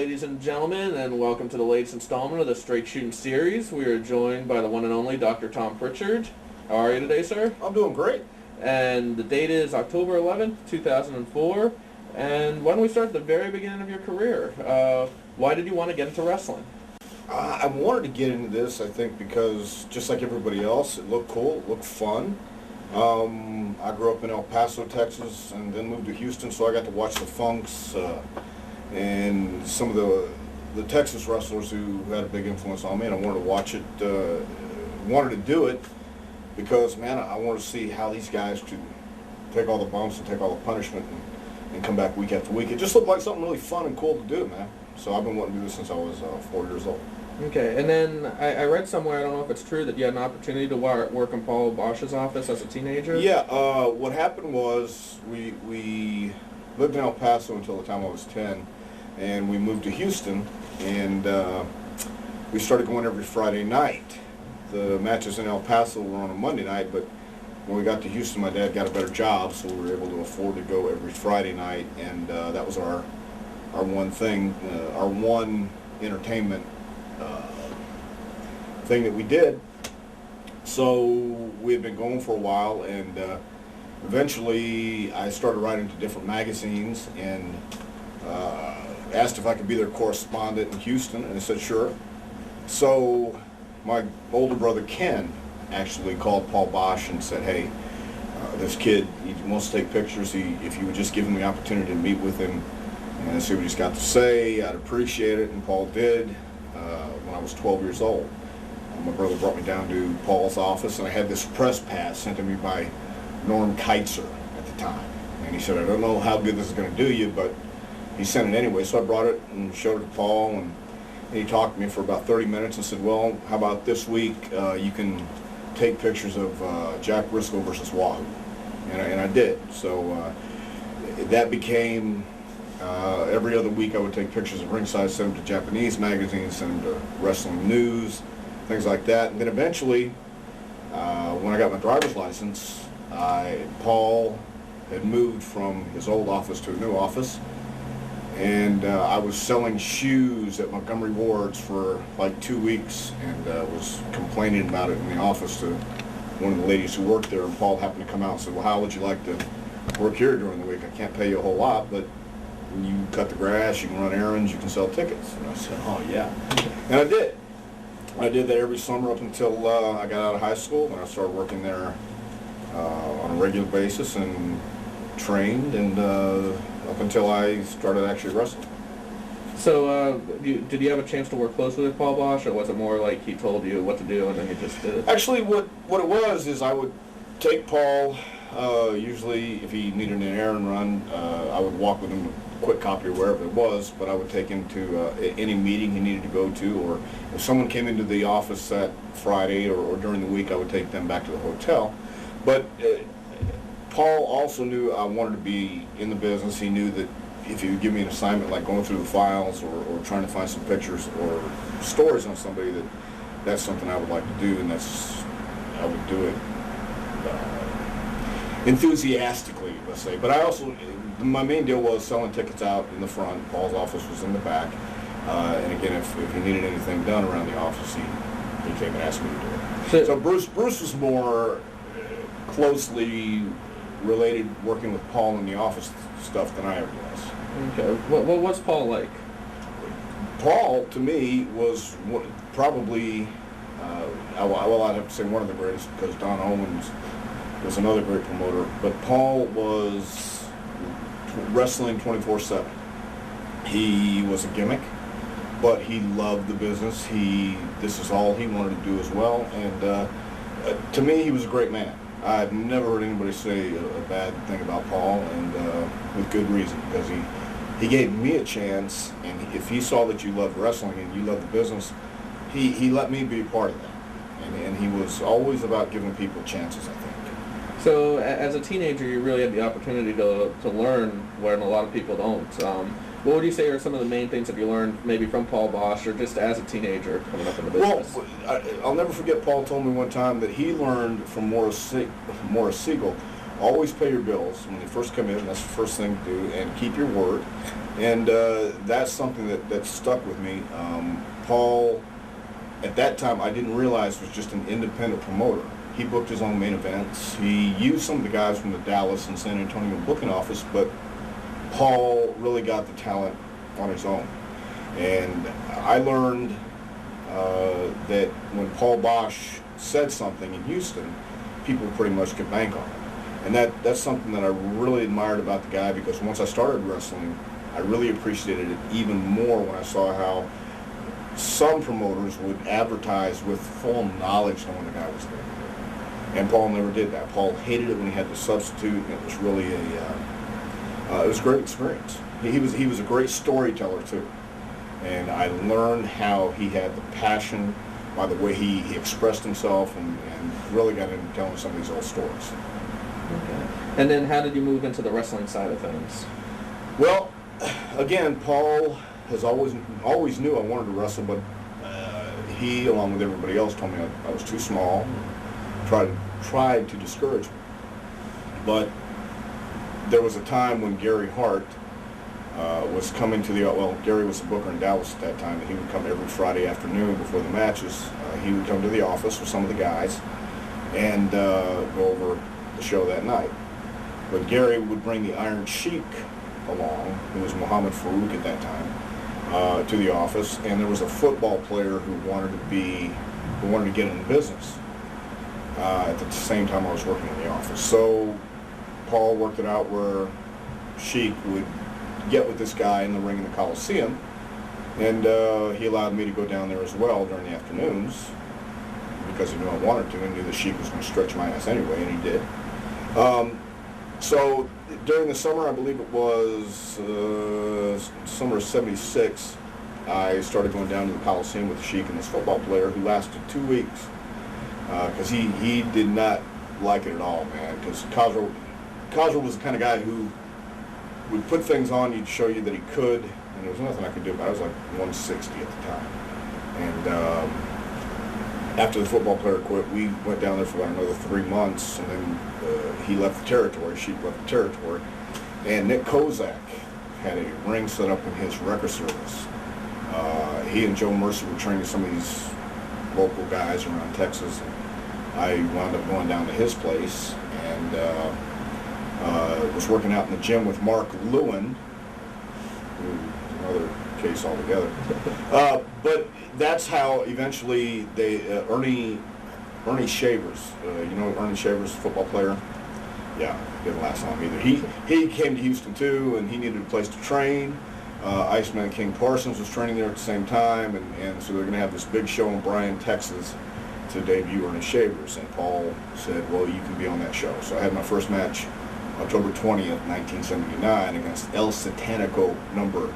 ladies and gentlemen, and welcome to the latest installment of the Straight Shootin' series. We are joined by the one and only Dr. Tom Prichard. How are you today, sir? I'm doing great. And the date is October 11th, 2004. And why don't we start at the very beginning of your career? Why did you want to get into wrestling? I wanted to get into this, I think, because just like everybody else, it looked cool, it looked fun. I grew up in El Paso, Texas, and then moved to Houston, so I got to watch the Funks and some of the Texas wrestlers who had a big influence on me, and I wanted to watch it, wanted to do it because, man, I wanted to see how these guys could take all the bumps and take all the punishment and come back week after week. It just looked like something really fun and cool to do, man. So I've been wanting to do this since I was 4 years old. Okay, and then I read somewhere, I don't know if it's true, that you had an opportunity to work in Paul Bosch's office as a teenager? Yeah, what happened was we lived in El Paso until the time I was 10, and we moved to Houston, and we started going every Friday night. The matches in El Paso were on a Monday night, but when we got to Houston, my dad got a better job, so we were able to afford to go every Friday night, and that was our one thing, our one entertainment thing that we did. So we had been going for a while, and eventually I started writing to different magazines and asked if I could be their correspondent in Houston, and I said sure. So my older brother Ken actually called Paul Bosch and said, hey, this kid, he wants to take pictures. If you would just give him the opportunity to meet with him and see what he's got to say, I'd appreciate it. And Paul did when I was 12 years old. My brother brought me down to Paul's office, and I had this press pass sent to me by Norm Keitzer at the time. And he said, I don't know how good this is going to do you, but he sent it anyway. So I brought it and showed it to Paul, and he talked to me for about 30 minutes and said, well, how about this week you can take pictures of Jack Briscoe versus Wahoo. And I did. So that became every other week I would take pictures of ringside, send them to Japanese magazines, send them to Wrestling News, things like that. And then eventually, when I got my driver's license, Paul had moved from his old office to a new office, and I was selling shoes at Montgomery Ward's for like 2 weeks, and was complaining about it in the office to one of the ladies who worked there, and Paul happened to come out and said, well, how would you like to work here during the week? I can't pay you a whole lot, but you cut the grass, you can run errands, you can sell tickets. And I said, oh yeah. And I did. I did that every summer up until I got out of high school, and I started working there on a regular basis and trained, and up until I started actually wrestling. So did you have a chance to work closely with Paul Bosch, or was it more like he told you what to do and then you just did it? Actually, what it was is I would take Paul, usually if he needed an errand run, I would walk with him to Quick Copy or wherever it was, but I would take him to any meeting he needed to go to, or if someone came into the office that Friday or during the week, I would take them back to the hotel. But Paul also knew I wanted to be in the business. He knew that if he would give me an assignment like going through the files or trying to find some pictures or stories on somebody, that's something I would like to do, and I would do it enthusiastically, let's say. But I also, my main deal was selling tickets out in the front. Paul's office was in the back. And again, if he needed anything done around the office, he came and asked me to do it. So Bruce was more closely related working with Paul in the office stuff than I ever was. Okay. What's Paul like? Paul, to me, was probably, I'd have to say one of the greatest, because Don Owens was another great promoter, but Paul was wrestling 24/7. He was a gimmick, but he loved the business. This is all he wanted to do as well, and to me, he was a great man. I've never heard anybody say a bad thing about Paul, and with good reason, because he gave me a chance, and if he saw that you loved wrestling and you loved the business, he let me be a part of that, and he was always about giving people chances, I think. So as a teenager, you really had the opportunity to learn when a lot of people don't. What would you say are some of the main things that you learned maybe from Paul Bosch or just as a teenager coming up in the business? Well, I'll never forget Paul told me one time that he learned from Morris Siegel always pay your bills when you first come in. That's the first thing to do, and keep your word. And that's something that stuck with me. Paul, at that time, I didn't realize was just an independent promoter. He booked his own main events. He used some of the guys from the Dallas and San Antonio booking office, but Paul really got the talent on his own. And I learned that when Paul Bosch said something in Houston, people pretty much could bank on it. And that's something that I really admired about the guy, because once I started wrestling, I really appreciated it even more when I saw how some promoters would advertise with full knowledge knowing the guy was there. And Paul never did that. Paul hated it when he had to substitute, and it was really it was a great experience. He was a great storyteller too. And I learned how he had the passion by the way he expressed himself, and really got into telling some of these old stories. Okay. And then how did you move into the wrestling side of things? Well, again, Paul has always knew I wanted to wrestle, but he, along with everybody else, told me I was too small. Tried to discourage me. But there was a time when Gary Hart was coming to Gary was a booker in Dallas at that time, and he would come every Friday afternoon before the matches. He would come to the office with some of the guys and go over the show that night. But Gary would bring the Iron Sheik along, who was Muhammad Farouk at that time, to the office, and there was a football player who wanted to get in the business at the same time I was working in the office. So Paul worked it out where Sheik would get with this guy in the ring in the Coliseum, and he allowed me to go down there as well during the afternoons because he knew I wanted to, and knew the Sheik was going to stretch my ass anyway, and he did. So during the summer, I believe it was summer of '76, I started going down to the Coliseum with the Sheik and this football player who lasted 2 weeks, because he did not like it at all, man, because Khosrow was the kind of guy who would put things on you to show you that he could, and there was nothing I could do about it. I was like 160 at the time. And after the football player quit, we went down there for about another 3 months, and then he left the territory, Sheik left the territory, and Nick Kozak had a ring set up in his record service. He and Joe Mercer were training some of these local guys around Texas, and I wound up going down to his place, and was working out in the gym with Mark Lewin, who is another case altogether. But that's how eventually Ernie Shavers, you know Ernie Shavers, football player? Yeah, didn't last long either. He came to Houston too, and he needed a place to train. Iceman King Parsons was training there at the same time, and so they're going to have this big show in Bryan, Texas to debut Ernie Shavers. And Paul said, well, you can be on that show. So I had my first match October 20th, 1979 against El Satanico number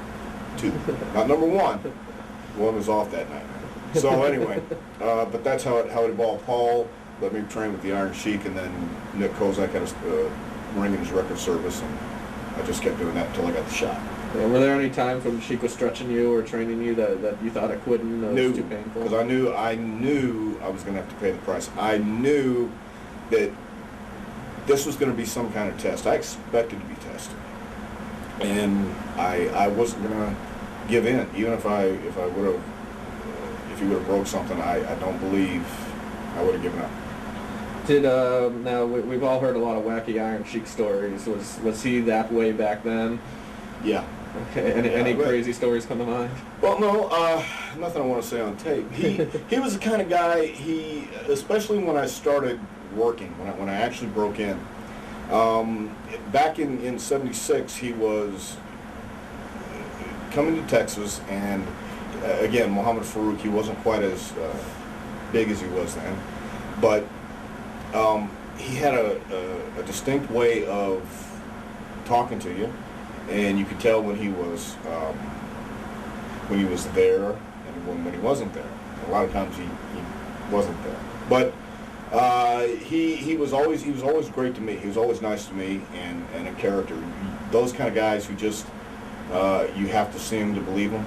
2. Not number 1. One was off that night. So anyway, but that's how it evolved. Paul let me train with the Iron Sheik, and then Nick Kozak had a ring in his record service, and I just kept doing that until I got the shot. Yeah, were there any times when Sheik was stretching you or training you that you thought it couldn't? It was too painful? Because I knew I was going to have to pay the price. I knew that this was going to be some kind of test. I expected to be tested, and I wasn't going to give in, even if he would have broke something. I don't believe I would have given up. Now we've all heard a lot of wacky Iron Sheik stories. Was he that way back then? Yeah. Okay. Any crazy stories come to mind? Well, no, nothing I want to say on tape. He was the kind of guy. Especially when I started working, when I actually broke in. Back in '76, he was coming to Texas, and again, Muhammad Farouk, he wasn't quite as big as he was then, but he had a distinct way of talking to you, and you could tell when he was there and when he wasn't there. A lot of times he wasn't there, but he was always great to me. He was always nice to me, and a character. Those kind of guys who just you have to see him to believe him.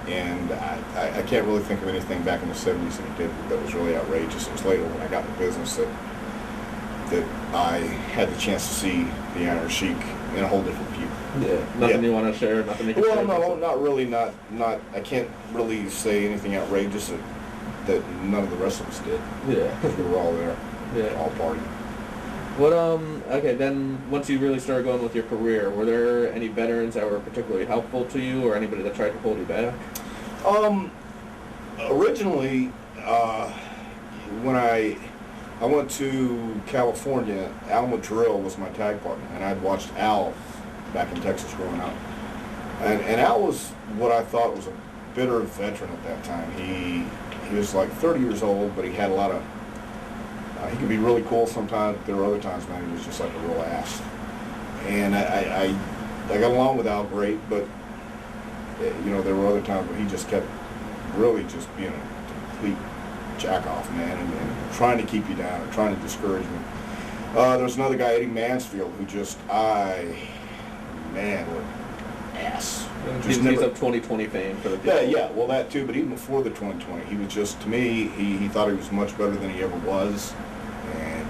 And I can't really think of anything back in the '70s that he did that was really outrageous. It was later when I got in the business that that I had the chance to see the Iron Sheik in a whole different view. Yeah, nothing you want to share, nothing you can Well, share? no, not really, not, I can't really say anything outrageous that none of the rest of us did. Yeah. We were all there, all partying. What, okay, then once you really started going with your career, were there any veterans that were particularly helpful to you or anybody that tried to hold you back? Originally, when I went to California, Al Madrill was my tag partner, and I'd watched Al back in Texas growing up. And Al was what I thought was a bitter veteran at that time. He was like 30 years old, but he had a lot of, he could be really cool sometimes. There were other times, man, he was just like a real ass. And I got along with Al great, but, you know, there were other times where he just kept really just being a complete jack-off, man, and trying to keep you down, and trying to discourage me. There was another guy, Eddie Mansfield, who just, man, what an ass. He's of 2020 fame for the people. Yeah, well, that too, but even before the 2020, he was just, to me, he thought he was much better than he ever was, and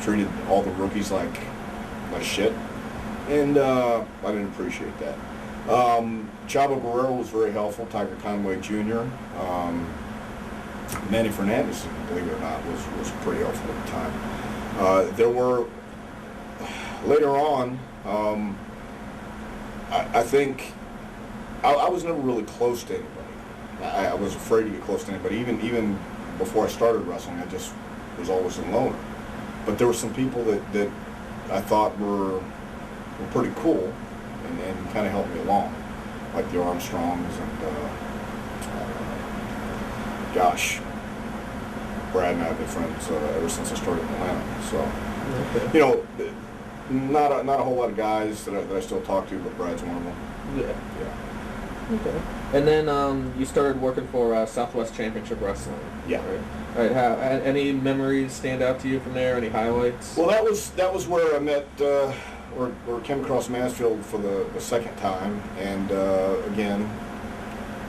treated all the rookies like shit, and I didn't appreciate that. Chavo Guerrero was very helpful. Tiger Conway Jr. Manny Fernandez, believe it or not, was pretty helpful at the time. There were, later on, I think, I was never really close to anybody. I was afraid to get close to anybody. Even before I started wrestling, I just was always a loner. But there were some people that I thought were pretty cool and kind of helped me along, like the Armstrongs and, gosh, Brad and I have been friends ever since I started in Atlanta. So, you know, not a whole lot of guys that I still talk to, but Brad's one of them. Yeah. Okay. And then you started working for Southwest Championship Wrestling. Yeah. Right. All right. How, any memories stand out to you from there? Any highlights? Well, that was where I met or came across Mansfield for the second time, and again,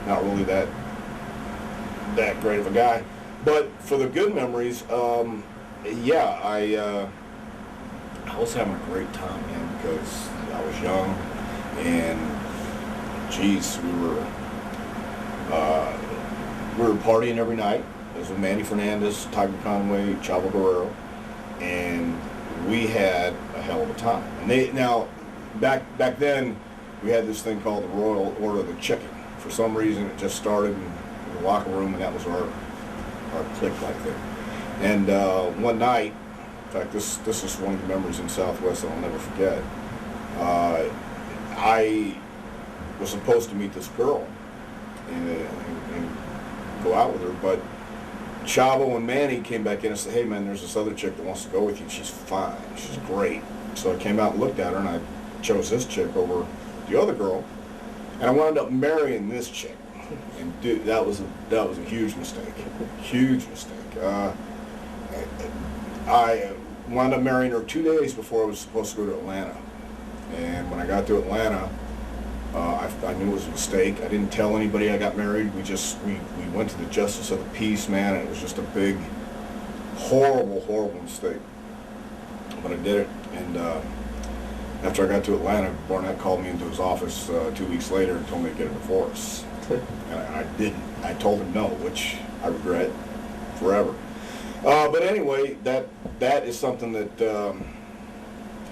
not really that great of a guy. But for the good memories, yeah, I was having a great time, man, because I was young, and geez, we were partying every night. It was with Manny Fernandez, Tiger Conway, Chavo Guerrero, and we had a hell of a time. And back then, we had this thing called the Royal Order of the Chicken. For some reason, it just started in the locker room, and that was our clique right there. And one night, in fact, this is one of the memories in Southwest that I'll never forget. I was supposed to meet this girl and go out with her, but Chavo and Manny came back in and said, "Hey, man, there's this other chick that wants to go with you. She's fine. She's great." So I came out and looked at her, and I chose this chick over the other girl, and I wound up marrying this chick. And dude, that was a huge mistake. Huge mistake. I wound up marrying her 2 days before I was supposed to go to Atlanta. And when I got to Atlanta, I knew it was a mistake. I didn't tell anybody I got married. We went to the Justice of the Peace, man, and it was just a big, horrible mistake. But I did it, and after I got to Atlanta, Barnett called me into his office 2 weeks later and told me to get a divorce. And I didn't. I told him no, which I regret forever. But anyway, that is something that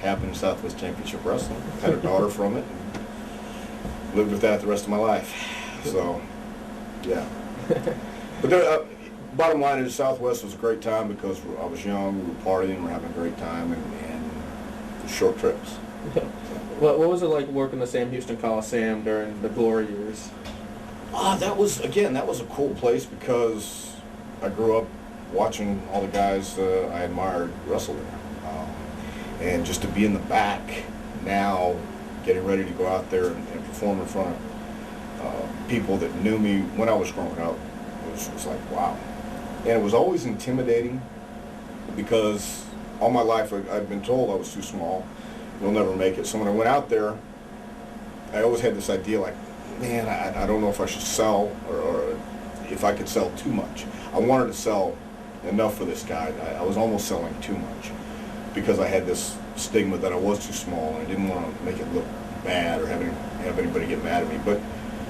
happened in Southwest Championship Wrestling. Had a daughter from it. Lived with that the rest of my life. So, yeah. But bottom line is, Southwest was a great time because I was young, we were partying, we were having a great time, and short trips. What was it like working the Sam Houston Coliseum during the glory years? That was a cool place because I grew up watching all the guys I admired wrestle there. And just to be in the back now, getting ready to go out there and perform in front of people that knew me when I was growing up, was like, wow. And it was always intimidating because all my life I'd been told I was too small, you'll never make it. So when I went out there, I always had this idea like, man, I don't know if I should sell or if I could sell too much. I wanted to sell enough for this guy. I was almost selling too much. because I had this stigma that I was too small, and I didn't want to make it look bad or have anybody get mad at me. But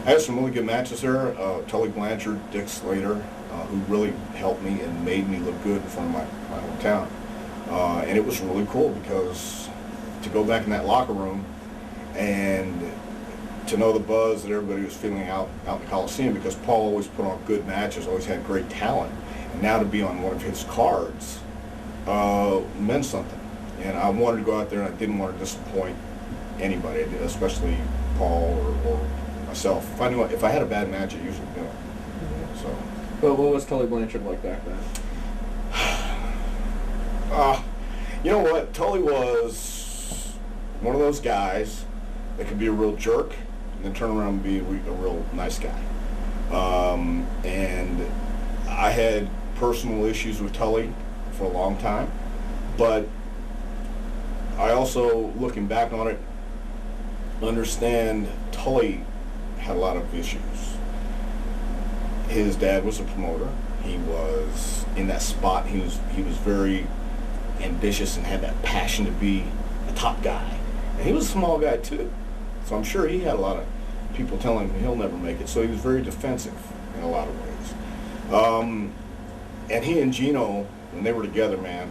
I had some really good matches there. Tully Blanchard, Dick Slater, who really helped me and made me look good in front of my hometown. And it was really cool because to go back in that locker room and to know the buzz that everybody was feeling out in the Coliseum, because Paul always put on good matches, always had great talent. And now to be on one of his cards meant something. And I wanted to go out there, and I didn't want to disappoint anybody, especially Paul or myself. If I had a bad match, I usually do. So. But what was Tully Blanchard like back then? You know what? Tully was one of those guys that could be a real jerk and then turn around and be a real nice guy. And I had personal issues with Tully for a long time, but I also, looking back on it, understand Tully had a lot of issues. His dad was a promoter. He was in that spot. He was very ambitious and had that passion to be a top guy. And he was a small guy too. So I'm sure he had a lot of people telling him he'll never make it. So he was very defensive in a lot of ways. And he and Gino, when they were together, man.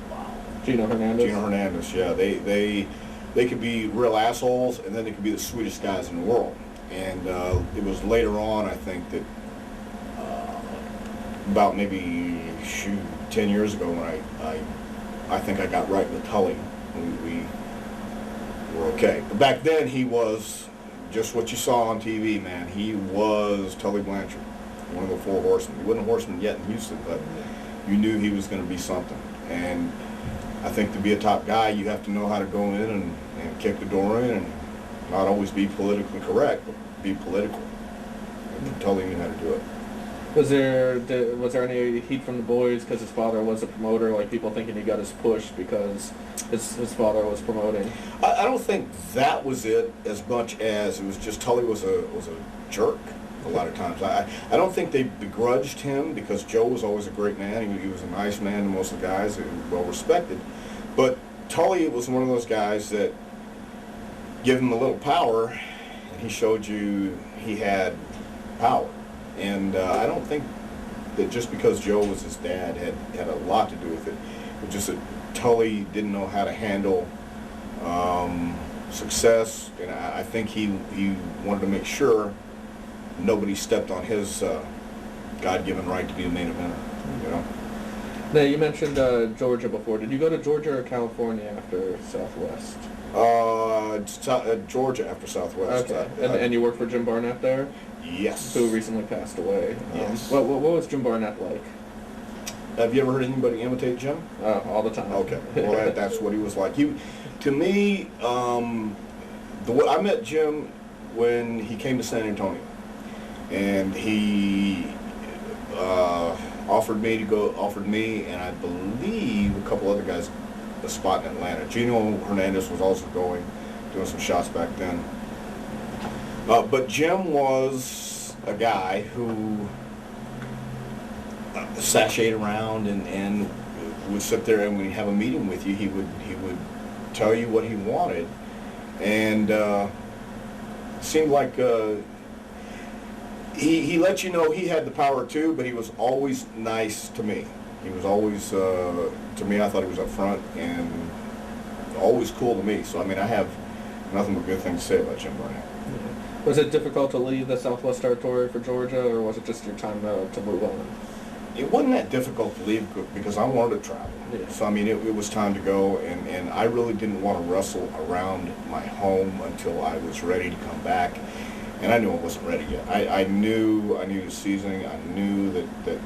Wow. Gino Hernandez, yeah. They could be real assholes, and then they could be the sweetest guys in the world. And it was later on, I think, that about maybe 10 years ago when I think I got right with Tully. We were okay. But back then he was just what you saw on TV, man. He was Tully Blanchard, one of the four horsemen. He wasn't a horseman yet in Houston, but you knew he was going to be something. And I think to be a top guy, you have to know how to go in and kick the door in and not always be politically correct, but be political. And Tully knew how to do it. Was there any heat from the boys because his father was a promoter, like people thinking he got his push because his father was promoting? I don't think that was it as much as it was just Tully was a jerk a lot of times. I don't think they begrudged him because Joe was always a great man. He was a nice man to most of the guys, well respected. But Tully was one of those guys that give him a little power, and he showed you he had power. And I don't think that just because Joe was his dad had a lot to do with it. It was just that Tully didn't know how to handle success, and I think he wanted to make sure nobody stepped on his God-given right to be a main eventer. You know. Now you mentioned Georgia before. Did you go to Georgia or California after Southwest? Georgia after Southwest. Okay. And you worked for Jim Barnett there? Yes. Who recently passed away. Yes. What was Jim Barnett like? Have you ever heard anybody imitate Jim? All the time. Okay. Well, that's what he was like. To me, I met Jim when he came to San Antonio, and he offered me and I believe a couple other guys a spot in Atlanta. Gino Hernandez was also doing some shots back then. But Jim was a guy who sashayed around and would sit there, and when he'd have a meeting with you, he would tell you what he wanted, and seemed like he let you know he had the power too, but he was always nice to me. He was always, to me, I thought he was up front and always cool to me. So, I mean, I have nothing but good things to say about Jim Barnett. Yeah. Was it difficult to leave the Southwest Territory for Georgia, or was it just your time to move on? It wasn't that difficult to leave because I wanted to travel. Yeah. So, I mean, it was time to go, and I really didn't want to wrestle around my home until I was ready to come back. And I knew I wasn't ready yet. I knew the seasoning. I knew that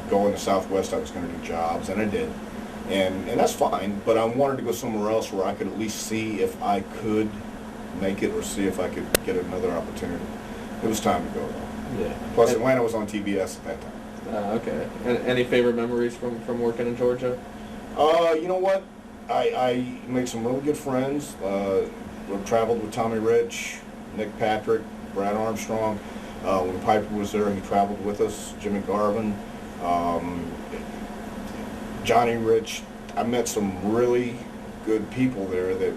going to Southwest I was going to do jobs, and I did. And that's fine, but I wanted to go somewhere else where I could at least see if I could make it or see if I could get another opportunity. It was time to go, though. Yeah. Plus, Atlanta was on TBS at that time. Okay. And any favorite memories from working in Georgia? You know what? I made some really good friends. We traveled with Tommy Rich, Nick Patrick, Brad Armstrong. When Piper was there, he traveled with us. Jimmy Garvin, Johnny Rich, I met some really good people there that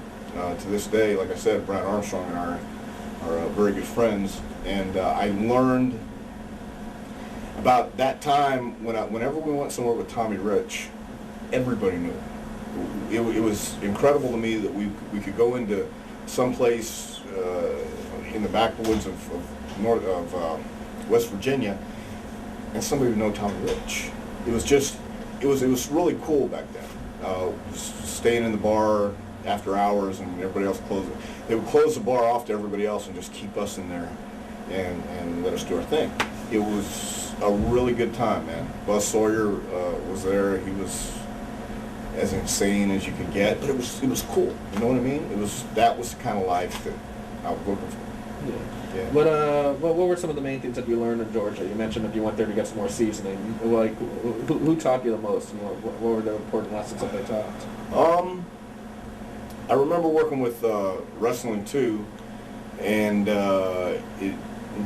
to this day, like I said, Brad Armstrong and I are very good friends, and I learned about that time whenever we went somewhere with Tommy Rich, everybody knew. It was incredible to me that we could go into someplace in the backwoods of West Virginia, and somebody would know Tommy Rich. It was really cool back then. Staying in the bar after hours and everybody else closed it. They would close the bar off to everybody else and just keep us in there and let us do our thing. It was a really good time, man. Buzz Sawyer was there. He was as insane as you could get, but it was cool. You know what I mean? That was the kind of life that I was looking for. Yeah. What were some of the main things that you learned in Georgia? You mentioned that you went there to get some more seasoning. Like, who taught you the most, and what were the important lessons that they taught? I remember working with Wrestling 2, and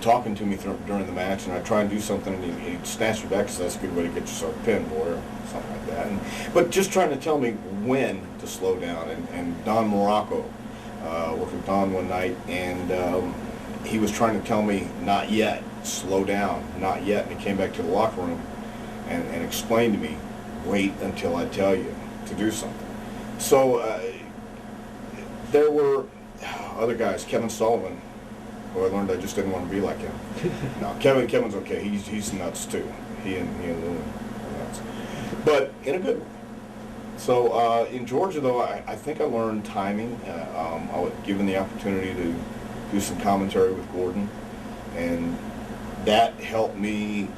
talking to me during the match, and I'd try and do something, and he'd snatch me back, so that's a good way to get yourself pinned, or something like that. But just trying to tell me when to slow down. And Don Morocco, worked with Don one night, and he was trying to tell me, not yet, slow down, not yet. And he came back to the locker room and explained to me, wait until I tell you to do something. So there were other guys, Kevin Sullivan, who I learned I just didn't want to be like him. No, Kevin's okay. He's nuts too. He and Lou are nuts, but in a good way. So in Georgia, though, I think I learned timing. I was given the opportunity to do some commentary with Gordon, and that helped me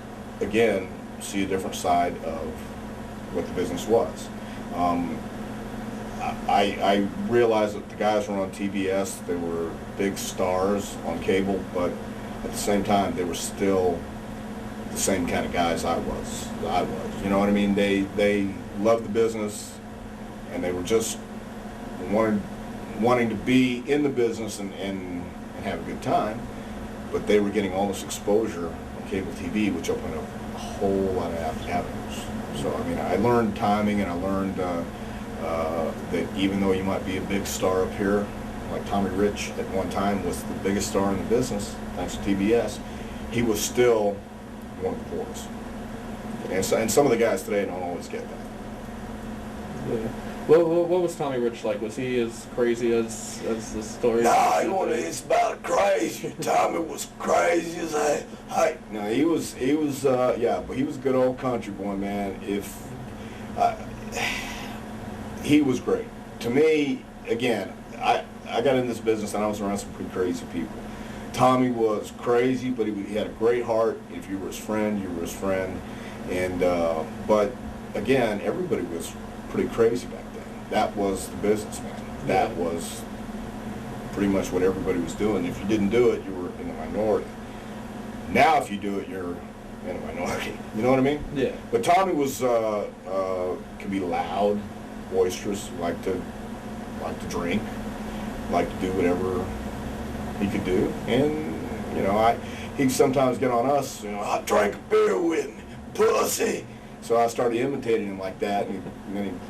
again see a different side of what the business was. I realized that the guys were on TBS, they were big stars on cable, but at the same time, they were still the same kind of guys I was. You know what I mean? They loved the business, and they were just wanting to be in the business and have a good time, but they were getting all this exposure on cable TV, which opened up a whole lot of avenues. So, I mean, I learned timing, and I learned that even though you might be a big star up here, like Tommy Rich at one time was the biggest star in the business, thanks to TBS, he was still one of the boys. And some of the guys today don't always get that. Yeah. What was Tommy Rich like? Was he as crazy as the story? Nah, it's about crazy. Tommy was crazy as I. No, he was yeah, but he was a good old country boy, man. He was great. To me, again, I got in this business and I was around some pretty crazy people. Tommy was crazy, but he had a great heart. If you were his friend, you were his friend. And but again, everybody was pretty crazy back then. That was the business, man. That was pretty much what everybody was doing. If you didn't do it, you were in the minority. Now, if you do it, you're in a minority. You know what I mean? Yeah. But Tommy was could be loud, boisterous, liked to drink, liked to do whatever he could do, and you know, he'd sometimes get on us, you know, I drank a beer with me, pussy. So I started imitating him like that, and then he'd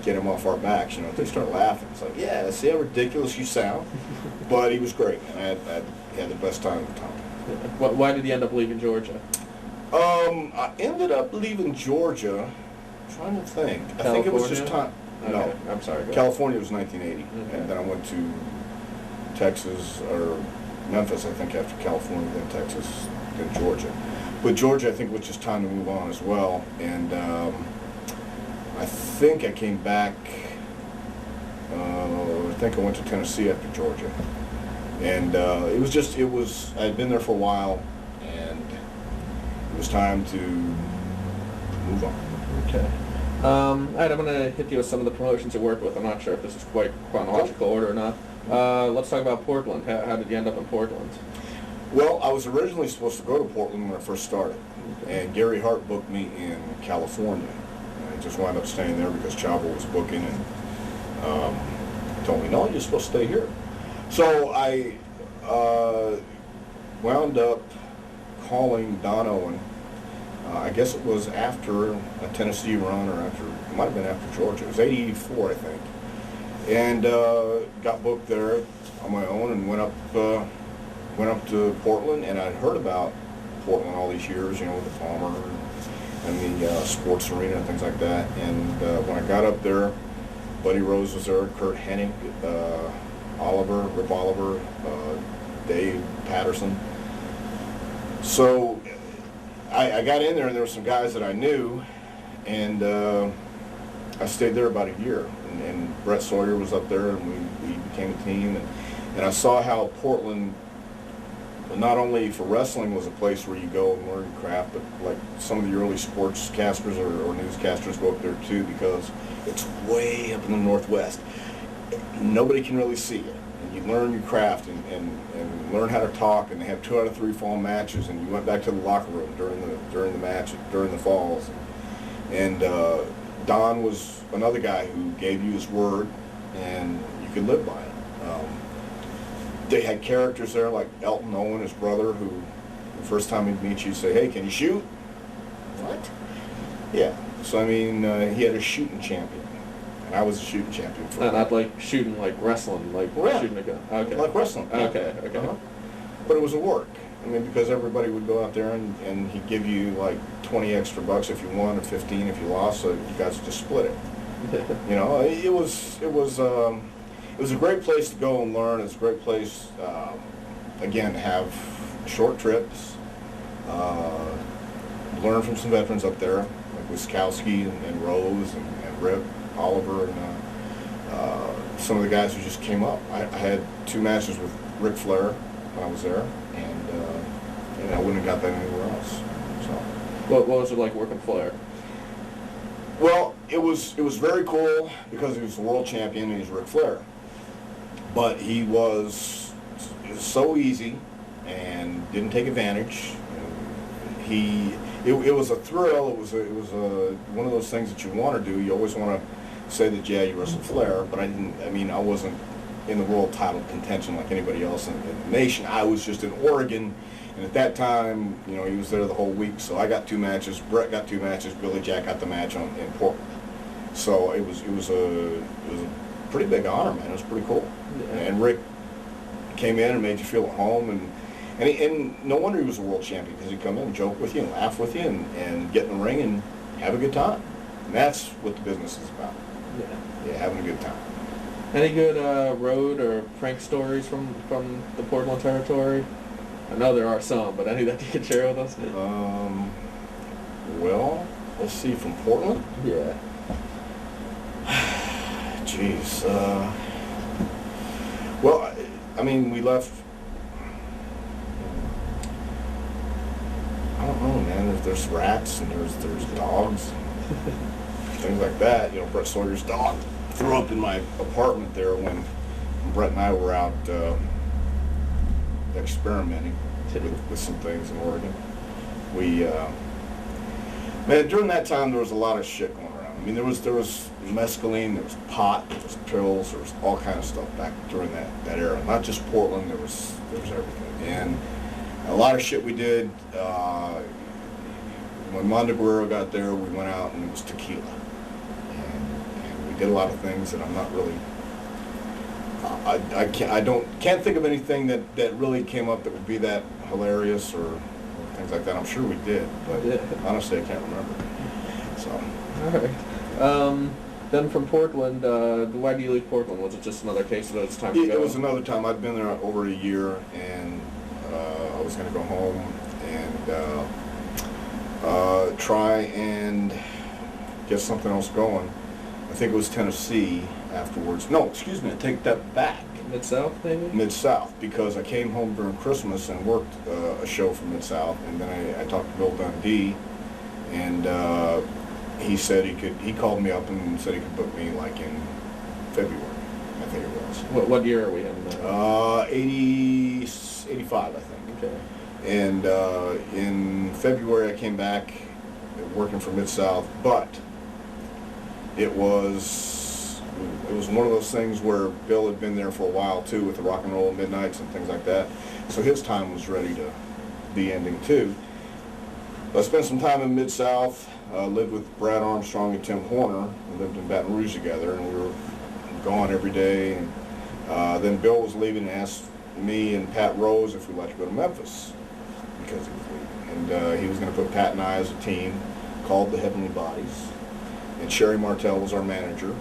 get him off our backs, you know, they start laughing. It's like, yeah, see how ridiculous you sound. But he was great, man. I had the best time with Tommy. Why did he end up leaving Georgia? I ended up leaving Georgia. I'm trying to think. California? I think it was just time. Okay. No, I'm sorry. California was 1980, Okay. and then I went to Texas or Memphis, I think, after California, then Texas, then Georgia. But Georgia, I think, was just time to move on as well. And I think I came back. I think I went to Tennessee after Georgia, and it was. I had been there for a while, and it was time to move on. Okay. All right, I'm going to hit you with some of the promotions you worked with. I'm not sure if this is quite chronological order or not. Let's talk about Portland. How did you end up in Portland? Well, I was originally supposed to go to Portland when I first started, and Gary Hart booked me in California. I just wound up staying there because Chavo was booking, and told me, no, you're supposed to stay here. So I wound up calling Don Owen I guess it was after a Tennessee run, or after, it might have been after Georgia. It was '84, I think. And got booked there on my own and went up to Portland. And I'd heard about Portland all these years, you know, with the Palmer and the sports arena and things like that. And when I got up there, Buddy Rose was there, Kurt Hennig, Rip Oliver, Dave Patterson. So I got in there, and there were some guys that I knew, and I stayed there about a year. And Brett Sawyer was up there, and we became a team. And I saw how Portland, not only for wrestling, was a place where you go and learn your craft, but like some of the early sportscasters or newscasters go up there too, because it's way up in the Northwest. Nobody can really see it. And you learn your craft and learn how to talk, and they have 2 out of 3 fall matches, and you went back to the locker room during the match, during the falls. And Don was another guy who gave you his word, and you could live by it. They had characters there like Elton Owen, his brother, who the first time he'd meet you, say, "Hey, can you shoot?" What? Yeah. So I mean, he had a shooting champion, and I was a shooting champion. Not like shooting, like wrestling, like shooting a gun. Okay. Like wrestling. Okay. Okay. But it was a work. I mean, because everybody would go out there and he'd give you like 20 extra bucks if you won, or 15 if you lost, so you guys just split it. You know, it was a great place to go and learn. It's a great place, again, to have short trips, learn from some veterans up there, like Wiskowski and Rose and Rip Oliver, and some of the guys who just came up. I had 2 matches with Ric Flair when I was there, and I wouldn't have got that anywhere else. So, what was it like working Flair? Well, it was very cool because he was the world champion and he's Ric Flair. But he was so easy and didn't take advantage. It was a thrill. It was one of those things that you want to do. You always want to say that, yeah, you wrestled Flair, but I wasn't in the world title contention like anybody else in the nation. I was just in Oregon, and at that time, you know, he was there the whole week. So I got 2 matches. Brett got 2 matches. Billy Jack got the match in Portland. So it was a pretty big honor, man. It was pretty cool. Yeah. And Rick came in and made you feel at home, and no wonder he was a world champion, because he'd come in and joke with you and laugh with you and get in the ring and have a good time. And that's what the business is about. Yeah, having a good time. Any good road or prank stories from the Portland territory? I know there are some, but any that you can share with us? Well, let's see, from Portland? Yeah. Jeez. Well, I mean, we left. I don't know, man. There's rats and there's dogs, things like that. You know, Brett Sawyer's dog threw up in my apartment there when Brett and I were out experimenting with some things in Oregon. Man, during that time there was a lot of shit going around. I mean, there was mescaline, there was pot, there was pills, there was all kind of stuff back during that era. Not just Portland, there was everything. And a lot of shit we did. When Mondo Guerrero got there, we went out and it was tequila. And we did a lot of things that I'm not really. I can't think of anything that really came up that would be that hilarious or things like that. I'm sure we did, but honestly, I can't remember. So. All right. Then from Portland, why do you leave Portland? Was it just another case of it's time to go? It was another time. I'd been there over a year, and I was going to go home and try and get something else going. I think it was Tennessee afterwards. No, excuse me, I take that back. Mid-South, maybe? Mid-South, because I came home during Christmas and worked a show for Mid-South, and then I talked to Bill Dundee, and he said he called me up and said he could book me like in February, I think it was. What year are we in? 85, I think. Okay. And in February I came back working for Mid-South, but it was one of those things where Bill had been there for a while too with the Rock and Roll Midnights and things like that, so his time was ready to be ending too. I spent some time in Mid-South, lived with Brad Armstrong and Tim Horner. We lived in Baton Rouge together, and we were gone every day. And then Bill was leaving and asked me and Pat Rose if we'd like to go to Memphis because he was leaving. And he was going to put Pat and I as a team called the Heavenly Bodies. And Sherry Martell was our manager.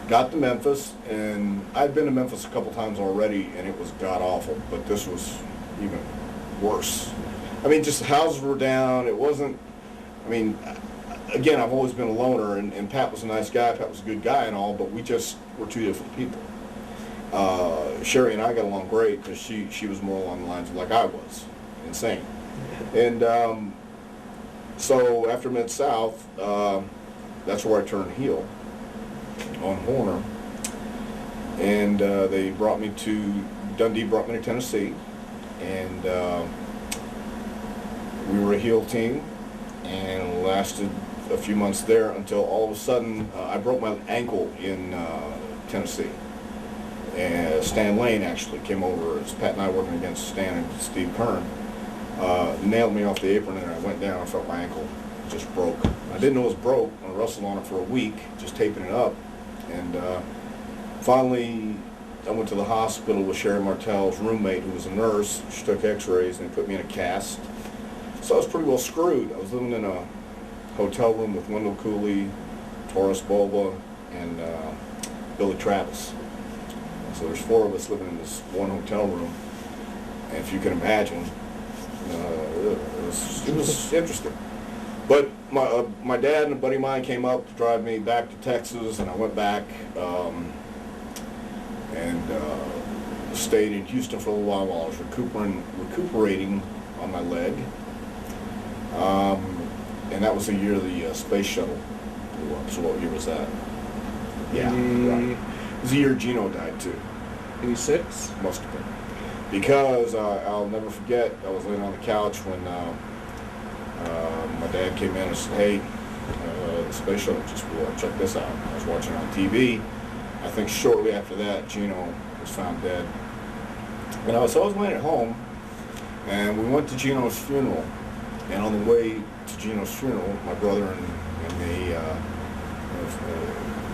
Got to Memphis, and I'd been to Memphis a couple times already, and it was god-awful, but this was even worse. I mean, just the houses were down. It wasn't, I mean, again, I've always been a loner, and Pat was a nice guy. Pat was a good guy and all, but we just were two different people. Sherry and I got along great because she was more along the lines of like I was, insane. And so after Mid-South, that's where I turned heel on Horner. And they brought me to, Dundee brought me to Tennessee, and we were a heel team and lasted a few months there until all of a sudden I broke my ankle in Tennessee. And Stan Lane actually came over, as Pat and I working against Stan and Steve Kern, nailed me off the apron, and I went down. I felt my ankle just broke. I didn't know it was broke. I wrestled on it for a week, just taping it up. And finally, I went to the hospital with Sherry Martell's roommate, who was a nurse. She took x-rays and they put me in a cast. So I was pretty well screwed. I was living in a hotel room with Wendell Cooley, Taurus Bulba, and Billy Travis. So there's four of us living in this one hotel room. And if you can imagine, it was interesting. But my dad and a buddy of mine came up to drive me back to Texas, and I went back and stayed in Houston for a little while I was recuperating on my leg. And that was the year the space shuttle blew up. So what year was that? Yeah, right. It was the year Gino died too. 86? Must have been. Because I'll never forget, I was laying on the couch when my dad came in and said, hey, the space shuttle just blew up, check this out. I was watching on TV. I think shortly after that, Gino was found dead. And so I was laying at home, and we went to Gino's funeral. And on the way to Gino's funeral, my brother and me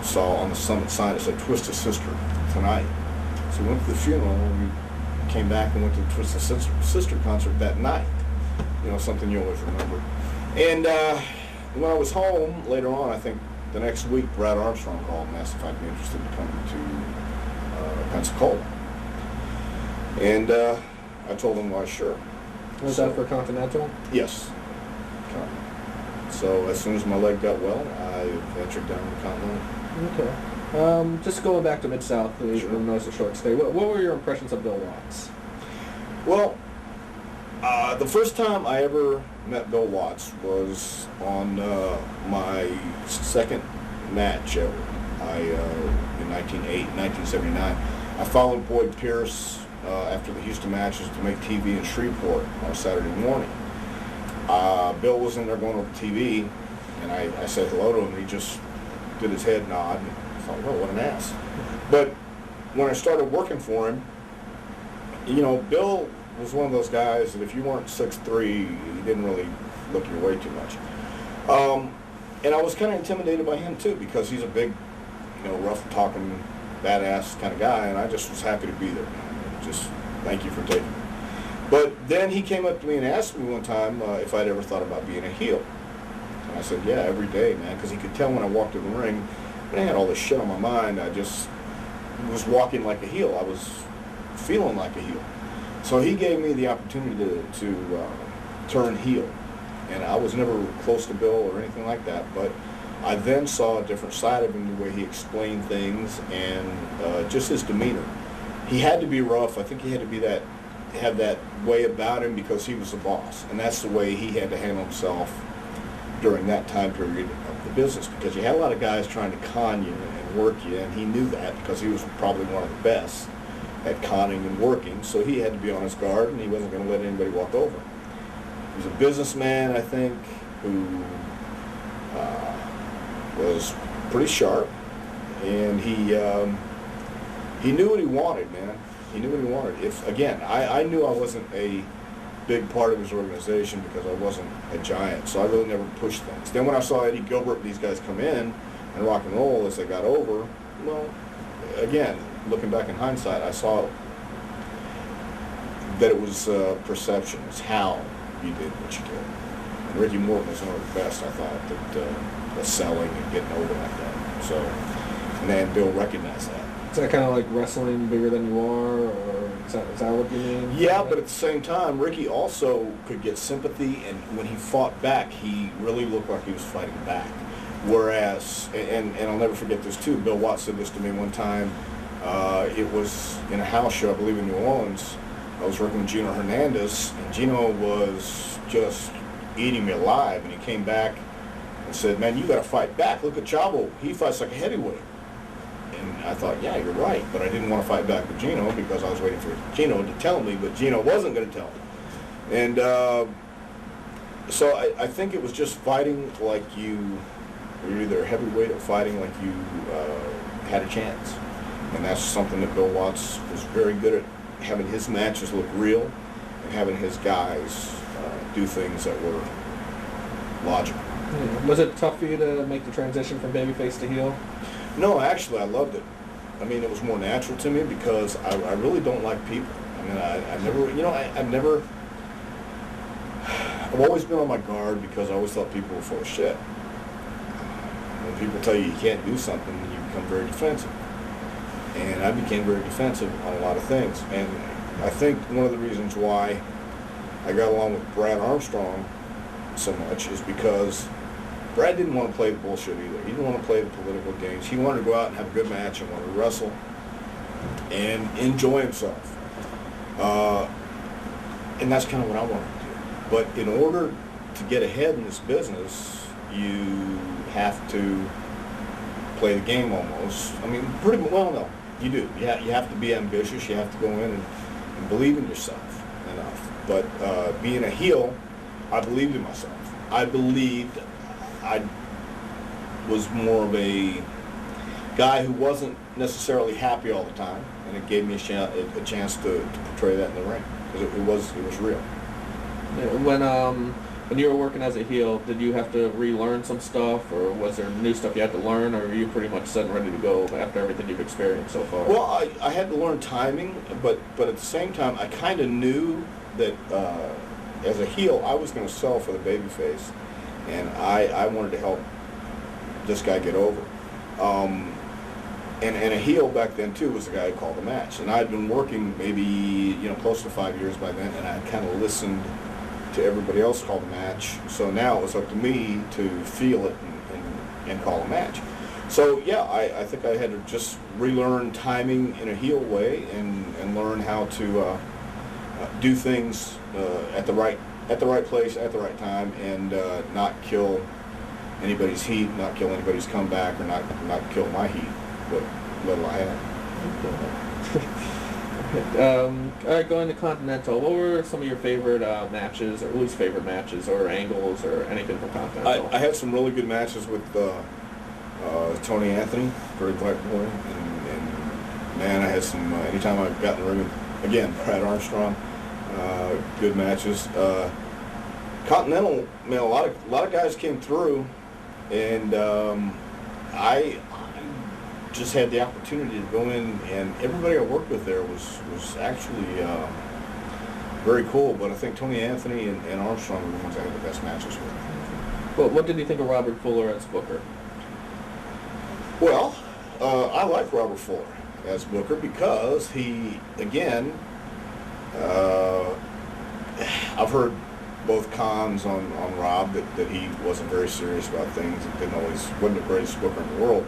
saw on the Summit sign, it said Twisted Sister tonight. So we went to the funeral, and we came back and went to the Twisted Sister concert that night. You know, something you always remember. And when I was home, later on, I think the next week, Brad Armstrong called and asked if I'd be interested in coming to Pensacola. And I told him, why, sure. Was that for Continental? Yes. So as soon as my leg got well, I ventured down to Continental. Okay. Just going back to Mid-South, sure. Know it's a short stay. What were your impressions of Bill Watts? Well, the first time I ever met Bill Watts was on my second match ever. In 1979. I followed Boyd Pierce after the Houston matches to make TV in Shreveport on a Saturday morning. Bill was in there going over TV, and I said hello to him, and he just did his head nod, and I thought, well, what an ass. But when I started working for him, you know, Bill was one of those guys that if you weren't 6'3", he didn't really look your way too much. And I was kind of intimidated by him too, because he's a big, you know, rough-talking, badass kind of guy, and I just was happy to be there. Just thank you for taking me. But then he came up to me and asked me one time if I'd ever thought about being a heel. And I said, yeah, every day, man, because he could tell when I walked in the ring, and I had all this shit on my mind, I just was walking like a heel. I was feeling like a heel. So he gave me the opportunity to turn heel. And I was never close to Bill or anything like that, but I then saw a different side of him, the way he explained things, and just his demeanor. He had to be rough. I think he had to be have that way about him because he was the boss, and that's the way he had to handle himself during that time period of the business, because you had a lot of guys trying to con you and work you, and he knew that because he was probably one of the best at conning and working, so he had to be on his guard, and he wasn't going to let anybody walk over him. He was a businessman, I think, who was pretty sharp, and he knew what he wanted, man. He knew what he wanted. If again, I knew I wasn't a big part of his organization because I wasn't a giant, so I really never pushed things. Then when I saw Eddie Gilbert and these guys come in and rock and roll as they got over, well, again, looking back in hindsight, I saw that it was perception. It's how you did what you did. And Ricky Morton was one of the best, I thought, that selling and getting over like that. So, and then Bill recognized that. Is that kind of like wrestling bigger than you are, or is that what you mean? Yeah, but at the same time, Ricky also could get sympathy, and when he fought back, he really looked like he was fighting back. Whereas, and I'll never forget this too, Bill Watts said this to me one time, it was in a house show, I believe in New Orleans. I was working with Gino Hernandez, and Gino was just eating me alive, and he came back and said, man, you got to fight back. Look at Chavo. He fights like a heavyweight. And I thought, yeah, you're right, but I didn't want to fight back with Gino because I was waiting for Gino to tell me, but Gino wasn't going to tell me. And so I think it was just fighting like you were either a heavyweight or fighting like you had a chance. And that's something that Bill Watts was very good at, having his matches look real and having his guys do things that were logical. Was it tough for you to make the transition from babyface to heel? No, actually, I loved it. I mean, it was more natural to me because I really don't like people. I mean, I never, you know, I've always been on my guard because I always thought people were full of shit. When people tell you you can't do something, you become very defensive. And I became very defensive on a lot of things. And I think one of the reasons why I got along with Brad Armstrong so much is because Brad didn't want to play the bullshit either. He didn't want to play the political games. He wanted to go out and have a good match and wanted to wrestle and enjoy himself. And that's kind of what I wanted to do. But in order to get ahead in this business, you have to play the game almost. I mean, pretty well, no, you do. You have to be ambitious. You have to go in and believe in yourself enough. But being a heel, I believed in myself. I believed I was more of a guy who wasn't necessarily happy all the time, and it gave me a chance to portray that in the ring because it was real. Yeah, when you were working as a heel, did you have to relearn some stuff, or was there new stuff you had to learn, or were you pretty much set and ready to go after everything you've experienced so far? Well, I had to learn timing, but at the same time, I kind of knew that as a heel, I was going to sell for the babyface, and I wanted to help this guy get over. And a heel back then too was the guy who called the match, and I'd been working maybe close to 5 years by then, and I kind of listened to everybody else call the match. So now it was up to me to feel it and call a match. So yeah, I think I had to just relearn timing in a heel way and learn how to do things at the right place at the right time, and not kill anybody's heat, not kill anybody's comeback, or not kill my heat, what little I had. All right, going to Continental, what were some of your favorite matches, or least favorite matches, or angles, or anything from Continental? I had some really good matches with Tony Anthony, Great Black Boy, and man, I had some, anytime I got in the ring with, again, Brad Armstrong, good matches. Continental, man, a lot of guys came through, and I just had the opportunity to go in, and everybody I worked with there was actually very cool. But I think Tony Anthony and Armstrong were the ones I had the best matches with. Well, what did you think of Robert Fuller as Booker? Well, I like Robert Fuller as Booker because he, again, I've heard both cons on Rob that he wasn't very serious about things and wasn't the greatest booker in the world.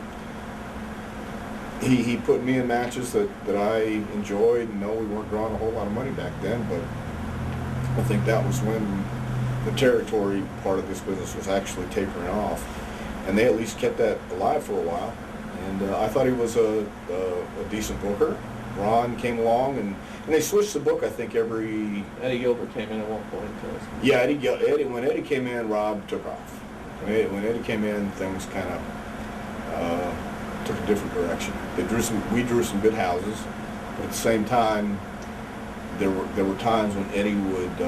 He put me in matches that I enjoyed. No, we weren't drawing a whole lot of money back then, but I think that was when the territory part of this business was actually tapering off, and they at least kept that alive for a while. And I thought he was a decent booker. Ron came along, and they switched the book, I think, every... Eddie Gilbert came in at one point. Yeah, when Eddie came in, Rob took off. When Eddie came in, things kind of took a different direction. We drew some good houses, but at the same time, there were times when Eddie would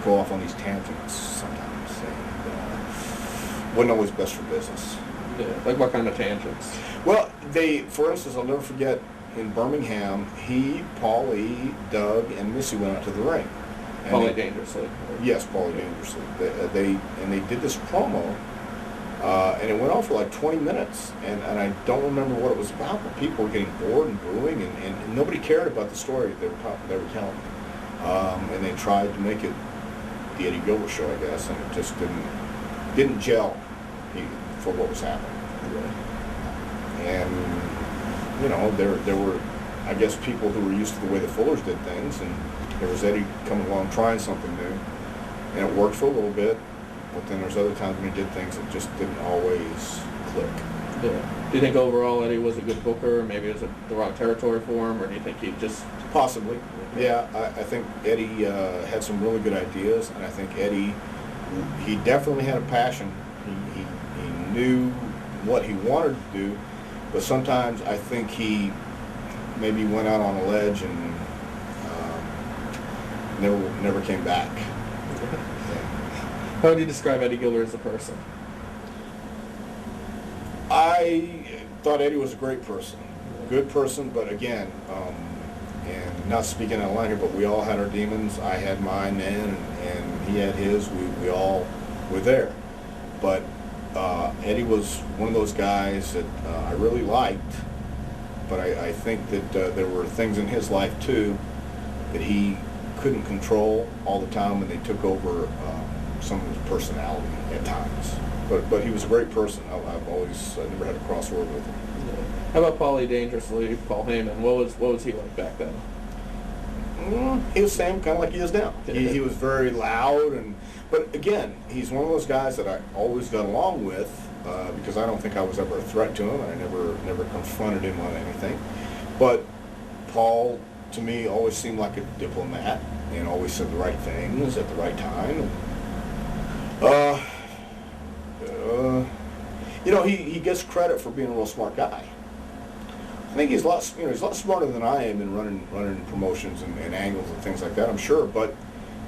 go off on these tangents sometimes, and wasn't always best for business. Yeah, like what kind of tangents? Well, for instance, I'll never forget in Birmingham, Paulie, Doug, and Missy went out to the ring. Paulie Dangerously. Yes, Paulie Dangerously. They did this promo, and it went on for like 20 minutes, and I don't remember what it was about, but people were getting bored and booing, and nobody cared about the story they were telling. And they tried to make it the Eddie Gilbert show, I guess, and it just didn't gel for what was happening. And, you know, there were, I guess, people who were used to the way the Fullers did things, and there was Eddie coming along trying something new, and it worked for a little bit, but then there's other times when he did things that just didn't always click. Yeah. Do you think overall Eddie was a good booker, or maybe it was the wrong territory for him, or do you think he just... Possibly. Yeah, I think Eddie had some really good ideas, and I think Eddie, he definitely had a passion. He knew what he wanted to do, but sometimes I think he maybe went out on a ledge and never came back. How would you describe Eddie Gilbert as a person? I thought Eddie was a great person, good person, but again, and not speaking out of line here, but we all had our demons. I had mine then, and he had his. We all were there. But Eddie was one of those guys that I really liked, but I think that there were things in his life too that he couldn't control all the time when they took over some of his personality at times. But he was a great person. I never had a crossword with him. How about Paulie Dangerously, Paul Heyman? What was he like back then? He was the same, kind of like he is now. He was very loud, but again, he's one of those guys that I always got along with because I don't think I was ever a threat to him. I never confronted him on anything. But Paul, to me, always seemed like a diplomat and always said the right things at the right time. You know, he gets credit for being a real smart guy. I think he's a lot smarter than I am in running promotions and angles and things like that, I'm sure, but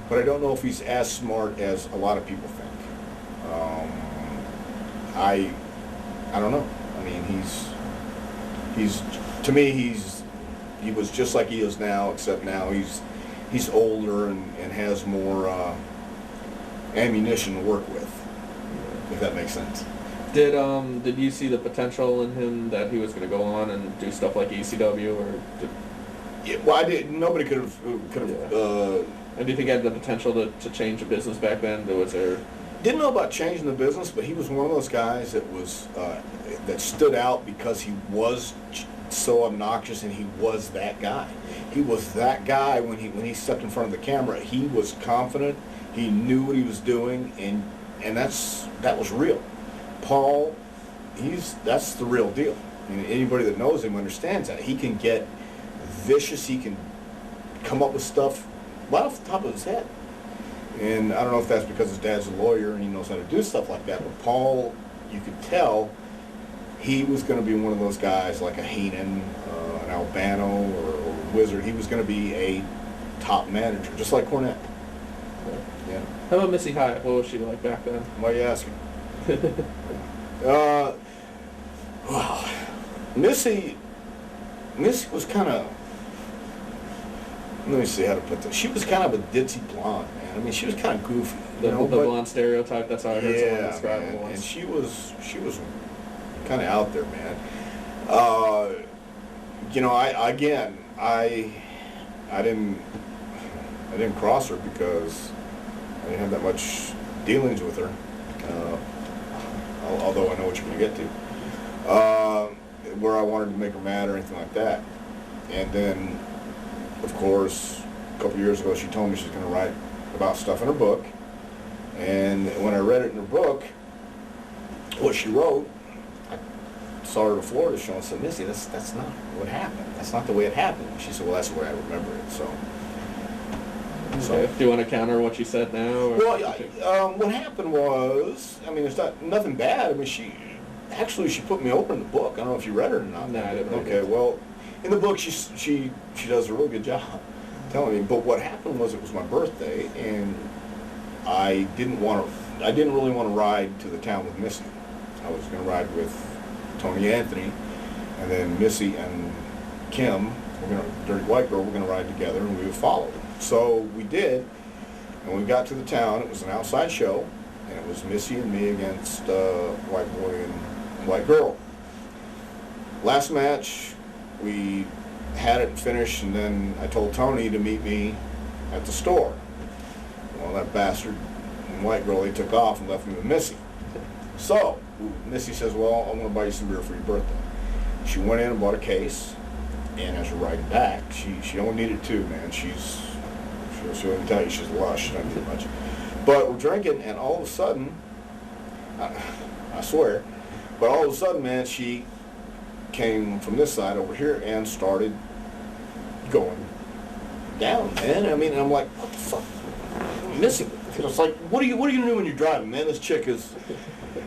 I don't know if he's as smart as a lot of people think. I don't know. I mean, he's to me he was just like he is now, except now he's older and has more ammunition to work with, if that makes sense. Did you see the potential in him that he was going to go on and do stuff like ECW or? Yeah, well, I did. Nobody could have. And do you think he had the potential to change the business back then? Didn't know about changing the business, but he was one of those guys that was that stood out because he was so obnoxious and he was that guy. He was that guy when he stepped in front of the camera. He was confident. He knew what he was doing, and that was real. Paul, that's the real deal. I mean, anybody that knows him understands that. He can get vicious. He can come up with stuff right off the top of his head. And I don't know if that's because his dad's a lawyer and he knows how to do stuff like that, but Paul, you could tell he was going to be one of those guys like a Heenan, an Albano, or Wizard. He was going to be a top manager, just like Cornette. Yeah. How about Missy Hyatt? What was she like back then? Why are you asking? Well, Missy was kind of, let me see how to put this. She was kind of a ditzy blonde, man. I mean, she was kind of goofy. The blonde stereotype, that's how I heard someone describe it once. And she was kind of out there, man. You know, I didn't cross her because I didn't have that much dealings with her. Although I know what you're going to get to, where I wanted to make her mad or anything like that. And then, of course, a couple years ago, she told me she's going to write about stuff in her book. And when I read it in her book, what she wrote, I saw her at a Florida show and said, "Missy, that's not what happened. That's not the way it happened." And she said, "Well, that's the way I remember it." So. Okay. Do you want to counter what she said now? Or? Well, what happened was, I mean, it's nothing bad. I mean, she put me over in the book. I don't know if you read it or not. No, I didn't. Okay, well, in the book, she does a real good job telling me. But what happened was, it was my birthday, and I didn't really want to ride to the town with Missy. I was going to ride with Tony Anthony, and then Missy and Kim, Dirty White Girl, we're going to ride together, and we would follow. So we did, and when we got to the town, it was an outside show, and it was Missy and me against White Boy and White Girl. Last match, we had it finished, and then I told Tony to meet me at the store. Well, that bastard and White Girl, they took off and left me with Missy. So Missy says, well, I'm going to buy you some beer for your birthday. She went in and bought a case, and as we're riding back, she only needed two, man. She'll tell you she's lush, she doesn't need much. But we're drinking, and all of a sudden, I swear, but all of a sudden, man, she came from this side over here and started going down, man. I mean, I'm like, what the fuck? I'm missing it. It's like, what are you gonna do when you're driving, man? This chick is.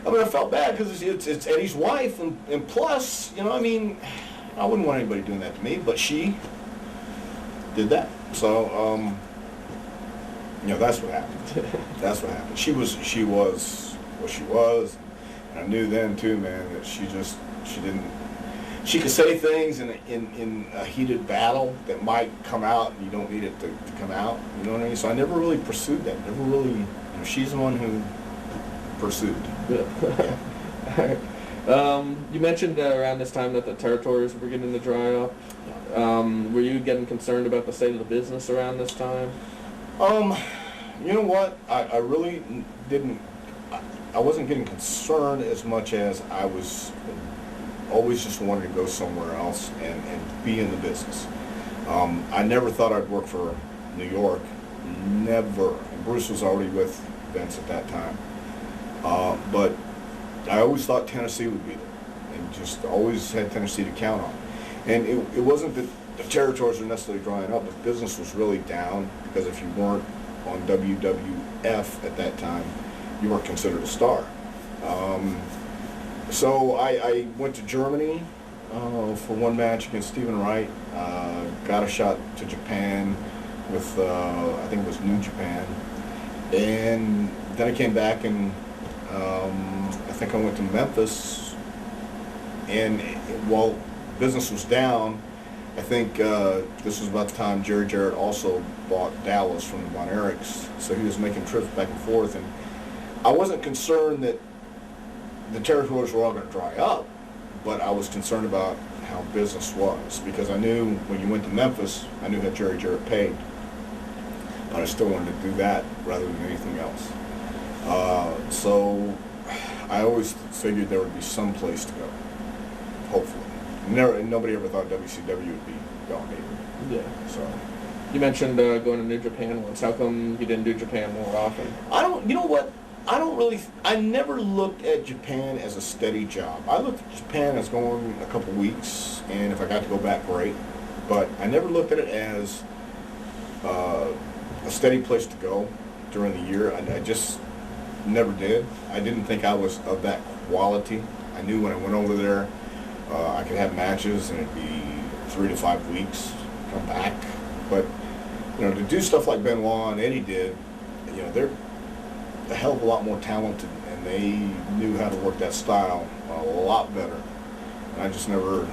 I mean, I felt bad because it's Eddie's wife, and plus, you know, I mean, I wouldn't want anybody doing that to me, but she did that. So, you know, that's what happened. That's what happened. She was what she was, and I knew then too, man, that she didn't. She could say things in a heated battle that might come out, and you don't need it to come out. You know what I mean? So I never really pursued that. Never really. You know, she's the one who pursued. Yeah. All right. You mentioned around this time that the territories were beginning to dry up. Were you getting concerned about the state of the business around this time? You know what? I really didn't. I wasn't getting concerned as much as I was always just wanted to go somewhere else and be in the business. I never thought I'd work for New York. Never. And Bruce was already with Vince at that time. But I always thought Tennessee would be there, and just always had Tennessee to count on. And it wasn't that the territories were necessarily drying up, but business was really down, because if you weren't on WWF at that time, you weren't considered a star. So I went to Germany for one match against Stephen Wright, got a shot to Japan with, I think it was New Japan, and then I came back and I think I went to Memphis, and while business was down, I think this was about the time Jerry Jarrett also bought Dallas from the Von Erichs, so he was making trips back and forth, and I wasn't concerned that the territories were all going to dry up, but I was concerned about how business was, because I knew when you went to Memphis, I knew how Jerry Jarrett paid, but I still wanted to do that rather than anything else. So I always figured there would be some place to go, hopefully. Nobody ever thought WCW would be gone either. Yeah. So. You mentioned going to New Japan once. How come you didn't do Japan more often? You know what? I never looked at Japan as a steady job. I looked at Japan as going a couple weeks, and if I got to go back, great. But I never looked at it as a steady place to go during the year. I just never did. I didn't think I was of that quality. I knew when I went over there, I could have matches and it'd be 3 to 5 weeks, come back. But, you know, to do stuff like Benoit and Eddie did, you know, they're a hell of a lot more talented, and they knew how to work that style a lot better. And I just never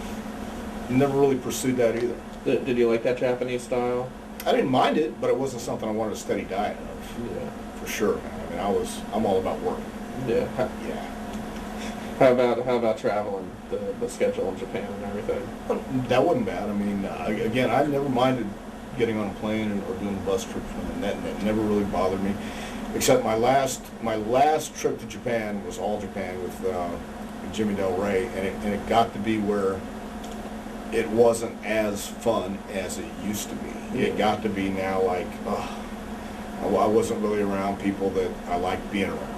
really pursued that either. Did you like that Japanese style? I didn't mind it, but it wasn't something I wanted a steady diet of. Yeah. For sure, man. I mean, I'm all about working. Yeah. Yeah. How about traveling, the schedule in Japan and everything? That wasn't bad. I mean, again, I never minded getting on a plane or doing a bus trip, and that never really bothered me. Except my last trip to Japan was All Japan with Jimmy Del Rey, and it got to be where it wasn't as fun as it used to be. Yeah. It got to be now like, I wasn't really around people that I liked being around.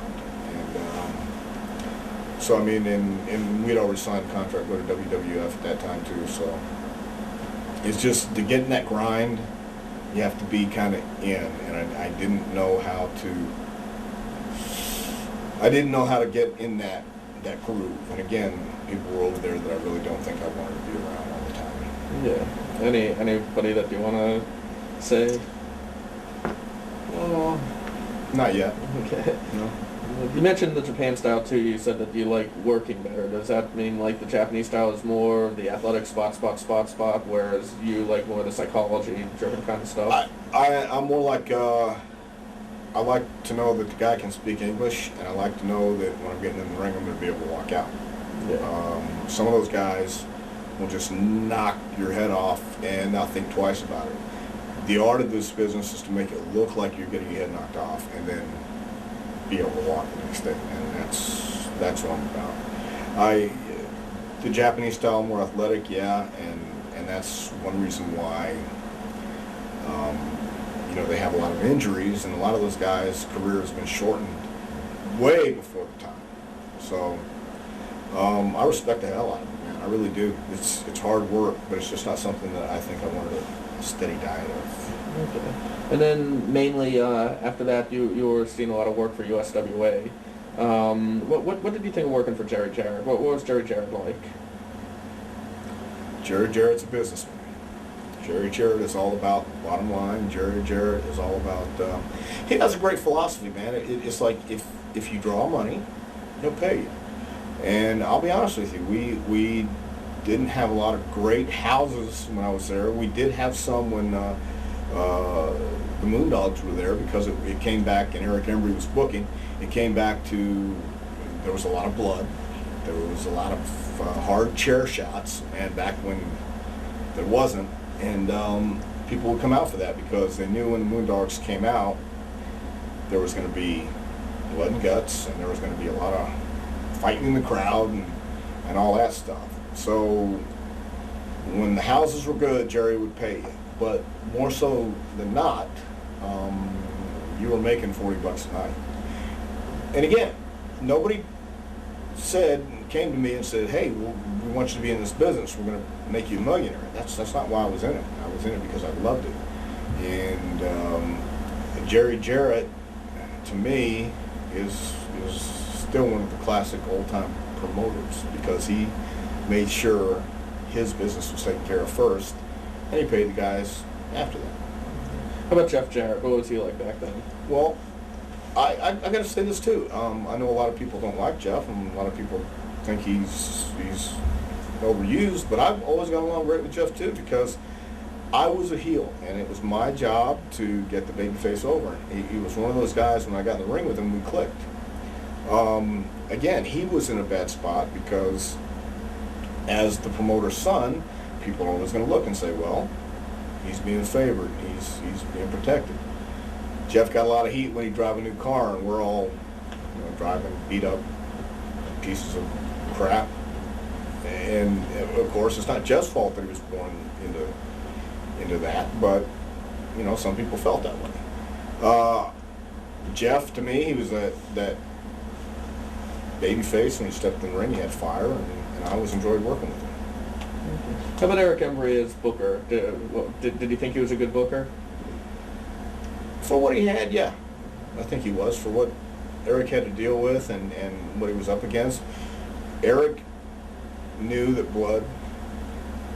And so I mean, and we'd already signed a contract with WWF at that time too. So it's just to get in that grind, you have to be kind of in, and I didn't know how to get in that groove. And again, people were over there that I really don't think I wanted to be around all the time. Yeah. Anybody that you want to say? Well, Not yet. Okay. No. You mentioned the Japan style too. You said that you like working better. Does that mean like the Japanese style is more the athletic spot, whereas you like more the psychology-driven kind of stuff? I'm more like I like to know that the guy can speak English, and I like to know that when I'm getting in the ring, I'm going to be able to walk out. Yeah. Some of those guys will just knock your head off and not think twice about it. The art of this business is to make it look like you're getting your head knocked off, and then be able to walk the next day, and that's what I'm about. The Japanese style more athletic, yeah, and that's one reason why they have a lot of injuries, and a lot of those guys' career has been shortened way before the time. So I respect the hell out of it, man. I really do. It's hard work, but it's just not something that I think I wanted a steady diet of. Okay. And then mainly after that, you were seeing a lot of work for USWA. What did you think of working for Jerry Jarrett? What was Jerry Jarrett like? Jerry Jarrett's a businessman. Jerry Jarrett is all about bottom line. Jerry Jarrett is all about. He has a great philosophy, man. It's like if you draw money, he'll pay you. And I'll be honest with you, we didn't have a lot of great houses when I was there. We did have some when the Moondogs were there, because it came back, and Eric Embry was booking. It came back to, there was a lot of blood. There was a lot of hard chair shots, and back when there wasn't. And people would come out for that because they knew when the Moondogs came out, there was going to be blood and guts, and there was going to be a lot of fighting in the crowd and all that stuff. So when the houses were good, Jerry would pay you. But more so than not, you were making $40 a night. And again, nobody came to me and said, hey, we want you to be in this business. We're going to make you a millionaire. That's not why I was in it. I was in it because I loved it. And Jerry Jarrett, to me, is still one of the classic old-time promoters, because he made sure his business was taken care of first, and he paid the guys after that. How about Jeff Jarrett? What was he like back then? Well, I got to say this too. I know a lot of people don't like Jeff, and a lot of people think he's overused, but I've always got along great with Jeff too, because I was a heel, and it was my job to get the babyface over. He was one of those guys, when I got in the ring with him, we clicked. Again, he was in a bad spot because as the promoter's son, people are always going to look and say, well, he's being favored, he's being protected. Jeff got a lot of heat when he drive a new car, and we're all driving beat up pieces of crap. And of course, it's not Jeff's fault that he was born into that, but some people felt that way. Jeff, to me, he was that baby face. When he stepped in the ring, he had fire, and I always enjoyed working with him. How about Eric Embry as booker? Did you think he was a good booker? For what he had, yeah. I think he was. For what Eric had to deal with and what he was up against, Eric knew that blood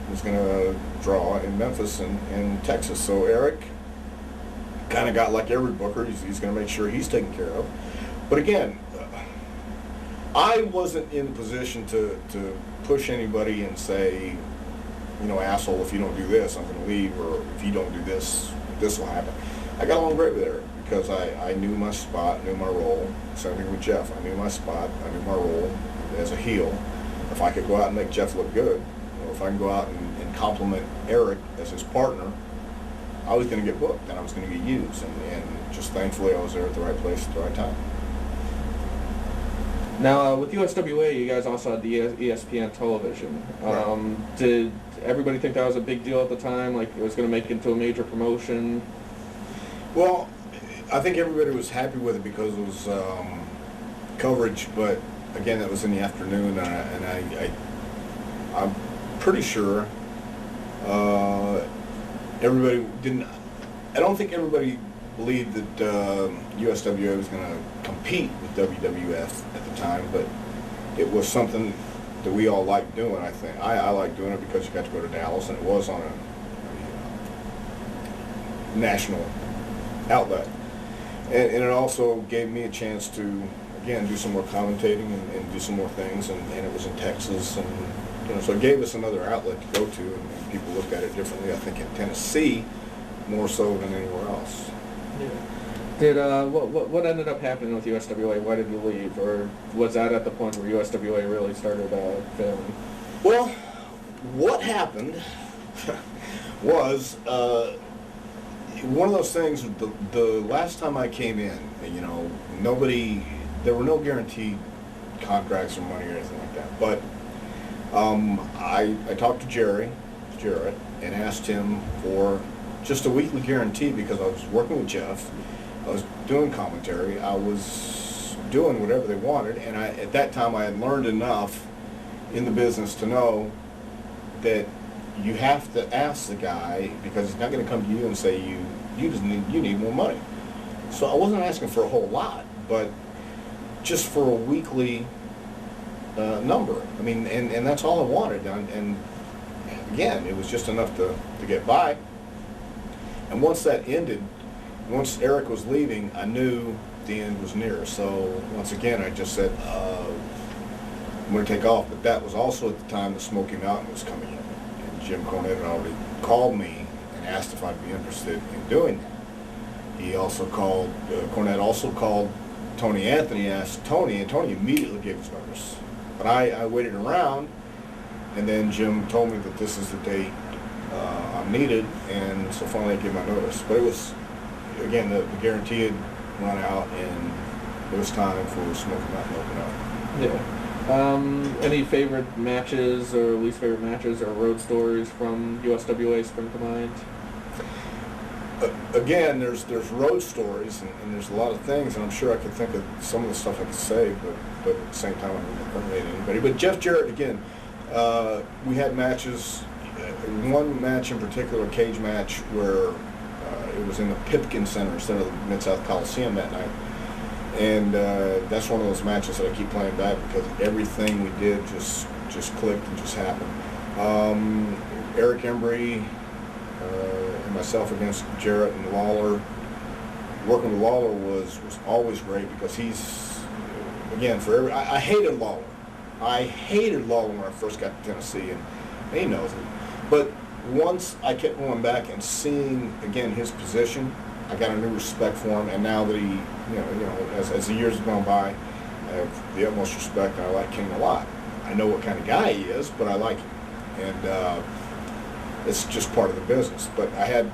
was going to draw in Memphis and Texas. So Eric kind of got like every booker. He's going to make sure he's taken care of. But again, I wasn't in the position to push anybody and say, asshole, if you don't do this, I'm going to leave, or if you don't do this, this will happen. I got along great with Eric because I knew my spot, knew my role. Same thing with Jeff. I knew my spot, I knew my role as a heel. If I could go out and make Jeff look good, if I can go out and compliment Eric as his partner, I was going to get booked and I was going to get used. And just thankfully I was there at the right place at the right time. Now, with USWA, you guys also had the ESPN television. Right. Did everybody think that was a big deal at the time? Like, it was going to make it into a major promotion? Well, I think everybody was happy with it because it was coverage, but again, that was in the afternoon, and I'm pretty sure everybody didn't. I don't think everybody believed that USWA was going to compete with WWF at the time, but it was something that we all liked doing. I think I liked doing it because you got to go to Dallas, and it was on a national outlet. And it also gave me a chance to, again, do some more commentating and do some more things, and it was in Texas, and so it gave us another outlet to go to, and people looked at it differently, I think, in Tennessee, more so than anywhere else. Yeah. Did what ended up happening with USWA? Why did you leave, or was that at the point where USWA really started failing? Well, what happened was one of those things. The last time I came in, there were no guaranteed contracts or money or anything like that. But I talked to Jarrett, and asked him for just a weekly guarantee because I was working with Jeff. I was doing commentary. I was doing whatever they wanted, and at that time I had learned enough in the business to know that you have to ask the guy, because he's not going to come to you and say you need more money. So I wasn't asking for a whole lot, but just for a weekly number. I mean, and that's all I wanted. And again, it was just enough to get by. And once that ended, once Eric was leaving, I knew the end was near. So once again, I just said, I'm going to take off. But that was also at the time that Smokey Mountain was coming in. And Jim Cornette had already called me and asked if I'd be interested in doing that. He also called, Cornette also called Tony Anthony, asked Tony, and Tony immediately gave his notice. But I waited around, and then Jim told me that this is the date I'm needed, and so finally I gave my notice. But it was, again, the guarantee had run out, and it was time for Smokey Mountain to open up. Yeah. Any favorite matches or least favorite matches or road stories from USWA spring to mind? Again, there's road stories, and there's a lot of things, and I'm sure I could think of some of the stuff I could say, but at the same time I don't incriminate anybody. But Jeff Jarrett, again, we had matches. One match in particular, a cage match, where it was in the Pipkin Center instead of the Mid-South Coliseum that night. And that's one of those matches that I keep playing back because everything we did just clicked and just happened. Eric Embry and myself against Jarrett and Lawler. Working with Lawler was always great because he's, again, I hated Lawler. I hated Lawler when I first got to Tennessee, and he knows it. But once I kept going back and seeing, again, his position, I got a new respect for him. And now that he, as the years have gone by, I have the utmost respect, and I like King a lot. I know what kind of guy he is, but I like him. And it's just part of the business. But I had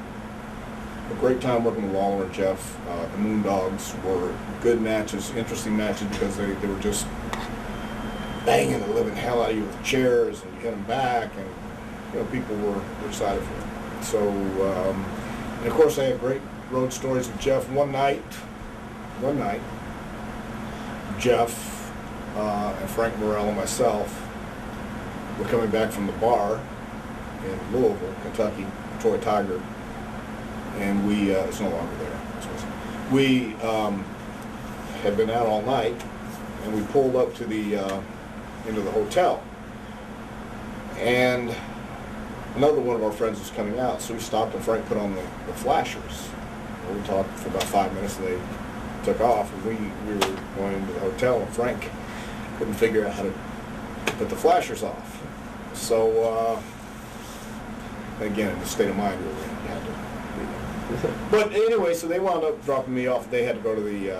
a great time working with Lawler and Jeff. The Moondogs were good matches, interesting matches, because they were just banging the living hell out of you with chairs, and you hit them back, and people were excited for it. So, and of course, I had great road stories with Jeff. One night, Jeff and Frank Morrell and myself were coming back from the bar in Louisville, Kentucky, Troy Tiger, and we, it's no longer there. We had been out all night, and we pulled up to into the hotel, and another one of our friends was coming out, so we stopped, and Frank put on the flashers. We talked for about 5 minutes, and they took off, and we were going into the hotel, and Frank couldn't figure out how to put the flashers off. So, again, in the state of mind we were in, you had to. But anyway, so they wound up dropping me off. They had to go to the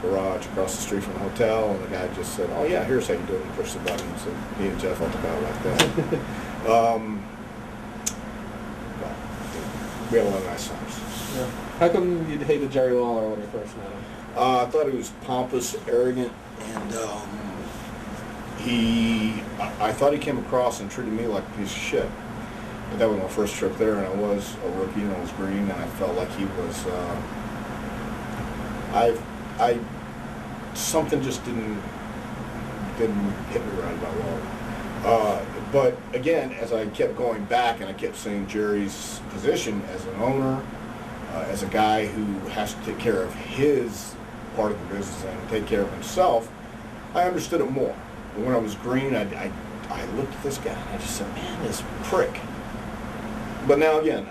garage across the street from the hotel, and the guy just said, "Oh yeah, here's how you do it," and pushed the button. So me and Jeff helped about like that. We had a lot of nice times. Yeah. How come you hated Jerry Lawler when you first met him? I thought he was pompous, arrogant, and I thought he came across and treated me like a piece of shit. But that was my first trip there, and I was a rookie, and I was green, and I felt like he was, something just didn't hit me right about Lawler. But again, as I kept going back and I kept seeing Jerry's position as an owner, as a guy who has to take care of his part of the business and take care of himself, I understood it more. But when I was green, I looked at this guy and I just said, man, this prick. But now again,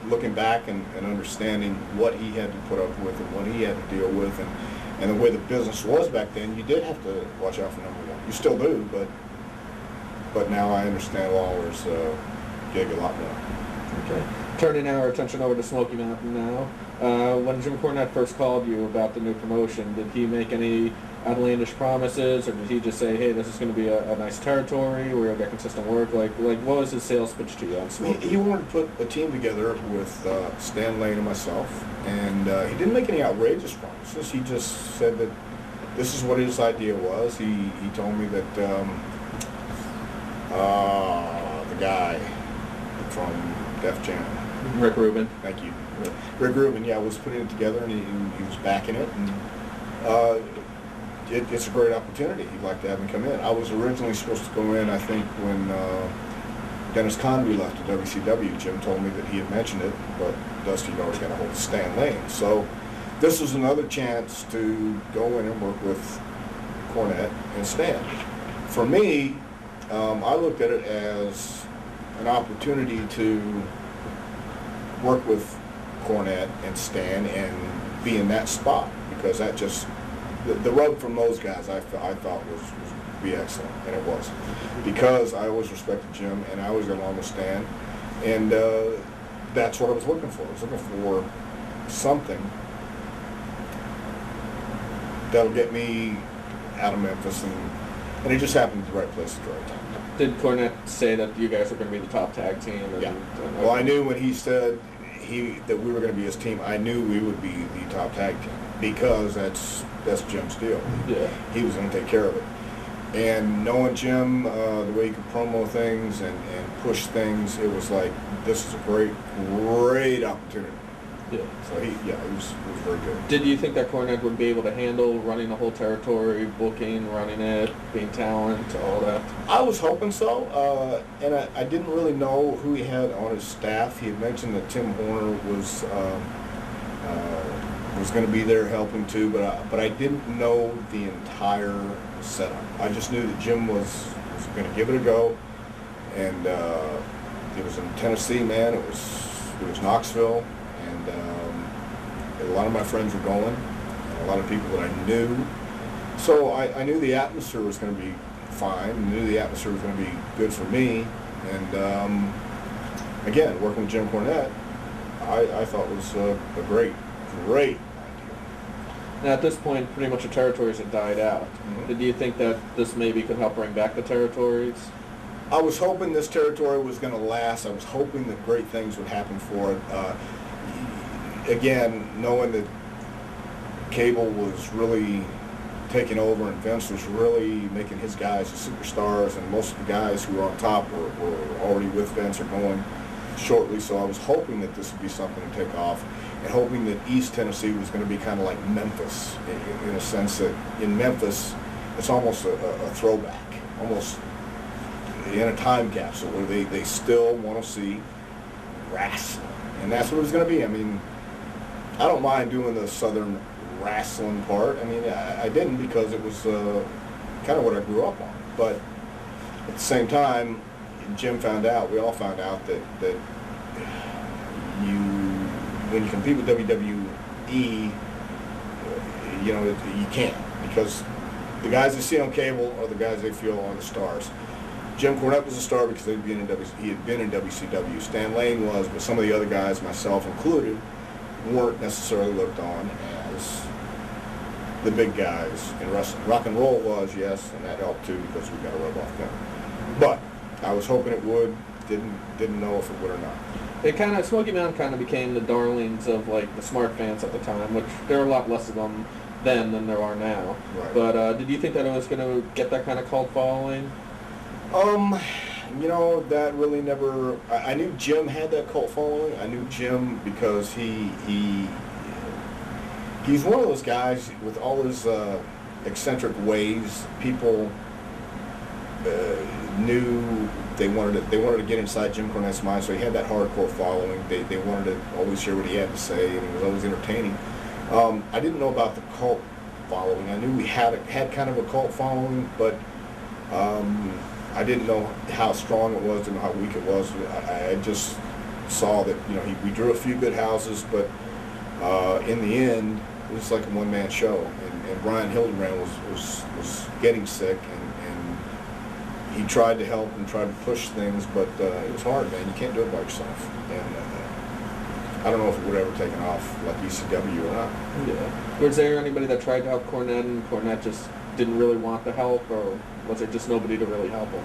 looking back and understanding what he had to put up with and what he had to deal with, and the way the business was back then, you did have to watch out for number one. You still do, but now I understand Lawler's gig a lot more. Okay. Turning our attention over to Smokey Mountain now. When Jim Cornette first called you about the new promotion, did he make any outlandish promises, or did he just say, hey, this is going to be a nice territory where you'll get consistent work? Like what was his sales pitch to you on Smokey? He wanted to put a team together with Stan Lane and myself, and he didn't make any outrageous promises. He just said that this is what his idea was. He told me that the guy from Def Jam, Rick Rubin. Thank you. Rick Rubin, was putting it together, and he was backing it, and it's a great opportunity. He'd like to have him come in. I was originally supposed to go in, I think, when Dennis Convey left to WCW. Jim told me that he had mentioned it, but Dusty had already got a hold of Stan Lane. So this was another chance to go in and work with Cornette and Stan. For me, I looked at it as an opportunity to work with Cornette and Stan and be in that spot, because that just, the rub from those guys I thought was be excellent, and it was, because I always respected Jim and I always got along with Stan, and that's what I was looking for. I was looking for something that'll get me out of Memphis, and it just happened at the right place at the right time. Did Cornette say that you guys were going to be the top tag team? Yeah. Well, I knew when he said that we were going to be his team, I knew we would be the top tag team, because that's Jim's deal. Yeah. He was going to take care of it. And knowing Jim, the way he could promo things and push things, it was like, this is a great opportunity. Yeah. So it was very good. Did you think that Cornette would be able to handle running the whole territory, booking, running it, being talent, all that? I was hoping so, and I didn't really know who he had on his staff. He had mentioned that Tim Horner was going to be there helping too, but I didn't know the entire setup. I just knew that Jim was going to give it a go, and it was in Tennessee, man. It was Knoxville. And a lot of my friends were going, and a lot of people that I knew. So I knew the atmosphere was going to be fine. I knew the atmosphere was going to be good for me. And again, working with Jim Cornette, I thought was a great idea. Now, at this point, pretty much the territories had died out. Mm-hmm. Did you think that this maybe could help bring back the territories? I was hoping this territory was going to last. I was hoping that great things would happen for it. Again, knowing that Cable was really taking over and Vince was really making his guys the superstars, and most of the guys who were on top were already with Vince or going shortly. So I was hoping that this would be something to take off, and hoping that East Tennessee was going to be kind of like Memphis, in a sense that in Memphis it's almost a throwback, almost in a time capsule where they still want to see wrestling. And that's what it was going to be. I mean, I don't mind doing the Southern wrestling part. I mean, I didn't, because it was kind of what I grew up on. But at the same time, Jim found out, we all found out that when you compete with WWE, you can't, because the guys they see on cable are the guys they feel are the stars. Jim Cornette was a star because he had been in WCW. Stan Lane was, but some of the other guys, myself included, weren't necessarily looked on as the big guys in wrestling. Rock and roll was, yes, and that helped too, because we got to rub off them. But I was hoping it would. Didn't know if it would or not. Smokey Mountain kind of became the darlings of like the smart fans at the time, which there are a lot less of them then than there are now. Right. But did you think that it was going to get that kind of cult following? That really never. I knew Jim had that cult following. I knew Jim because he's one of those guys with all his eccentric ways. People knew they wanted to get inside Jim Cornette's mind, so he had that hardcore following. They wanted to always hear what he had to say, and he was always entertaining. I didn't know about the cult following. I knew we had kind of a cult following, but I didn't know how strong it was, didn't know how weak it was. I just saw that, you know, we drew a few good houses, but in the end, it was like a one-man show. And Brian Hildebrand was getting sick, and he tried to help and tried to push things, but it was hard, man. You can't do it by yourself. And I don't know if it would have ever taken off like ECW or not. Yeah. Was there anybody that tried to help Cornette, and Cornette just didn't really want the help, or was there just nobody to really help him?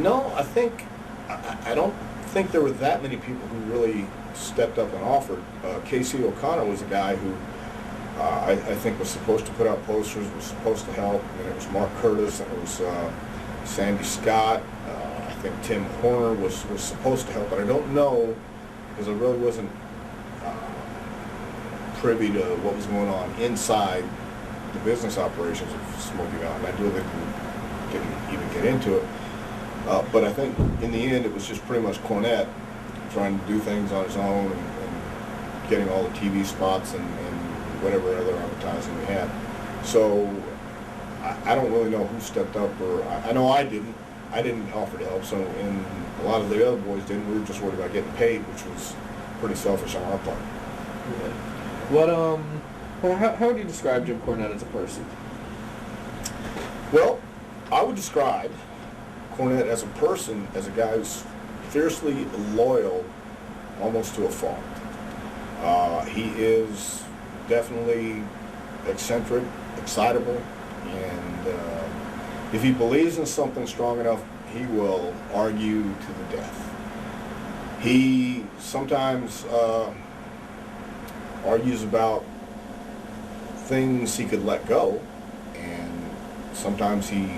No, I don't think there were that many people who really stepped up and offered. Casey O'Connor was a guy who I think was supposed to put out posters, was supposed to help, and it was Mark Curtis, and it was Sandy Scott. I think Tim Horner was supposed to help, but I don't know, because I really wasn't privy to what was going on inside the business operations of Smokey Mountain. I really didn't even get into it. But I think in the end it was just pretty much Cornette trying to do things on his own and getting all the TV spots and whatever other advertising we had. So I don't really know who stepped up, or I know I didn't. I didn't offer to help, so, and a lot of the other boys didn't. We were just worried about getting paid, which was pretty selfish on our part. Yeah. How would you describe Jim Cornette as a person? Well, I would describe Cornette as a person, as a guy who's fiercely loyal, almost to a fault. He is definitely eccentric, excitable, and if he believes in something strong enough, he will argue to the death. He sometimes argues about things he could let go, and sometimes he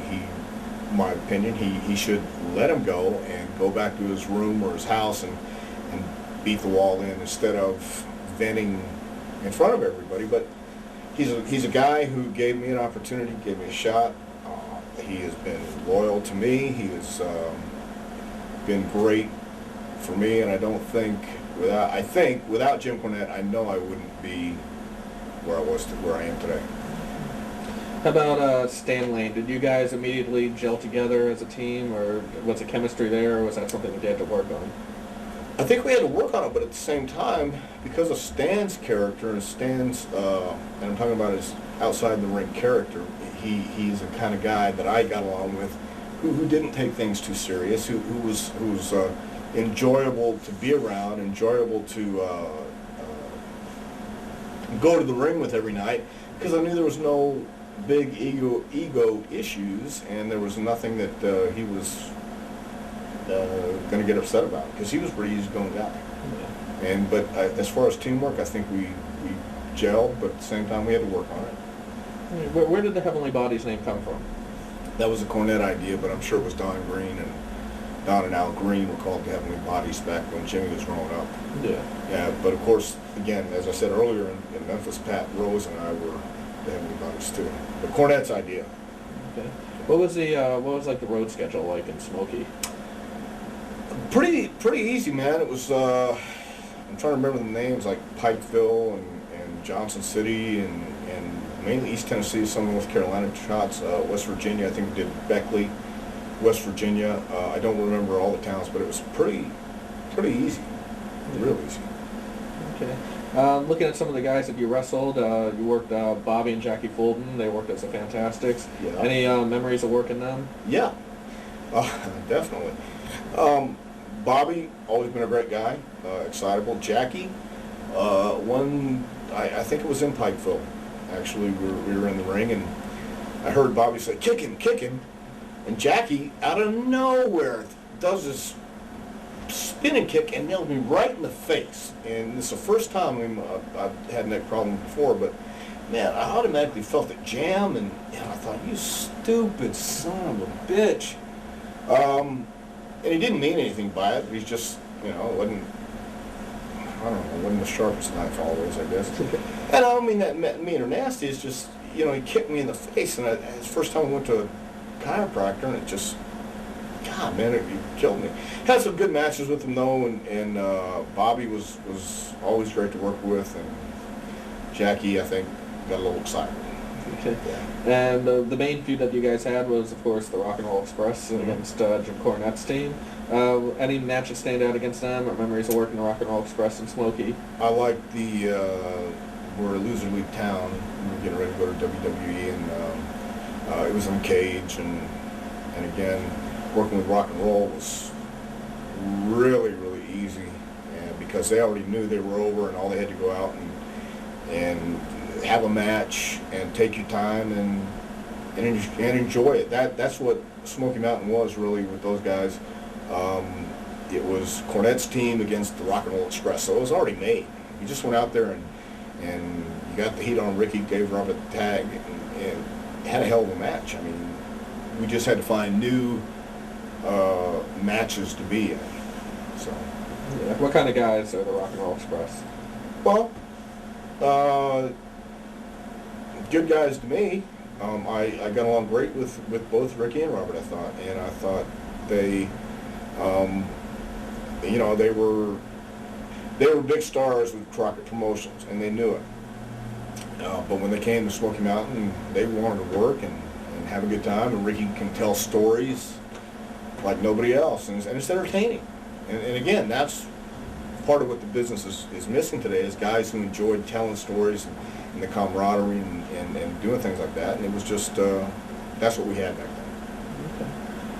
in my opinion, he should let him go and go back to his room or his house and beat the wall in instead of venting in front of everybody. But he's a guy who gave me an opportunity, gave me a shot. He has been loyal to me. He has been great for me, and I think without Jim Cornette, I know I wouldn't be where I am today. How about Stan Lane? Did you guys immediately gel together as a team, or was the chemistry there, or was that something that you had to work on? I think we had to work on it, but at the same time, because of Stan's character and Stan's, and I'm talking about his outside the ring character, he's the kind of guy that I got along with, who didn't take things too serious, who was enjoyable to be around, enjoyable to go to the ring with every night, because I knew there was no big ego issues, and there was nothing that he was going to get upset about, because he was a pretty easygoing guy. Yeah. But as far as teamwork, I think we gelled, but at the same time we had to work on it. Where did the Heavenly Bodies name come from? That was a Cornette idea, but I'm sure it was Don Green, and Don and Al Green were called the Heavenly Bodies back when Jimmy was growing up. Yeah. Yeah, but of course, again, as I said earlier, in Memphis, Pat Rose and I were the Heavenly Bodies too. But Cornette's idea. Okay. What was like the road schedule like in Smokey? Pretty easy, man. It was I'm trying to remember the names, like Pikeville and Johnson City and mainly East Tennessee, some North Carolina shots, West Virginia. I think we did Beckley, West Virginia. I don't remember all the towns, but it was pretty easy, real easy. Okay. Looking at some of the guys that you wrestled, you worked Bobby and Jackie Fulton. They worked as the Fantastics. Yeah. Any memories of working them? Yeah, definitely. Bobby, always been a great guy, excitable. Jackie, I think it was in Pikeville. Actually, we were in the ring, and I heard Bobby say, kick him, and Jackie, out of nowhere, does this spinning kick and nailed me right in the face. And this is the first time I've had a neck problem before, but man, I automatically felt it jam, and I thought, you stupid son of a bitch. And he didn't mean anything by it. He's just, wasn't the sharpest knife always, I guess. And I don't mean that mean or nasty. It's just, he kicked me in the face, and it's the first time I went to a chiropractor, and it just, God, man, it killed me. Had some good matches with him, though, and Bobby was always great to work with, and Jackie, I think, got a little excited. Okay. And the main feud that you guys had was, of course, the Rock and Roll Express against Jim Cornette's team. Any matches stand out against them, or memories of working the Rock and Roll Express and Smokey? I like the we're a loser league town. We were getting ready to go to WWE, and it was in Cage, and again, working with Rock and Roll was really, really easy, and because they already knew they were over, and all they had to go out and have a match and take your time and enjoy it. That's what Smokey Mountain was really with those guys. It was Cornette's team against the Rock and Roll Express, so it was already made. You just went out there and you got the heat on Ricky, gave Robert the tag, and had a hell of a match. I mean, we just had to find new matches to be in. So, yeah. What kind of guys are the Rock and Roll Express? Well, good guys to me. I got along great with both Ricky and Robert, I thought, and I thought they, they were big stars with Crockett Promotions, and they knew it. But when they came to Smoky Mountain, they wanted to work and have a good time, and Ricky can tell stories like nobody else, and it's entertaining. And again, that's part of what the business is missing today, is guys who enjoyed telling stories and the camaraderie and doing things like that. And it was just, that's what we had back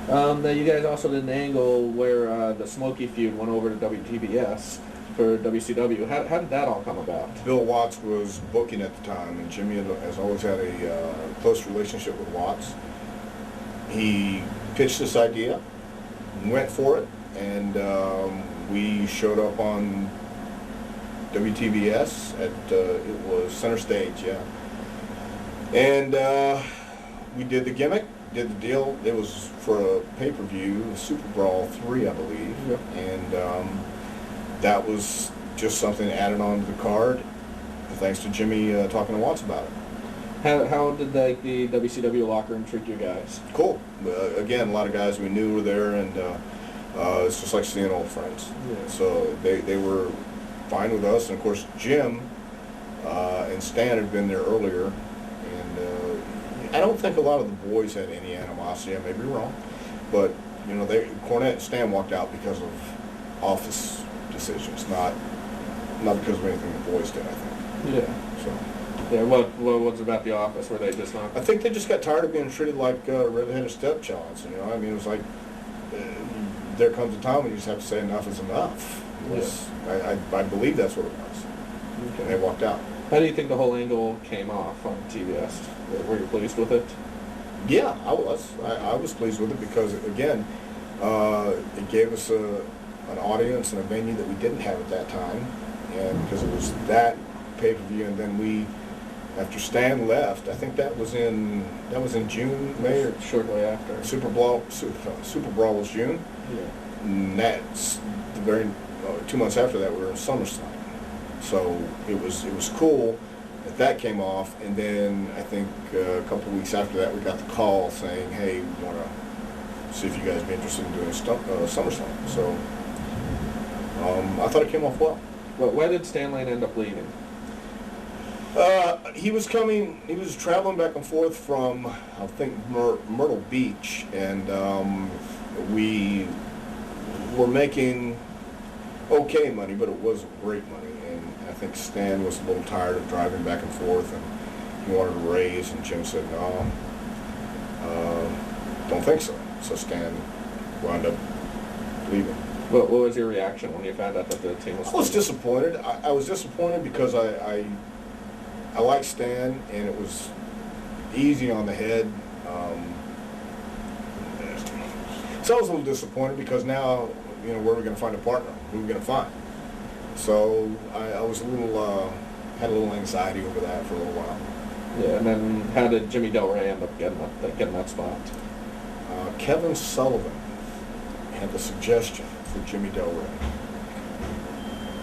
then. Okay. You guys also did an angle where the Smokey feud went over to WTBS for WCW. How did that all come about? Bill Watts was booking at the time, and Jimmy has always had a close relationship with Watts. He pitched this idea, went for it, and we showed up on WTBS at, it was Center Stage, yeah. And we did the gimmick, did the deal. It was for a pay-per-view, Super Brawl 3, I believe. Yep. And that was just something added on to the card, thanks to Jimmy talking to Watts about it. How did the WCW locker room treat you guys? Cool. Again, a lot of guys we knew were there, and it's just like seeing old friends. Yeah. So they were fine with us, and of course Jim and Stan had been there earlier, and I don't think a lot of the boys had any animosity. I may be wrong, but Cornette and Stan walked out because of office decisions, not because of anything the boys did, I think. Yeah. So. Yeah. What was about the office? Were they just not? I think they just got tired of being treated like red-headed stepchilds. I mean, it was like there comes a time when you just have to say enough is enough. I believe that's what it was. Okay. And they walked out. How do you think the whole angle came off on TBS? Were you pleased with it? Yeah, I was. I was pleased with it because, again, it gave us an audience and a venue that we didn't have at that time, and because it was that pay-per-view, and then after Stan left, I think that was in June, May, or shortly after. Super Brawl was June. Yeah. And that's the very 2 months after that we were in SummerSlam. So it was cool that came off, and then I think a couple of weeks after that we got the call saying, hey, we want to see if you guys would be interested in doing SummerSlam. So I thought it came off well. Well, why did Stan Lane end up leaving? He was traveling back and forth from, I think, Myrtle Beach, and we were making okay money, but it wasn't great money. And I think Stan was a little tired of driving back and forth, and he wanted a raise, and Jim said, no, don't think so. So Stan wound up leaving. What was your reaction when you found out that the team was? I was disappointed. I was disappointed because I like Stan, and it was easy on the head. So I was a little disappointed because now, where are we going to find a partner? Who are we going to find? So I was had a little anxiety over that for a little while. Yeah, and then how did Jimmy Del Rey end up getting that spot? Kevin Sullivan had the suggestion for Jimmy Del Rey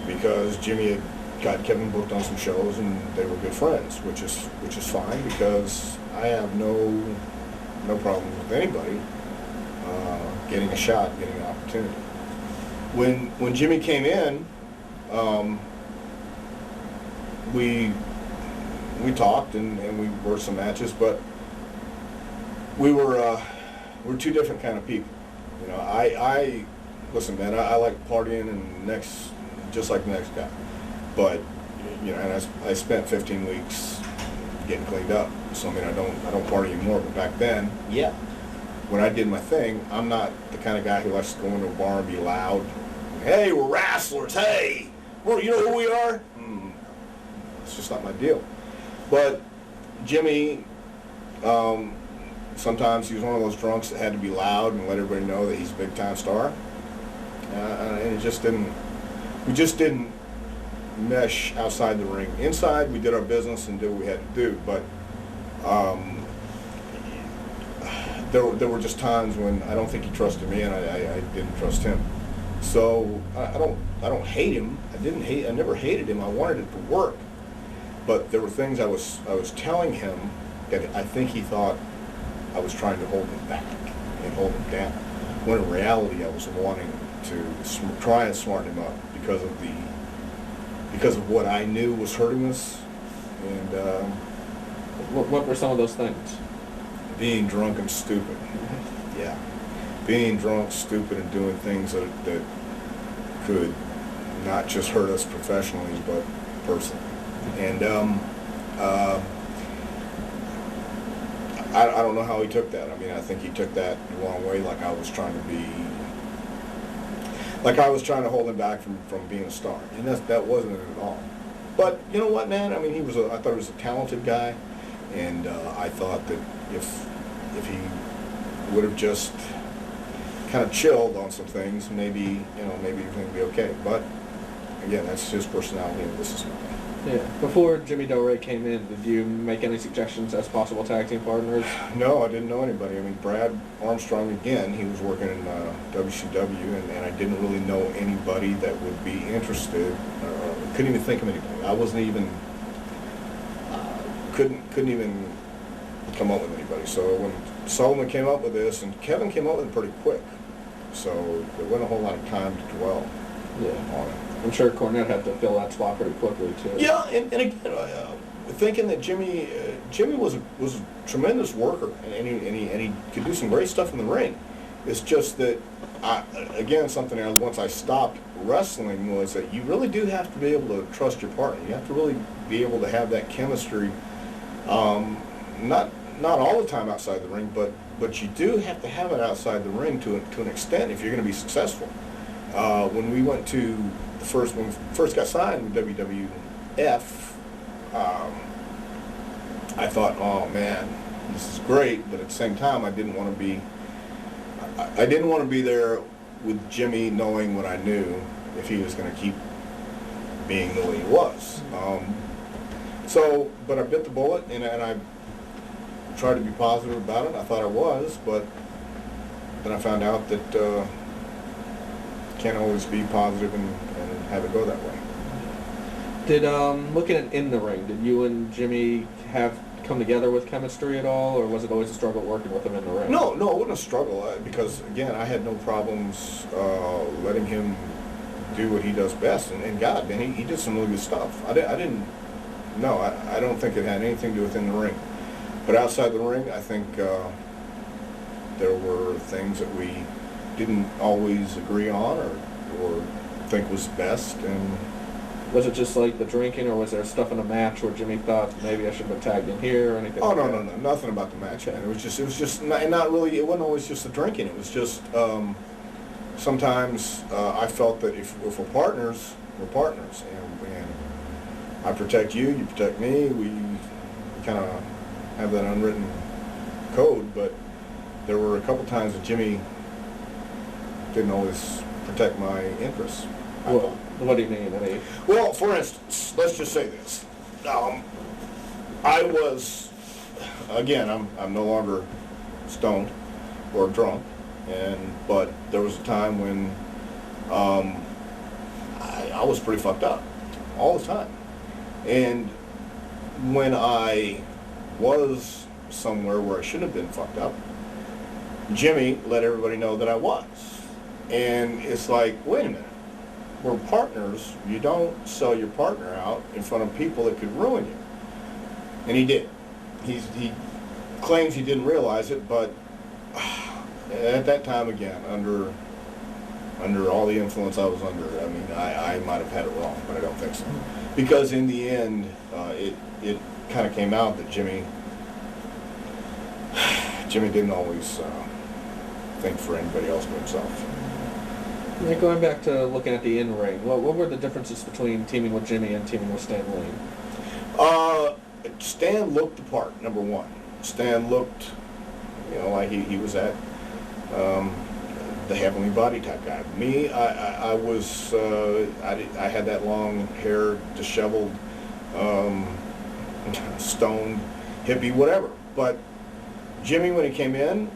because Jimmy had got Kevin booked on some shows, and they were good friends, which is fine because I have no problem with anybody getting a shot, getting an opportunity. When Jimmy came in, we we talked and we worked some matches, but we're two different kind of people. You know, I listen, man. I like partying and just like the next guy. But you know, and I spent 15 weeks getting cleaned up. So I mean, I don't party anymore. But back then, yeah, when I did my thing, I'm not the kind of guy who likes to go into a bar and be loud. Hey, we're wrestlers. Hey, you know who we are? It's just not my deal. But Jimmy, sometimes he was one of those drunks that had to be loud and let everybody know that he's a big time star. And it just didn't. We just didn't mesh outside the ring. Inside, we did our business and did what we had to do. But there were just times when I don't think he trusted me, and I didn't trust him. So I don't hate him. I never hated him. I wanted it to work. But there were things I was telling him that I think he thought I was trying to hold him back and hold him down. When in reality, I was wanting to try and smarten him up because of what I knew was hurting us. And what were some of those things? Being drunk and stupid. Yeah. Being drunk, stupid, and doing things that could not just hurt us professionally, but personally. And I don't know how he took that. I mean, I think he took that the wrong way, like I was trying to hold him back from being a star. And that wasn't it at all. But you know what, man? I mean, I thought he was a talented guy, and I thought that if he would have just kind of chilled on some things, maybe everything would be okay. But again, that's his personality, and this is mine. Yeah. Before Jimmy Del Rey came in, did you make any suggestions as possible tag team partners? No, I didn't know anybody. I mean, Brad Armstrong, again, he was working in WCW, and I didn't really know anybody that would be interested. Couldn't even think of anybody. I wasn't even, couldn't even come up with anybody. So when Sullivan came up with this, and Kevin came up with it pretty quick, so there wasn't a whole lot of time to dwell on it. I'm sure Cornette had to fill that spot pretty quickly too. Yeah, and again, thinking that Jimmy was a tremendous worker, and he could do some great stuff in the ring. It's just that something else. Once I stopped wrestling, was that you really do have to be able to trust your partner. You have to really be able to have that chemistry. Not all the time outside the ring, but you do have to have it outside the ring to an extent if you're going to be successful. When we went to when we first got signed with WWF, I thought, oh man, this is great, but at the same time, I didn't want to be there with Jimmy knowing what I knew if he was going to keep being the way he was. But I bit the bullet, and I tried to be positive about it. I thought I was, but then I found out that can't always be positive and have it go that way. Did looking at in the ring, did you and Jimmy have come together with chemistry at all, or was it always a struggle working with him in the ring? No, it wasn't a struggle because again, I had no problems letting him do what he does best, and God, man, he did some really good stuff. I don't think it had anything to do with in the ring, but outside the ring, I think there were things that we didn't always agree on or think was best. And was it just like the drinking, or was there stuff in a match where Jimmy thought maybe I should have been tagged in here or anything? Oh, no, nothing about the match. Okay. It was just not really. It wasn't always just the drinking. It was just sometimes I felt that if we're partners, we're partners, and I protect you, you protect me. We kind of have that unwritten code, but there were a couple times that Jimmy didn't always protect my interests. Well, what do you mean? Well, for instance, let's just say this. I was, again, I'm no longer stoned or drunk, but there was a time when I was pretty fucked up all the time. And when I was somewhere where I shouldn't have been fucked up, Jimmy let everybody know that I was. And it's like, wait a minute, we're partners. You don't sell your partner out in front of people that could ruin you. And he did. He claims he didn't realize it, but at that time, again, under all the influence I was under, I mean, I might have had it wrong, but I don't think so. Because in the end, it kind of came out that Jimmy didn't always think for anybody else but himself. Yeah, going back to looking at the in-ring, what were the differences between teaming with Jimmy and teaming with Stan Lane? Stan looked the part, number one. Stan looked, like he was at the heavenly body type guy. Me, I was, I had that long hair, disheveled, stoned, hippie, whatever. But Jimmy, when he came in,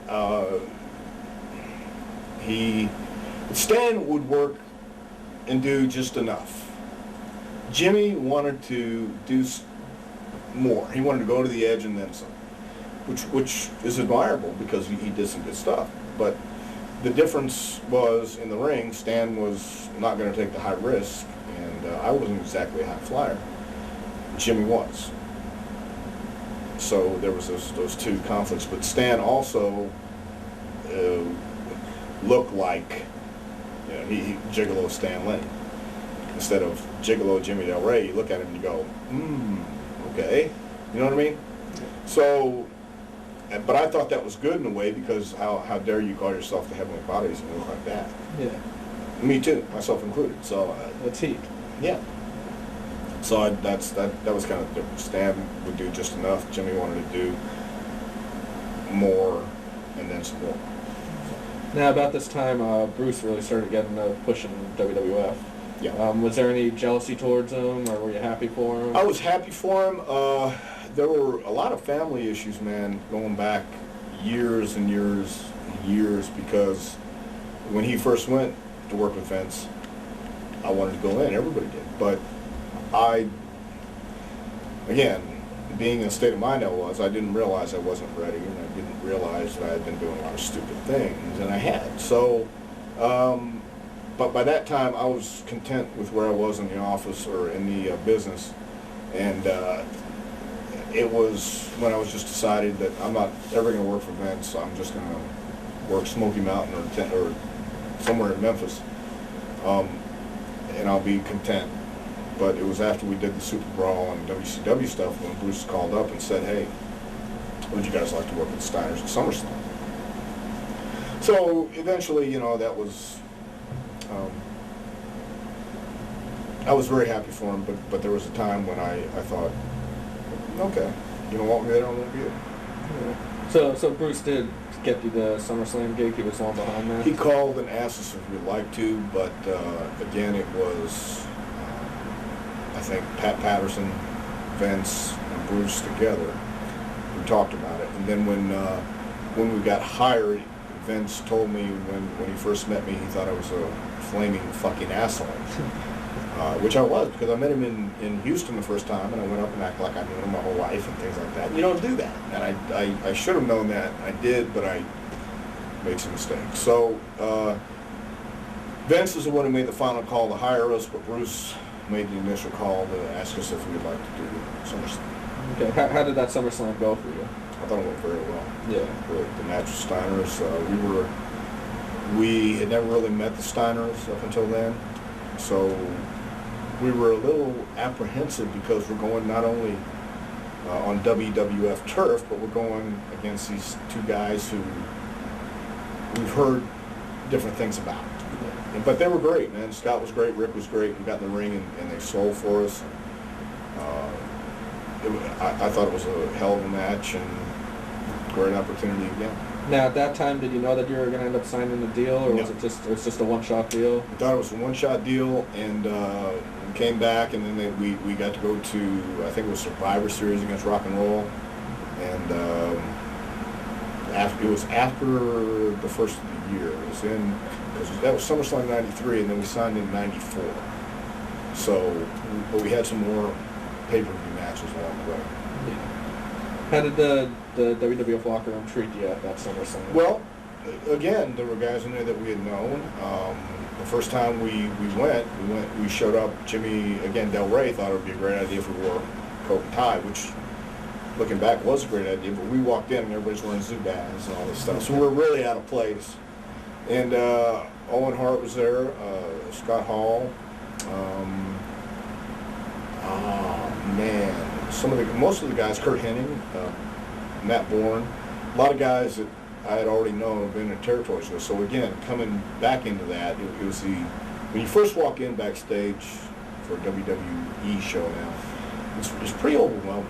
Stan would work and do just enough. Jimmy wanted to do more. He wanted to go to the edge and then some, which is admirable because he did some good stuff. But the difference was in the ring, Stan was not going to take the high risk, and I wasn't exactly a high flyer. Jimmy was. So there was those two conflicts. But Stan also looked like he Gigolo Stan Lane. Instead of Gigolo Jimmy Del Rey, you look at him and you go, okay. You know what I mean? So, but I thought that was good in a way because how dare you call yourself the heavenly bodies and look like that? Yeah. Me too, myself included. So that's heat. Yeah. So that was kind of different. Stan would do just enough. Jimmy wanted to do more and then some more. Now, about this time, Bruce really started getting a push in WWF. Yeah. Was there any jealousy towards him, or were you happy for him? I was happy for him. There were a lot of family issues, man, going back years and years and years, because when he first went to work with Vince, I wanted to go in. Everybody did. But again, being in the state of mind I didn't realize I wasn't ready, and I didn't realize that I had been doing a lot of stupid things, and I had. So, but by that time, I was content with where I was in the office or in the business, and it was when I was just decided that I'm not ever going to work for Vince. I'm just going to work Smokey Mountain or somewhere in Memphis, and I'll be content. But it was after we did the Super Brawl and WCW stuff when Bruce called up and said, hey, would you guys like to work with the Steiners at SummerSlam? So eventually, that was, I was very happy for him, but there was a time when I thought, okay, you don't want me there, I don't want you. Yeah. So Bruce did get you the SummerSlam gig? He was the one behind that? He called and asked us if we'd like to, but again, it was... I think Pat Patterson, Vince, and Bruce together, we talked about it. And then when we got hired, Vince told me when he first met me, he thought I was a flaming fucking asshole. Which I was, because I met him in Houston the first time, and I went up and acted like I knew him my whole life and things like that. You don't do that. And I should have known that. I did, but I made some mistakes. So Vince is the one who made the final call to hire us, but Bruce made the initial call to ask us if we would like to do SummerSlam. Okay, how did that SummerSlam go for you? I thought it went very well. Yeah. The match with Steiners, we had never really met the Steiners up until then, so we were a little apprehensive because we're going not only on WWF turf, but we're going against these two guys who we've heard different things about. But they were great, man. Scott was great, Rick was great. We got in the ring and they sold for us. I thought it was a hell of a match and great opportunity again. Now, at that time, did you know that you were going to end up signing the deal, or was it just a one-shot deal? I thought it was a one-shot deal, and we came back, and then we got to go to, I think it was Survivor Series against Rock and Roll, and it was after the first of the year. It was because that was SummerSlam '93, and then we signed in '94. So, but we had some more pay-per-view matches along the way. Yeah. How did the WWF locker room treat you at that SummerSlam? Well, again, there were guys in there that we had known. The first time we showed up. Jimmy, again, Del Rey thought it would be a great idea if we wore coat and tie, which looking back, was a great idea. But we walked in and everybody's wearing Zubaz and all this stuff, so we're really out of place. And Owen Hart was there, Scott Hall. Oh man, most of the guys, Kurt Henning, Matt Bourne, a lot of guys that I had already known have been in territories with. So again, coming back into that, it was when you first walk in backstage for a WWE show now, it's pretty overwhelming.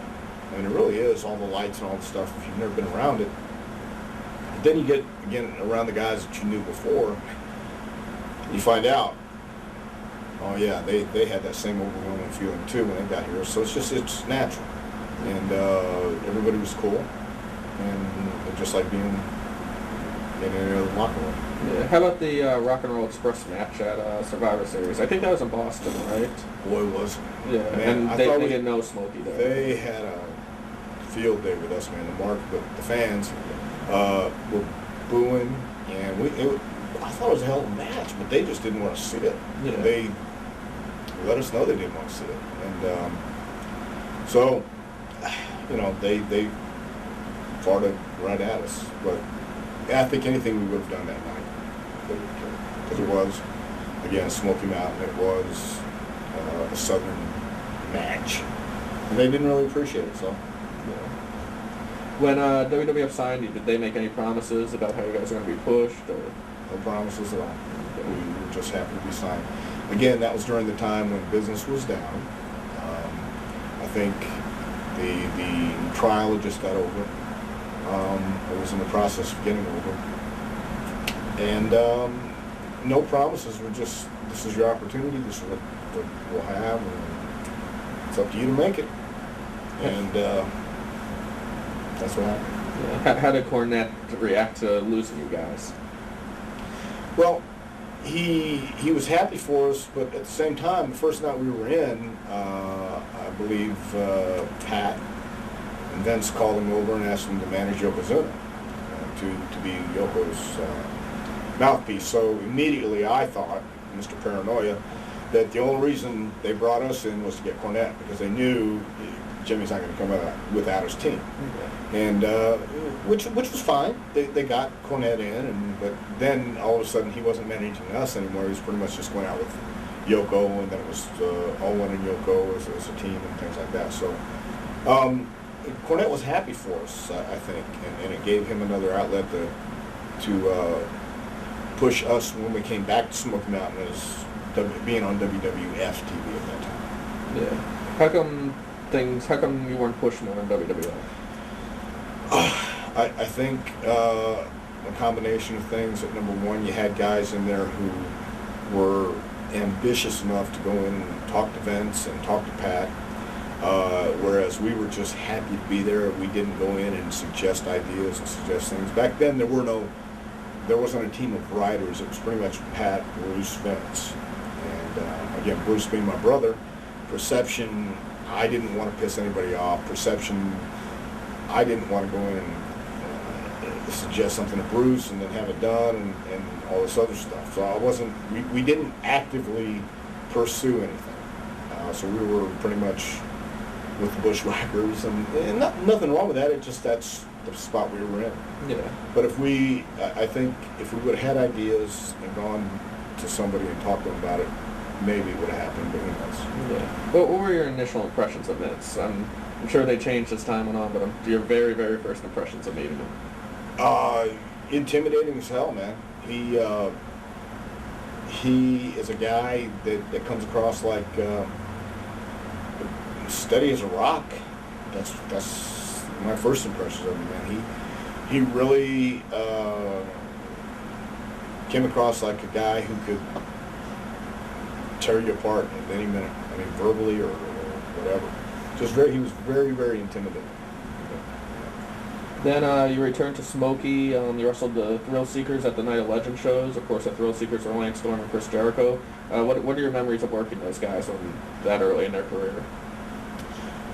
I mean, it really is, all the lights and all the stuff, if you've never been around it. But then you get, again, around the guys that you knew before, you find out, oh yeah, they had that same overwhelming feeling too when they got here. So it's natural. And everybody was cool. And just like being in any other locker room. Yeah. How about the Rock and Roll Express match at Survivor Series? I think that was in Boston, right? Boy, was it. Yeah, man, and they didn't know Smokey there. They had a field day with us, man. The fans were booing, and I thought it was a hell of a match, but they just didn't want to see it. Yeah. They let us know they didn't want to see it, and so they farted right at us. But I think anything we would have done that night, because it was, again, Smokey Mountain. It was a Southern match, and they didn't really appreciate it. So, when WWF signed you, did they make any promises about how you guys were going to be pushed? Or? No promises at all. We were just happy to be signed. Again, that was during the time when business was down. I think the trial had just got over. It was in the process of getting over. And no promises. We're just, this is your opportunity. This is what we'll have. And it's up to you to make it. And that's what happened. Yeah. How did Cornette react to losing you guys? Well, he was happy for us, but at the same time, the first night we were in, I believe Pat and Vince called him over and asked him to manage Yokozuna, to be Yoko's mouthpiece. So immediately I thought, Mr. Paranoia, that the only reason they brought us in was to get Cornette, because they knew Jimmy's not going to come out without his team. And which was fine. They got Cornette in, but then all of a sudden he wasn't managing us anymore. He was pretty much just going out with Yoko, and then it was Owen and Yoko as a team and things like that. So Cornette was happy for us, I think, and it gave him another outlet to push us when we came back to Smokey Mountain as being on WWF TV at that time. Yeah. How come you weren't pushed more in WWF? I think a combination of things. That number one, you had guys in there who were ambitious enough to go in and talk to Vince and talk to Pat, whereas we were just happy to be there. We didn't go in and suggest ideas and suggest things. Back then, there wasn't a team of writers. It was pretty much Pat, Bruce, Vince, and again, Bruce being my brother. Perception, I didn't want to piss anybody off. Perception, I didn't want to go in and suggest something to Bruce and then have it done and all this other stuff. So we didn't actively pursue anything. So we were pretty much with the Bushwhackers, and nothing wrong with that. It just, that's the spot we were in. Yeah. But I think if we would have had ideas and gone to somebody and talked to them about it, maybe it would have happened, but who knows. Yeah. What were your initial impressions of Vince? I'm sure they changed as time went on, but your very, very first impressions of meeting him. Intimidating as hell, man. He is a guy that comes across like steady as a rock. That's my first impressions of him, man. He really came across like a guy who could tear you apart at any minute. I mean, verbally or whatever. He was very, very intimidating. Then you returned to Smokey. You wrestled the Thrill Seekers at the Night of Legend shows. Of course, the Thrill Seekers were Lance Storm and Chris Jericho. What are your memories of working those guys that early in their career?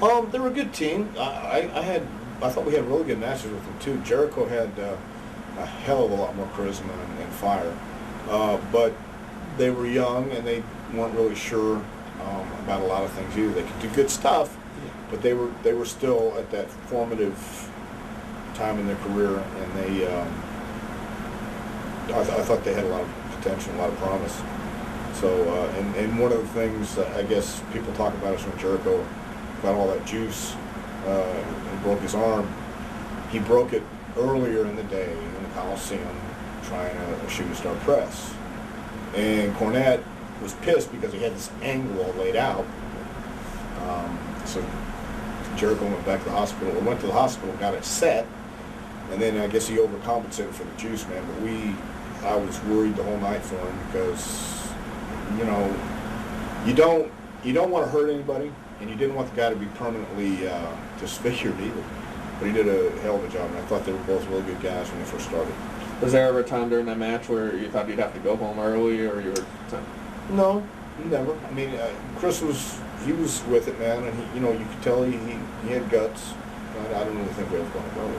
They were a good team. I thought we had really good matches with them too. Jericho had a hell of a lot more charisma and fire, but they were young and they weren't really sure about a lot of things either. They could do good stuff, but they were still at that formative time in their career, and they I thought they had a lot of potential, a lot of promise. So and one of the things I guess people talk about is when Jericho got all that juice and broke his arm. He broke it earlier in the day in the Coliseum trying a shooting star press. And Cornette was pissed because he had this angle all laid out. So Jericho went back to the hospital, or went to the hospital, got it set, and then I guess he overcompensated for the juice, man. But I was worried the whole night for him because, you know, you don't want to hurt anybody, and you didn't want the guy to be permanently disfigured either. But he did a hell of a job, and I thought they were both really good guys when they first started. Was there ever a time during that match where you thought you'd have to go home early, or you were? No, never. I mean, Chris was with it, man, and he, you know, you could tell he had guts. I don't really think we were going to go.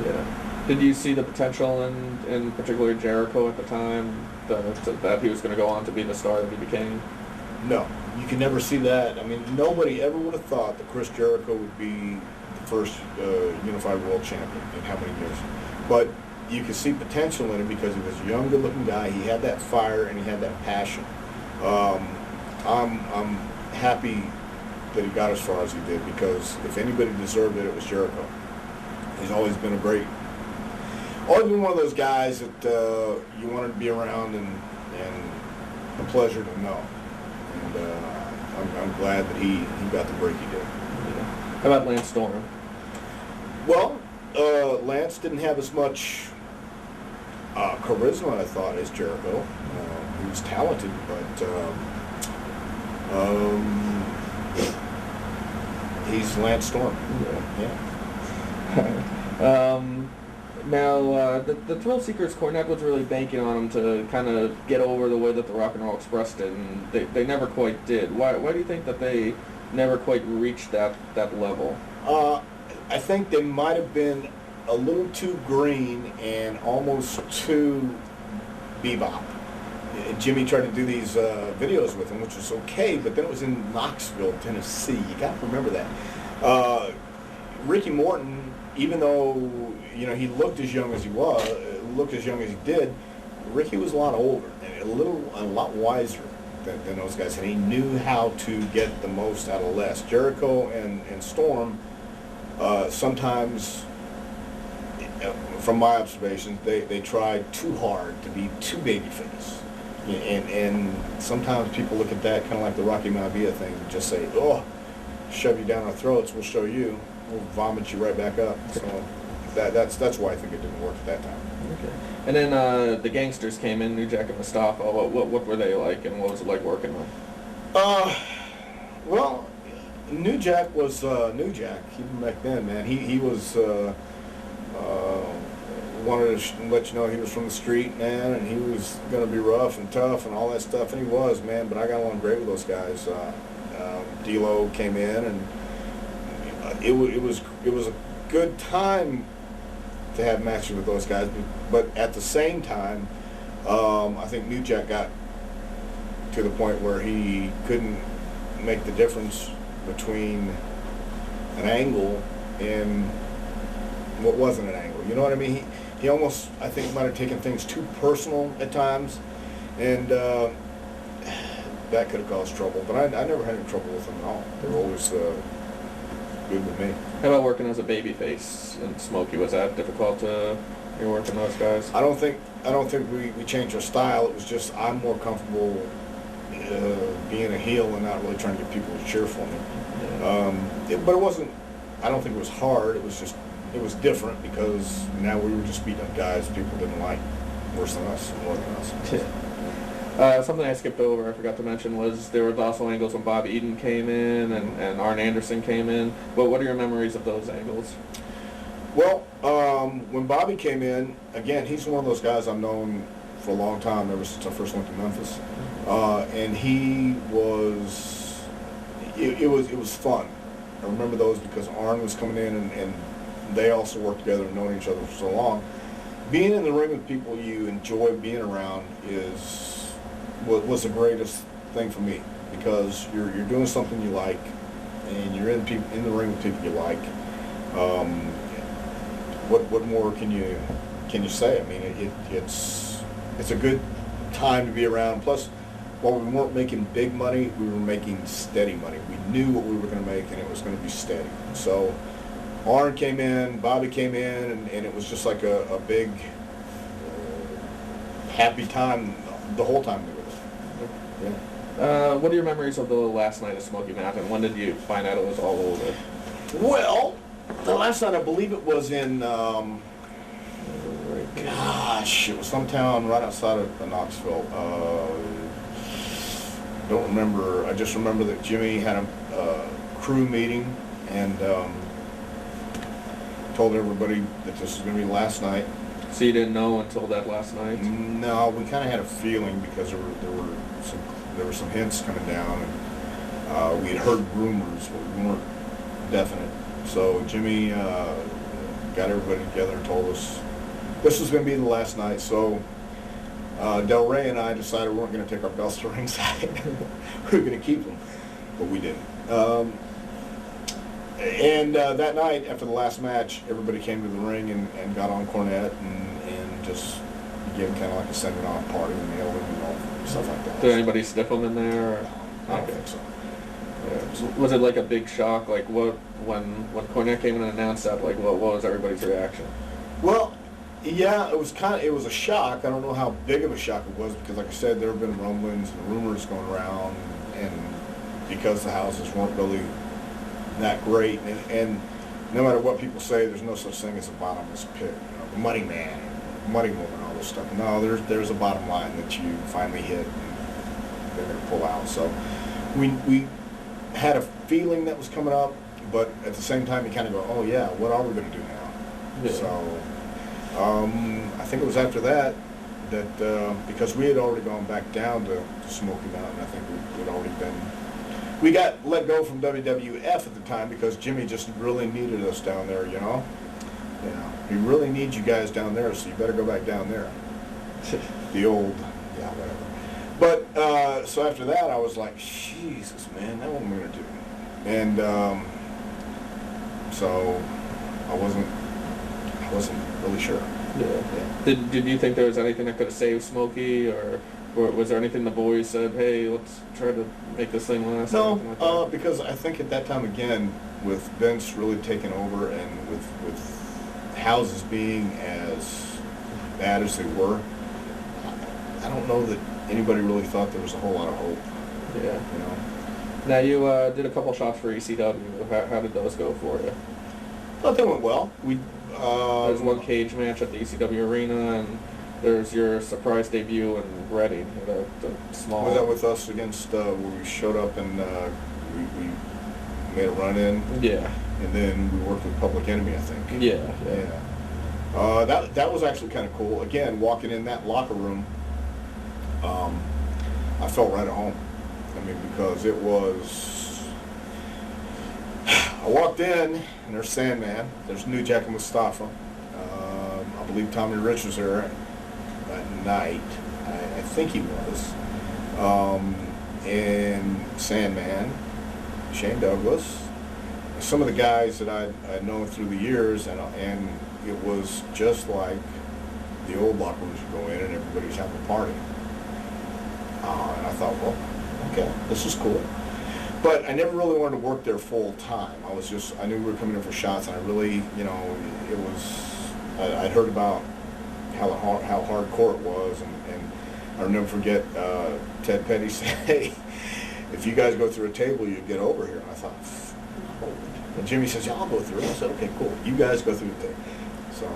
Yeah. Did you see the potential in particular Jericho at the time that he was going to go on to be the star that he became? No, you can never see that. I mean, nobody ever would have thought that Chris Jericho would be the first unified world champion in how many years. But you could see potential in him because he was a young, good-looking guy. He had that fire and he had that passion. I'm happy that he got as far as he did, because if anybody deserved it, it was Jericho. He's always been always been one of those guys that you wanted to be around and a pleasure to know. And I'm glad that he got the break he did. Yeah. How about Lance Storm? Well, Lance didn't have as much charisma, I thought, as Jericho. He was talented, but he's Lance Storm. Yeah. Now, the Thrill Seekers, Cornette was really banking on them to kind of get over the way that the Rock and Roll Express did, and they never quite did. Why do you think that they never quite reached that level? I think they might have been a little too green and almost too bebop. Jimmy tried to do these videos with him, which was okay, but then it was in Knoxville, Tennessee. You got to remember that. Ricky Morton, even though, you know, he looked as young as he did, Ricky was a lot older and a lot wiser than those guys, and he knew how to get the most out of less. Jericho and Storm, sometimes, from my observations, they tried too hard to be too babyface. And sometimes people look at that kind of like the Rocky Maivia thing, and just say, oh, shove you down our throats, we'll show you, we'll vomit you right back up. So that's why I think it didn't work at that time. Okay. And then the Gangsters came in, New Jack and Mustafa. What were they like, and what was it like working with? Well, New Jack was New Jack even back then, man. He was wanted to let you know he was from the street, man, and he was going to be rough and tough and all that stuff, and he was, man. But I got along great with those guys. D'Lo came in, and it was a good time to have matches with those guys. But at the same time, I think New Jack got to the point where he couldn't make the difference between an angle and what wasn't an angle. You know what I mean? He almost, I think, might have taken things too personal at times, and that could have caused trouble. But I never had any trouble with them at all. They were always good with me. How about working as a babyface in Smokey? Was that difficult to you working those guys? I don't think we changed our style. It was just I'm more comfortable being a heel and not really trying to get people to cheer for me. Yeah. But it wasn't. I don't think it was hard. It was just. It was different because now we were just beating up guys people didn't like worse than us, more than us. Something I skipped over, I forgot to mention, was there were also angles when Bob Eaton came in and Arn Anderson came in. But what are your memories of those angles? Well, when Bobby came in, again, he's one of those guys I've known for a long time, ever since I first went to Memphis. And he was, it was fun. I remember those because Arn was coming in and they also worked together and known each other for so long. Being in the ring with people you enjoy being around was the greatest thing for me, because you're doing something you like, and you're in the ring with people you like. What more can you say? I mean, it's a good time to be around. Plus, while we weren't making big money, we were making steady money. We knew what we were going to make, and it was going to be steady. So Arn came in, Bobby came in, and it was just like a big happy time the whole time we were there. Yeah. What are your memories of the last night of Smokey Mountain? When did you find out it was all over? Well, the last night, I believe it was in, gosh, it was some town right outside of Knoxville. Don't remember. I just remember that Jimmy had a crew meeting and told everybody that this was going to be last night. So you didn't know until that last night? No, we kind of had a feeling because there were some hints coming down, and we had heard rumors, but we weren't definite. So Jimmy got everybody together and told us this was going to be the last night. So Del Rey and I decided we weren't going to take our belts to ringside. We were going to keep them, but we didn't. And that night, after the last match, everybody came to the ring and got on Cornette and just gave him kind of like a sending-off party and nailed him and all stuff like that. Did anybody stiff him in there? Or? I don't think so. Yeah. Was it like a big shock? Like when Cornette came in and announced that? Like what was everybody's reaction? Well, yeah, it was a shock. I don't know how big of a shock it was because, like I said, there have been rumblings and rumors going around, and because the houses weren't really that great, and no matter what people say, there's no such thing as a bottomless pit. The money man, money woman, all this stuff. No, there's a bottom line that you finally hit, and they're going to pull out. So we had a feeling that was coming up, but at the same time, you kind of go, oh yeah, what are we going to do now? Yeah. So I think it was after that because we had already gone back down to Smokey Mountain. I think we'd already been. We got let go from WWF at the time because Jimmy just really needed us down there, you know? Yeah. He really needs you guys down there, so you better go back down there. The old, yeah, whatever. But, so after that, I was like, Jesus, man, now what am I going to do? And so I wasn't really sure. Yeah. Did you think there was anything that could have saved Smokey, or was there anything the boys said, hey, let's try to make this thing last? No, like because I think at that time, again, with Vince really taking over and with houses being as bad as they were, I don't know that anybody really thought there was a whole lot of hope. Yeah. You know? Now, you did a couple shots for ECW. How did those go for you? I thought they went well. There's one cage match at the ECW arena, and there's your surprise debut in Reading, the small. Was that with us against where we showed up and we made a run in? Yeah. And then we worked with Public Enemy, I think. Yeah. That was actually kind of cool. Again, walking in that locker room, I felt right at home. I mean, because it was. I walked in, and there's Sandman. There's New Jack and Mustafa. I believe Tommy Rich was there that night. I think he was. And Sandman, Shane Douglas, some of the guys that I'd known through the years, and it was just like the old locker rooms would go in and everybody's having a party. And I thought, well, okay, this is cool. But I never really wanted to work there full time. I knew we were coming in for shots, and I really, it was, I'd heard about how hardcore it was, and I'll never forget Ted Petty saying, hey, if you guys go through a table, you get over here. And I thought, oh. And Jimmy says, yeah, I'll go through it. I said, okay, cool. You guys go through the table. So,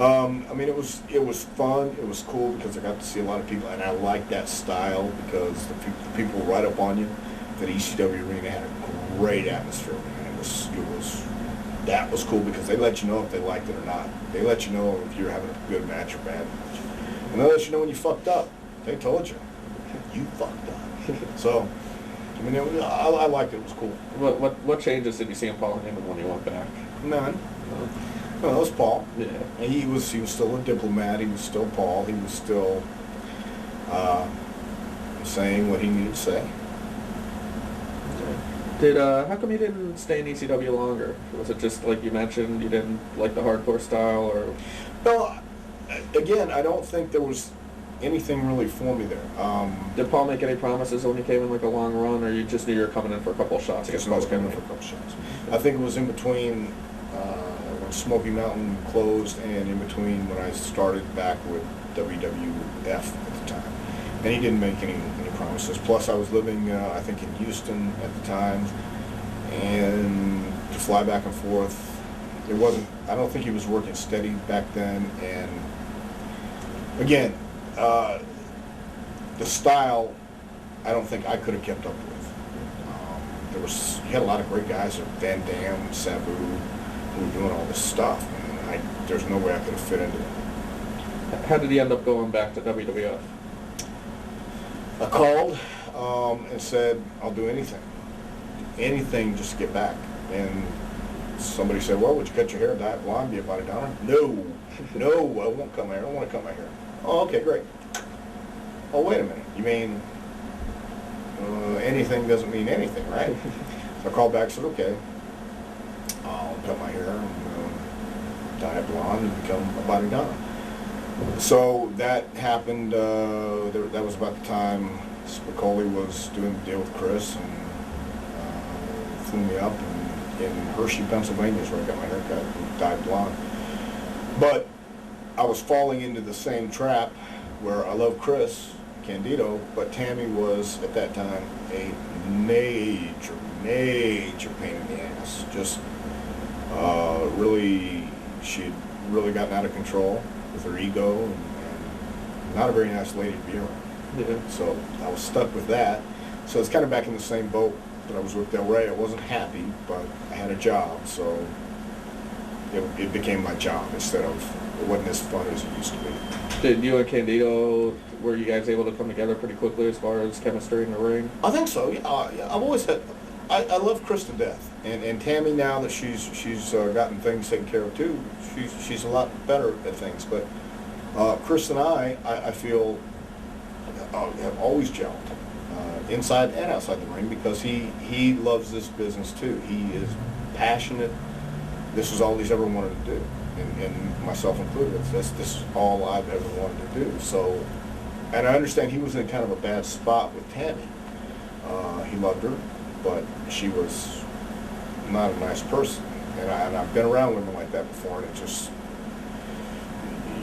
I mean, it was fun. It was cool because I got to see a lot of people, and I liked that style because the people right up on you. That ECW arena had a great atmosphere, man. That was cool because they let you know if they liked it or not. They let you know if you're having a good match or bad match. And they let you know when you fucked up. They told you. You fucked up. So, I mean, I liked it. It was cool. What changes did you see in Paul Heyman when you went back? None. No, it was Paul. Yeah. And he was still a diplomat. He was still Paul. He was still saying what he needed to say. How come you didn't stay in ECW longer? Was it just like you mentioned, you didn't like the hardcore style, or? No, again, I don't think there was anything really for me there. Did Paul make any promises when you came in, like a long run, or you just knew you were coming in for a couple of shots? I guess I was coming in for a couple shots. I think it was in between when Smokey Mountain closed and in between when I started back with WWF at the time. And he didn't make any promises. Plus, I was living, I think, in Houston at the time, and to fly back and forth, it wasn't. I don't think he was working steady back then. And again, the style, I don't think I could have kept up with. You had a lot of great guys, Van Dam, Sabu, who were doing all this stuff, and there's no way I could have fit into that. How did he end up going back to WWF? I called and said, I'll do anything. Anything just to get back. And somebody said, well, would you cut your hair, dye it blonde, be a body donor? No, I won't come here. I don't want to cut my hair. Oh, okay, great. Oh, wait a minute. You mean anything doesn't mean anything, right? So I called back and said, okay, I'll cut my hair and dye it blonde and become a body donor. So that happened, that was about the time Spicoli was doing the deal with Chris, and flew me up in Hershey, Pennsylvania is where I got my hair cut and dyed blonde. But I was falling into the same trap where I love Chris Candido, but Tammy was, at that time, a major pain in the ass. Just really, she'd really gotten out of control with her ego, and not a very nice lady to be around. Yeah. So I was stuck with that. So it's kind of back in the same boat that I was with Del Rey. I wasn't happy, but I had a job, so it became my job instead of, it wasn't as fun as it used to be. Did you and Candido, were you guys able to come together pretty quickly as far as chemistry in the ring? I think so. Yeah, I've always had. I love Chris to death, and Tammy, now that she's gotten things taken care of too, she's a lot better at things. But Chris and I feel have always gelled inside and outside the ring, because he loves this business too. He is passionate. This is all he's ever wanted to do, and myself included. This is all I've ever wanted to do. So, and I understand he was in kind of a bad spot with Tammy. He loved her, but she was not a nice person. And I've been around women like that before, and it just,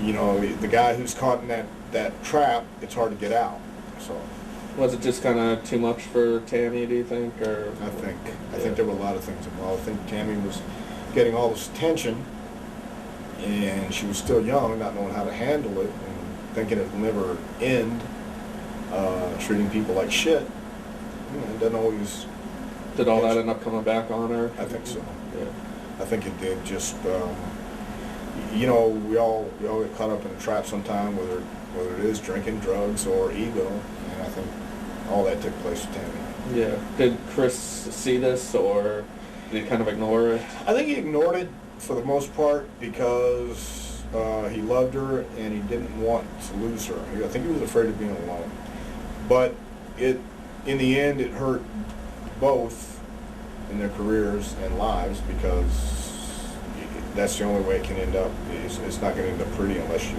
the guy who's caught in that trap, it's hard to get out. So. Was it just kind of too much for Tammy, do you think? Or I think there were a lot of things involved. I think Tammy was getting all this attention, and she was still young, not knowing how to handle it, and thinking it would never end, treating people like shit. It doesn't always. Did all that end up coming back on her? I think so. Yeah. I think it did. Just we all get caught up in a trap sometime, whether it is drinking, drugs, or ego, and I think all that took place with Tammy. Yeah. Did Chris see this, or did he kind of ignore it? I think he ignored it for the most part because he loved her and he didn't want to lose her. I think he was afraid of being alone. But in the end, it hurt both in their careers and lives, because that's the only way it can end up. It's not going to end up pretty unless you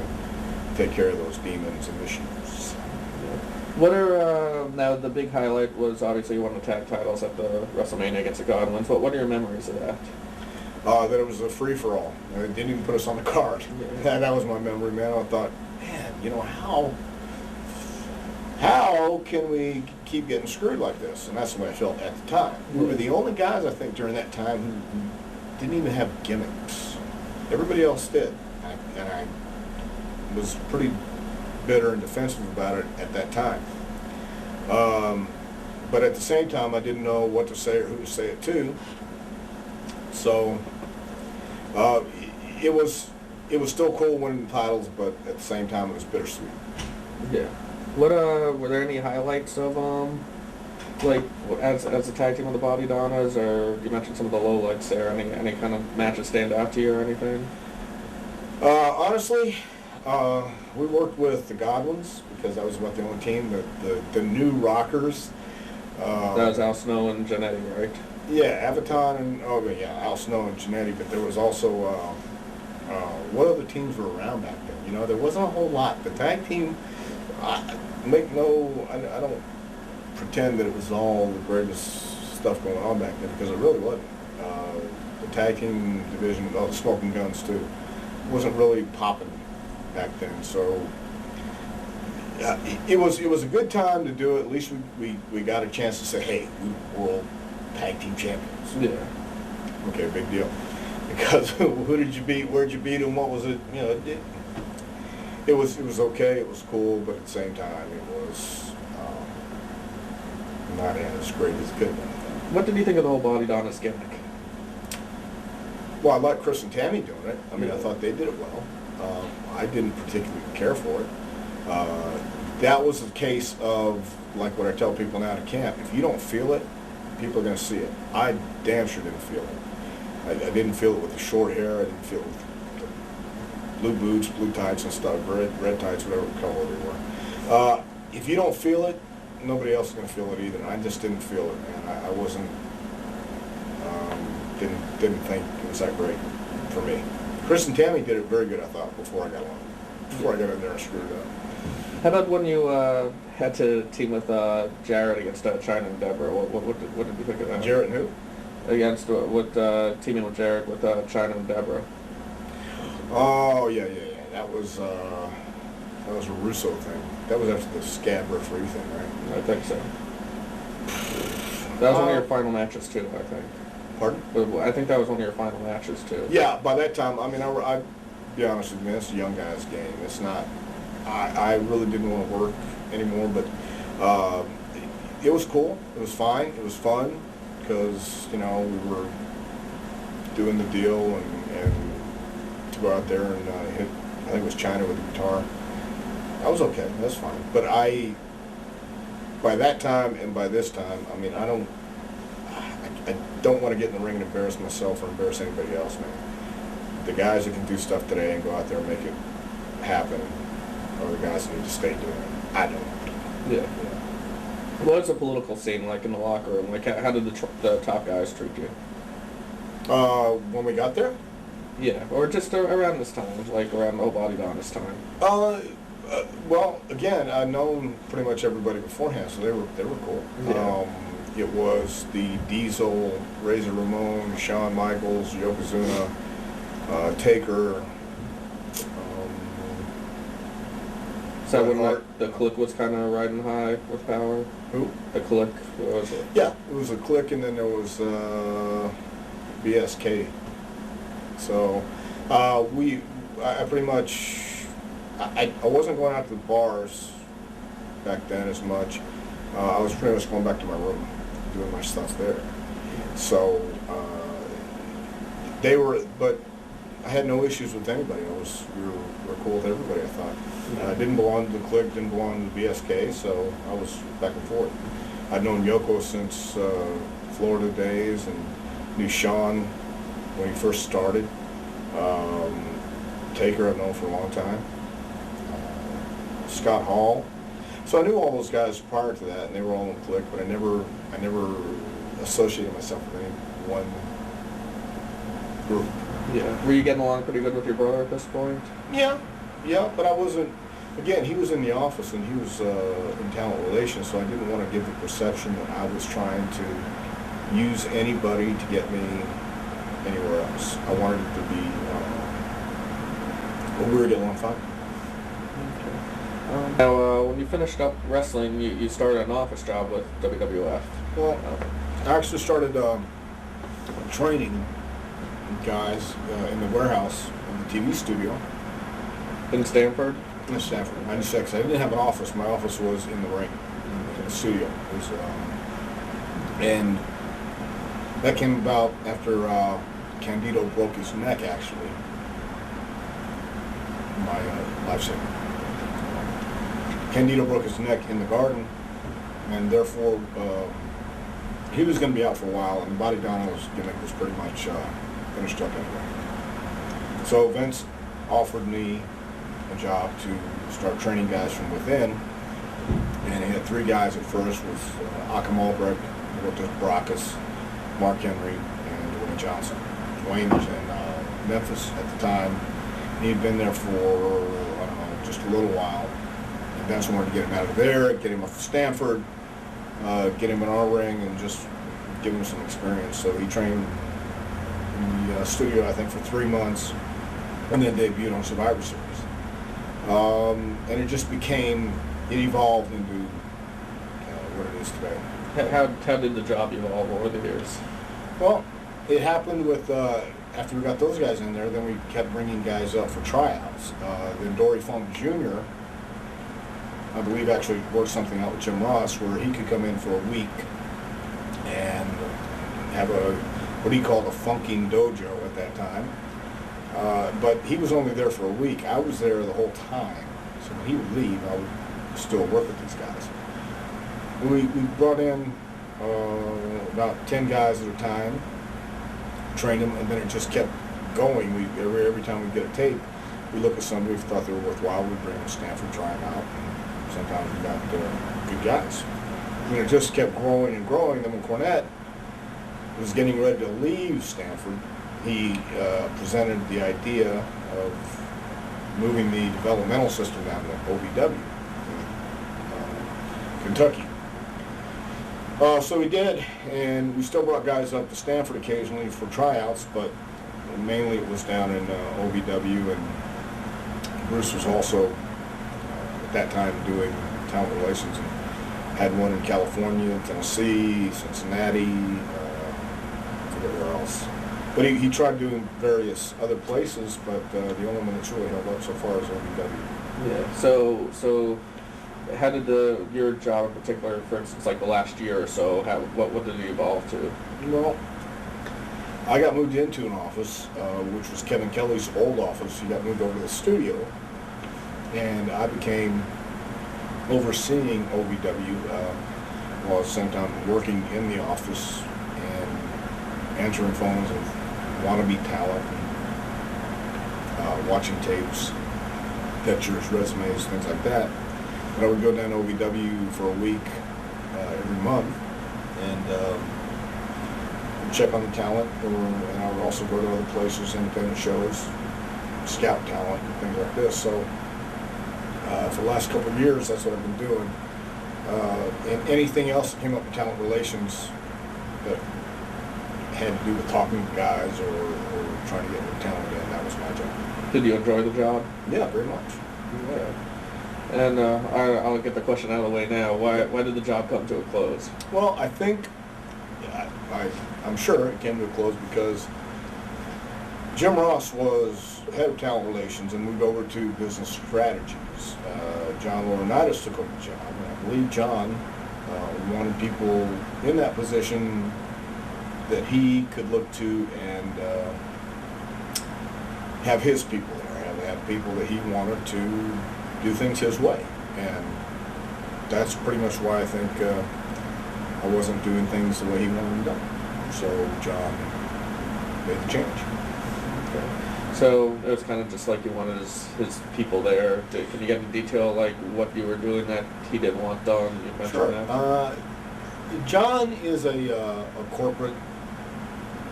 take care of those demons and issues. What are, now the big highlight was obviously you won the tag titles at the WrestleMania against the Godwins. What are your memories of that? That it was a free-for-all. They didn't even put us on the card. Yeah. That was my memory, man. I thought, man, how can we keep getting screwed like this? And that's the way I felt at the time. We were the only guys, I think, during that time who didn't even have gimmicks. Everybody else did. And I was pretty bitter and defensive about it at that time. But at the same time, I didn't know what to say or who to say it to. So it was still cool winning the titles, but at the same time, it was bittersweet. Yeah. What were there any highlights of like as a tag team with the Bobby Donnas, or you mentioned some of the lowlights there? Any kind of matches stand out to you or anything? Honestly, we worked with the Godwins because that was about the only team. The new Rockers, That was Al Snow and Janetti, right? Yeah, Aviton and Al Snow and Janetti, but there was also what other teams were around back then? You know, there wasn't a whole lot. The tag team, I don't pretend that it was all the greatest stuff going on back then, because it really wasn't. The tag team division, the Smoking Guns too, wasn't really popping back then. So it was a good time to do it. At least we got a chance to say, hey, we world tag team champions. Yeah. Okay, big deal. Because who did you beat? Where'd you beat them? What was it? You know, it was okay. It was cool, but at the same time, it was not as great as it could have been. What did you think of the whole Body Adonis gimmick? Well, I liked Chris and Tammy doing it. I mean, I thought they did it well. I didn't particularly care for it. That was a case of, like what I tell people now to camp, if you don't feel it, people are going to see it. I damn sure didn't feel it. I didn't feel it with the short hair. I didn't feel it with the blue boots, blue tights and stuff, red tights, whatever color they were. If you don't feel it, nobody else is going to feel it either. I just didn't feel it, man. I wasn't, didn't think it was that great for me. Chris and Tammy did it very good, I thought, before I got in there and screwed it up. How about when you had to team with Jared against China and Deborah? What did you think of that? Jarrett and who? Against teaming with Jared with China and Deborah. Oh yeah. That was a Russo thing. That was after the scab referee thing, right? I think so. That was one of your final matches too, I think. Pardon? I think that was one of your final matches too. Yeah, by that time, I mean, I'll be honest with you, man, it's a young guy's game. It's not, I really didn't want to work anymore, but it was cool. It was fine. It was fun because, you know, we were doing the deal and to go out there and hit, I think it was China with the guitar. I was okay. That's fine. But by that time and by this time, I mean, I don't want to get in the ring and embarrass myself or embarrass anybody else, man. The guys that can do stuff today and go out there and make it happen are the guys that need to stay doing it. I don't. Yeah. Well, it's a political scene, like in the locker room. Like, how did the top guys treat you? When we got there? Yeah, or just around this time, like around Body Adonis time. Well, again, I'd known pretty much everybody beforehand, so they were cool. Yeah. It was the Diesel, Razor Ramon, Shawn Michaels, Yokozuna, Taker. So when the Click was kind of riding high with power? Who? The Click, what was it? Yeah, it was a Click, and then there was BSK. So I pretty much, I wasn't going out to the bars back then as much. I was pretty much going back to my room, doing my stuff there. So but I had no issues with anybody. We were cool with everybody, I thought. I didn't belong to the Click, didn't belong to the BSK, so I was back and forth. I'd known Yoko since Florida days and knew Shawn when he first started. Taker I've known for a long time. Scott Hall. So I knew all those guys prior to that, and they were all in the Click, but I never associated myself with any one group. Yeah. Were you getting along pretty good with your brother at this point? Yeah, but I wasn't. Again, he was in the office and he was in talent relations, so I didn't want to give the perception that I was trying to use anybody to get me anywhere else. I wanted it to be, we were getting along fine. Okay. Now, when you finished up wrestling, you started an office job with WWF. Well, I actually started training guys in the warehouse of the TV studio. In Stanford? In Stanford, 96. I didn't have an office. My office was in the ring, in the studio. And that came about after Candido broke his neck, actually. My lifesaver. Candido broke his neck in the garden, and therefore he was going to be out for a while, and Body Adonis gimmick was pretty much finished up anyway. So Vince offered me a job to start training guys from within, And he had 3 guys at first, was Achim Albrecht, worked with Brackus, Mark Henry, and Dwayne Johnson. Dwayne was in Memphis at the time. He'd been there for, I don't know, just a little while. And Vince wanted to get him out of there, get him up to Stanford, get him in our ring, and just give him some experience. So he trained in the studio, I think, for 3 months, and then debuted on Survivor Series. And it just became, it evolved into what it is today. How did the job evolve over the years? Well, it happened with, after we got those guys in there, then we kept bringing guys up for tryouts. Then Dory Funk Jr., I believe, actually worked something out with Jim Ross where he could come in for a week and have what he called a funking dojo at that time. But he was only there for a week. I was there the whole time. So when he would leave, I would still work with these guys. We brought in about 10 guys at a time, trained them, and then it just kept going. Every time we get a tape, we look at somebody, if we thought they were worthwhile, we'd bring them to Stanford, try them out, and sometimes we got good guys. And it just kept growing and growing. Then when Cornette was getting ready to leave Stanford, he presented the idea of moving the developmental system down to OVW, Kentucky. So we did, and we still brought guys up to Stanford occasionally for tryouts, but mainly it was down in OVW, and Bruce was also at that time doing talent relations and had one in California, Tennessee, Cincinnati, I forget where else. But he tried doing various other places, but the only one that's really held up so far is OVW. Yeah. So how did your job in particular, for instance, like the last year or so, what did it evolve to? Well, I got moved into an office, which was Kevin Kelly's old office. He got moved over to the studio, and I became overseeing OVW while at the same time working in the office and answering phones of wannabe talent and watching tapes, pictures, resumes, things like that. But I would go down to OVW for a week every month and check on the talent, and I would also go to other places, independent shows, scout talent, and things like this. So for the last couple of years, that's what I've been doing. And anything else that came up in talent relations that had to do with talking to guys or trying to get new talent in, that was my job. Did you enjoy the job? Yeah, very much. Yeah. And I'll get the question out of the way now. Why did the job come to a close? Well, I think, I'm sure it came to a close because Jim Ross was head of talent relations and moved over to business strategies. John Laurinaitis took over the job, and I believe John wanted people in that position that he could look to and have his people there, have people that he wanted to do things his way. And that's pretty much why I think I wasn't doing things the way he wanted them done. So John made the change. Okay. So it was kind of just like you wanted his people there. Can you get into detail like what you were doing that he didn't want done? You mentioned Sure. that. John is a corporate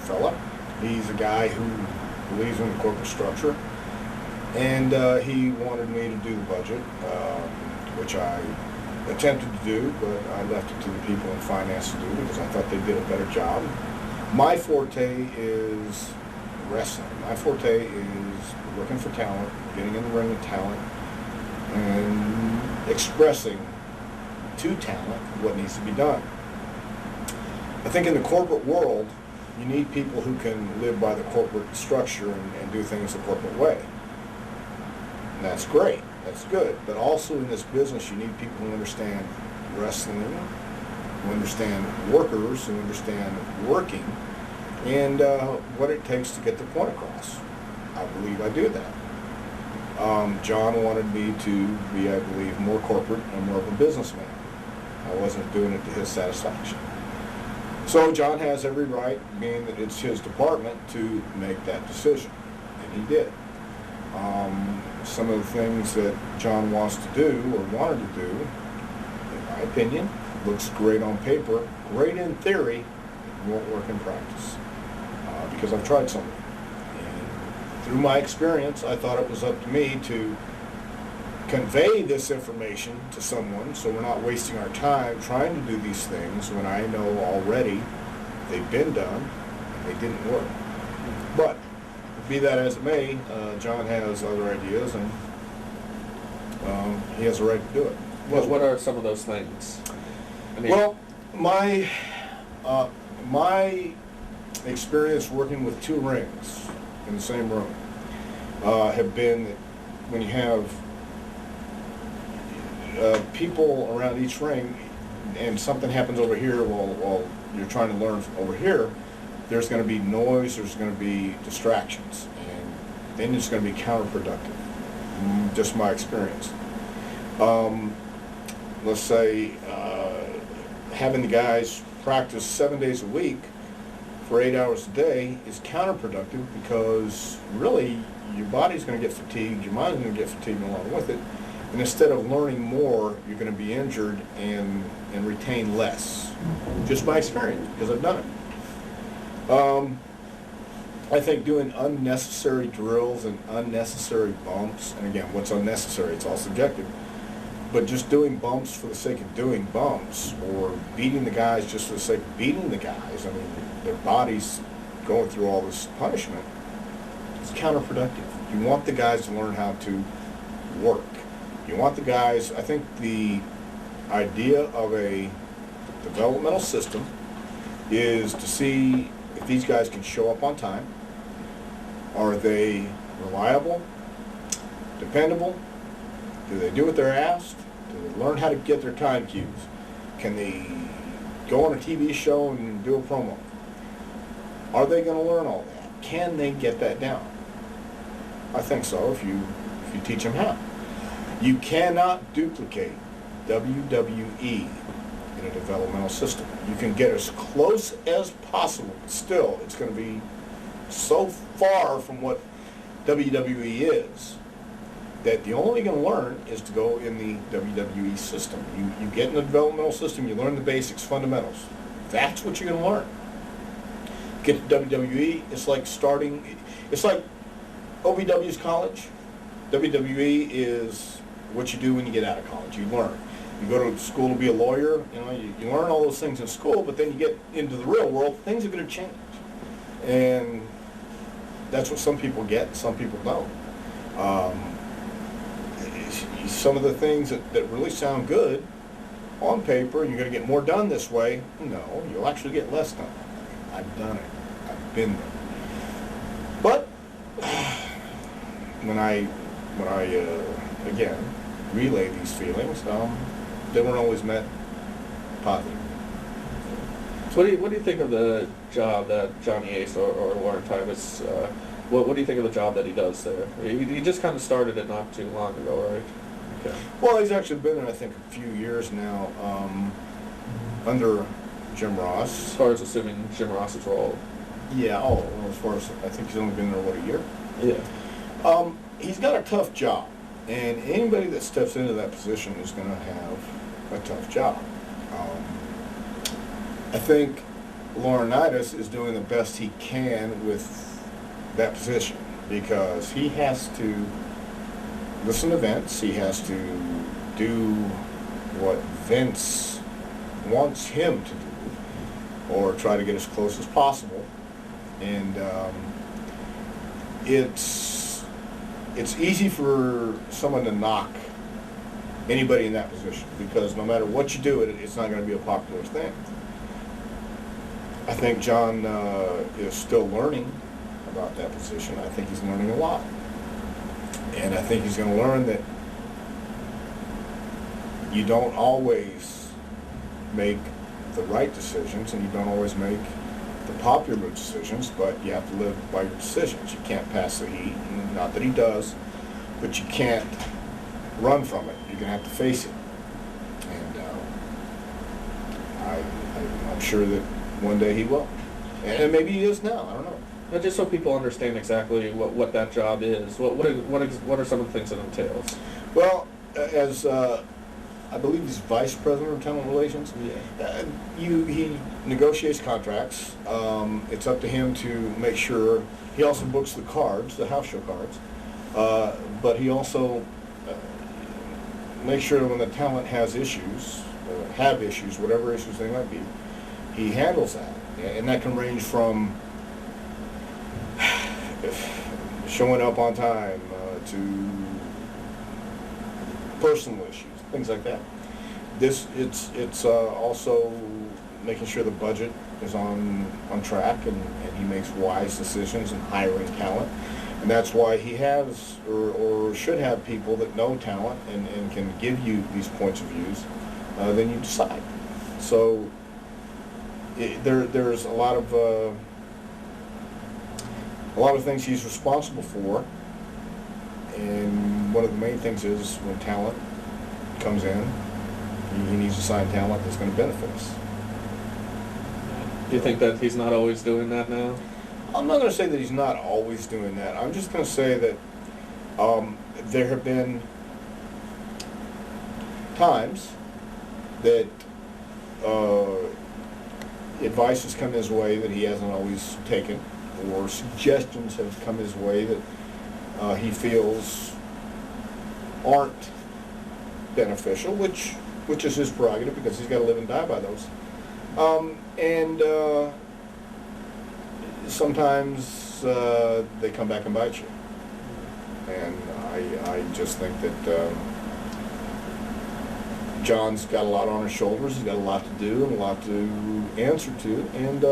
fella. He's a guy who believes in the corporate structure. And he wanted me to do the budget, which I attempted to do, but I left it to the people in finance to do because I thought they did a better job. My forte is wrestling. My forte is looking for talent, getting in the ring with talent, and expressing to talent what needs to be done. I think in the corporate world, you need people who can live by the corporate structure and do things the corporate way. And that's great, that's good. But also in this business, you need people who understand wrestling, who understand workers, who understand working, and what it takes to get the point across. I believe I do that. John wanted me to be, I believe, more corporate and more of a businessman. I wasn't doing it to his satisfaction. So John has every right, being that it's his department, to make that decision, and he did. Some of the things that John wants to do or wanted to do, my opinion, looks great on paper, great in theory, won't work in practice. Because I've tried some of them. And through my experience, I thought it was up to me to convey this information to someone so we're not wasting our time trying to do these things when I know already they've been done and they didn't work. But be that as it may, John has other ideas and he has a right to do it. What are some of those things? I mean, well, my experience working with 2 rings in the same room have been that when you have people around each ring and something happens over here while you're trying to learn over here, there's going to be noise, there's going to be distractions, and then it's going to be counterproductive. Just my experience. Let's say having the guys practice 7 days a week for 8 hours a day is counterproductive because really your body's going to get fatigued, your mind's going to get fatigued along with it, and instead of learning more, you're going to be injured and retain less. Just by experience, because I've done it. I think doing unnecessary drills and unnecessary bumps, and again, what's unnecessary, it's all subjective, but just doing bumps for the sake of doing bumps or beating the guys just for the sake of beating the guys, I mean, their bodies going through all this punishment, it's counterproductive. You want the guys to learn how to work. You want the guys, I think the idea of a developmental system is to see if these guys can show up on time. Are they reliable, dependable? Do they do what they're asked? Do they learn how to get their time cues? Can they go on a TV show and do a promo? Are they going to learn all that? Can they get that down? I think so if you teach them how. You cannot duplicate WWE in a developmental system. You can get as close as possible, but still it's going to be so far from what WWE is that the only way you're going to learn is to go in the WWE system. You get in the developmental system, you learn the basics, fundamentals. That's what you're going to learn. Get to WWE, it's like OVW's college. WWE is what you do when you get out of college. You learn. You go to school to be a lawyer, you learn all those things in school, but then you get into the real world, things are going to change. And that's what some people get and some people don't. Some of the things that really sound good on paper, you're going to get more done this way. No, you'll actually get less done. I've done it. I've been there. But when I again relay these feelings, they weren't always met positively. So what do you think of the job that Johnny Ace or Lauren Tyvus, what do you think of the job that he does there? He just kind of started it not too long ago, right? Okay. Well, he's actually been there, I think, a few years now, under Jim Ross. As far as assuming Jim Ross's role. Yeah, as far as, I think he's only been there, a year? Yeah. He's got a tough job, and anybody that steps into that position is going to have a tough job. I think Laurinaitis is doing the best he can with that position because he has to listen to Vince, he has to do what Vince wants him to do, or try to get as close as possible. And it's easy for someone to knock anybody in that position because no matter what you do, it's not going to be a popular thing. I think John is still learning about that position. I think he's learning a lot. And I think he's going to learn that you don't always make the right decisions and you don't always make the popular decisions, but you have to live by your decisions. You can't pass the heat, not that he does, but you can't run from it. You're going to have to face it. And I'm sure that one day he will. And maybe he is now, I don't know. Now, just so people understand exactly what that job is, what are some of the things it entails? Well, as I believe he's vice president of talent relations. Yeah. He negotiates contracts. It's up to him to make sure. He also books the cards, the house show cards, but he also makes sure when the talent has issues, whatever issues they might be, he handles that, and that can range from showing up on time to personal issues, things like that. It's also making sure the budget is on track, and he makes wise decisions in hiring talent. And that's why he has or should have people that know talent and can give you these points of views. Then you decide. So there's a lot of things he's responsible for, and one of the main things is when talent comes in, he needs to sign talent that's going to benefit us. Do you think that he's not always doing that now? I'm not going to say that he's not always doing that. I'm just going to say that there have been times that advice has come his way that he hasn't always taken, or suggestions have come his way that he feels aren't beneficial, which is his prerogative because he's got to live and die by those. And sometimes they come back and bite you. And I just think that John's got a lot on his shoulders. He's got a lot to do and a lot to answer to, and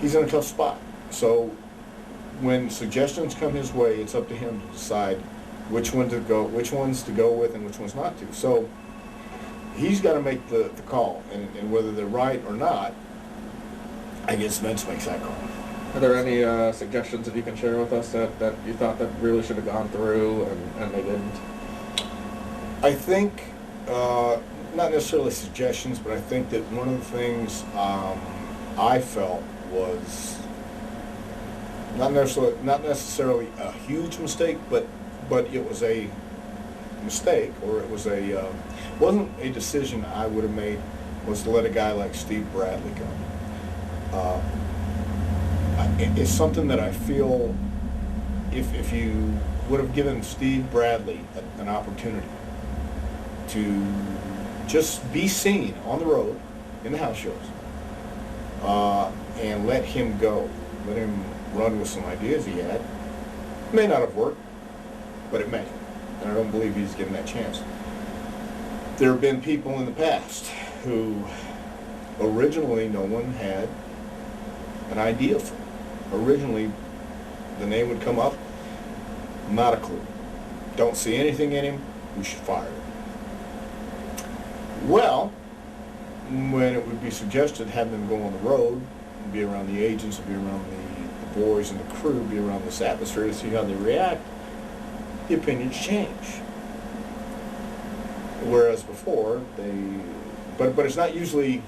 he's in a tough spot. So when suggestions come his way, it's up to him to decide which ones to go with and which ones not to. So he's got to make the call, and whether they're right or not, I guess Vince makes that call. Are there any suggestions that you can share with us that you thought that really should have gone through and they didn't? I think, not necessarily suggestions, but I think that one of the things I felt was not necessarily a huge mistake, but it was a mistake, or it was wasn't a decision I would have made, was to let a guy like Steve Bradley go. It's something that I feel if you would have given Steve Bradley an opportunity to just be seen on the road in the house shows, and let him go, let him run with some ideas he had, it may not have worked, but it may, and I don't believe he's given that chance. There have been people in the past who originally no one had an idea for. Originally, the name would come up, not a clue. Don't see anything in him, we should fire him. Well, when it would be suggested having them go on the road, be around the agents, be around the boys and the crew, be around this atmosphere to see how they react, the opinions change. Whereas before, but it's not usually,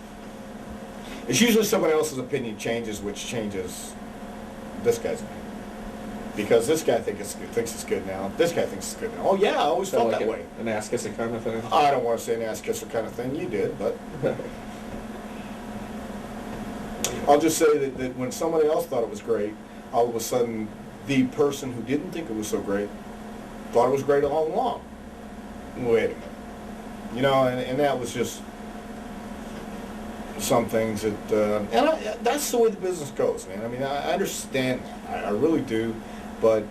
it's usually someone else's opinion changes, which changes this guy's opinion. Because this guy thinks it's good now. This guy thinks it's good now. Oh yeah, I always felt that way. An ass-kissing kind of thing? I don't want to say an ass-kisser kind of thing. You did, but I'll just say that when somebody else thought it was great, all of a sudden the person who didn't think it was so great thought it was great all along. Wait a minute. You know, and that was just some things that, that's the way the business goes, man. I mean, I understand that. I really do. But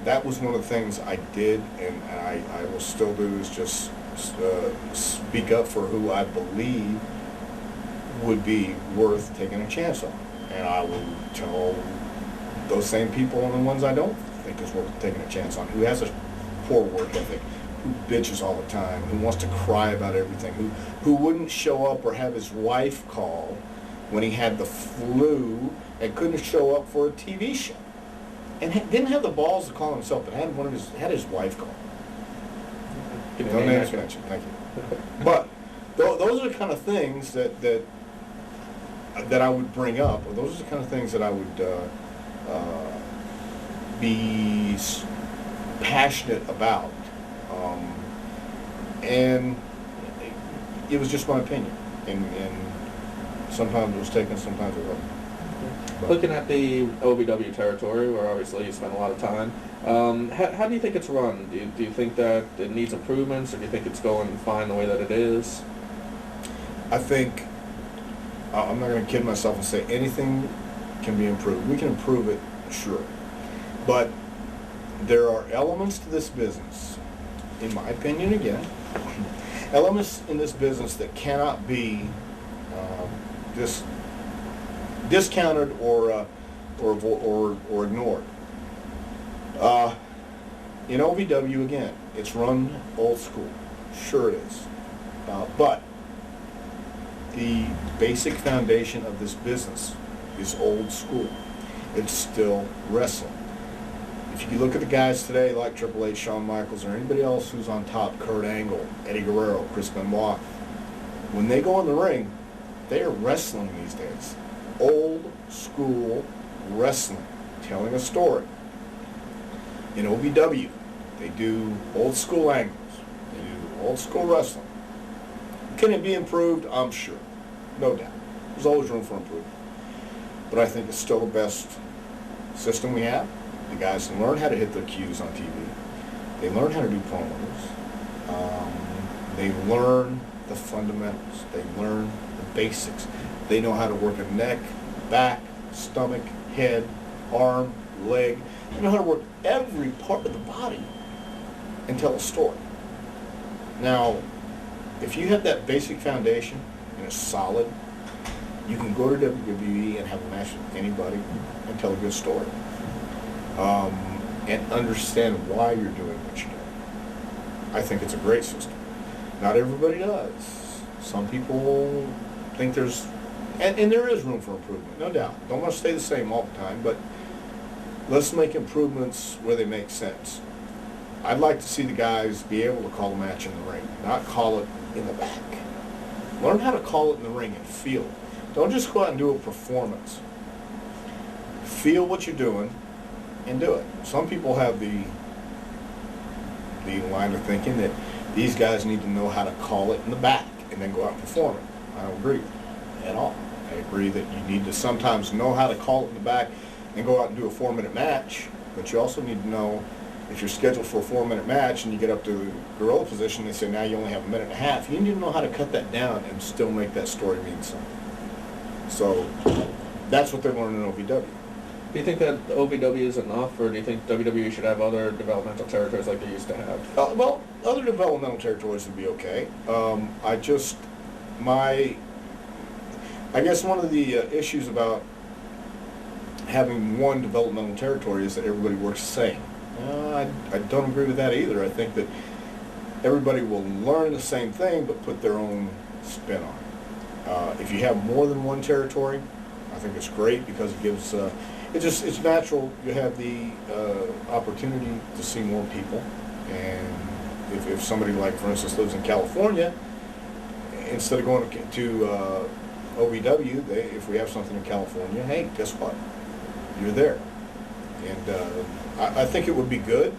that was one of the things I did, and I will still do, is just speak up for who I believe would be worth taking a chance on. And I will tell those same people and the ones I don't think is worth taking a chance on, who has a poor work ethic, who bitches all the time, who wants to cry about everything, who wouldn't show up or have his wife call when he had the flu and couldn't show up for a TV show. And didn't have the balls to call himself, but had his wife call. No names mentioned, thank you. But those are the kind of things that I would bring up, or those are the kind of things that I would be passionate about. And it was just my opinion, and sometimes it was taken, sometimes it wasn't. But looking at the OVW territory, where obviously you spent a lot of time, how do you think it's run? Do you think that it needs improvements, or do you think it's going fine the way that it is? I think, I'm not going to kid myself and say anything can be improved. We can improve it, sure. But there are elements to this business, in my opinion again, elements in this business that cannot be discounted or ignored. In OVW, again, it's run old school. Sure it is. But the basic foundation of this business is old school. It's still wrestling. If you look at the guys today like Triple H, Shawn Michaels, or anybody else who's on top, Kurt Angle, Eddie Guerrero, Chris Benoit, when they go in the ring, they are wrestling these days. Old school wrestling, telling a story. In OVW, they do old school angles. They do old school wrestling. Can it be improved? I'm sure. No doubt. There's always room for improvement. But I think it's still the best system we have. The guys learn how to hit their cues on TV. They learn how to do promos. They learn the fundamentals. They learn the basics. They know how to work a neck, back, stomach, head, arm, leg. They know how to work every part of the body and tell a story. Now, if you have that basic foundation and it's solid, you can go to WWE and have a match with anybody and tell a good story. And understand why you're doing what you're doing. I think it's a great system. Not everybody does. Some people think there's, and there is room for improvement, no doubt. Don't want to stay the same all the time, but let's make improvements where they make sense. I'd like to see the guys be able to call a match in the ring, not call it in the back. Learn how to call it in the ring and feel it. Don't just go out and do a performance. Feel what you're doing and do it. Some people have the line of thinking that these guys need to know how to call it in the back and then go out and perform it. I don't agree with that at all. I agree that you need to sometimes know how to call it in the back and go out and do a 4-minute match, but you also need to know if you're scheduled for a 4-minute match and you get up to the gorilla position, they say now you only have a minute and a half. You need to know how to cut that down and still make that story mean something. So that's what they're learning in OVW. Do you think that OVW is enough, or do you think WWE should have other developmental territories like they used to have? Well, other developmental territories would be okay. I guess one of the issues about having one developmental territory is that everybody works the same. I don't agree with that either. I think that everybody will learn the same thing but put their own spin on it. If you have more than one territory, I think it's great because it gives it's natural. You have the opportunity to see more people, and if somebody, like for instance, lives in California, instead of going to OVW, if we have something in California, hey, guess what? You're there. And I think it would be good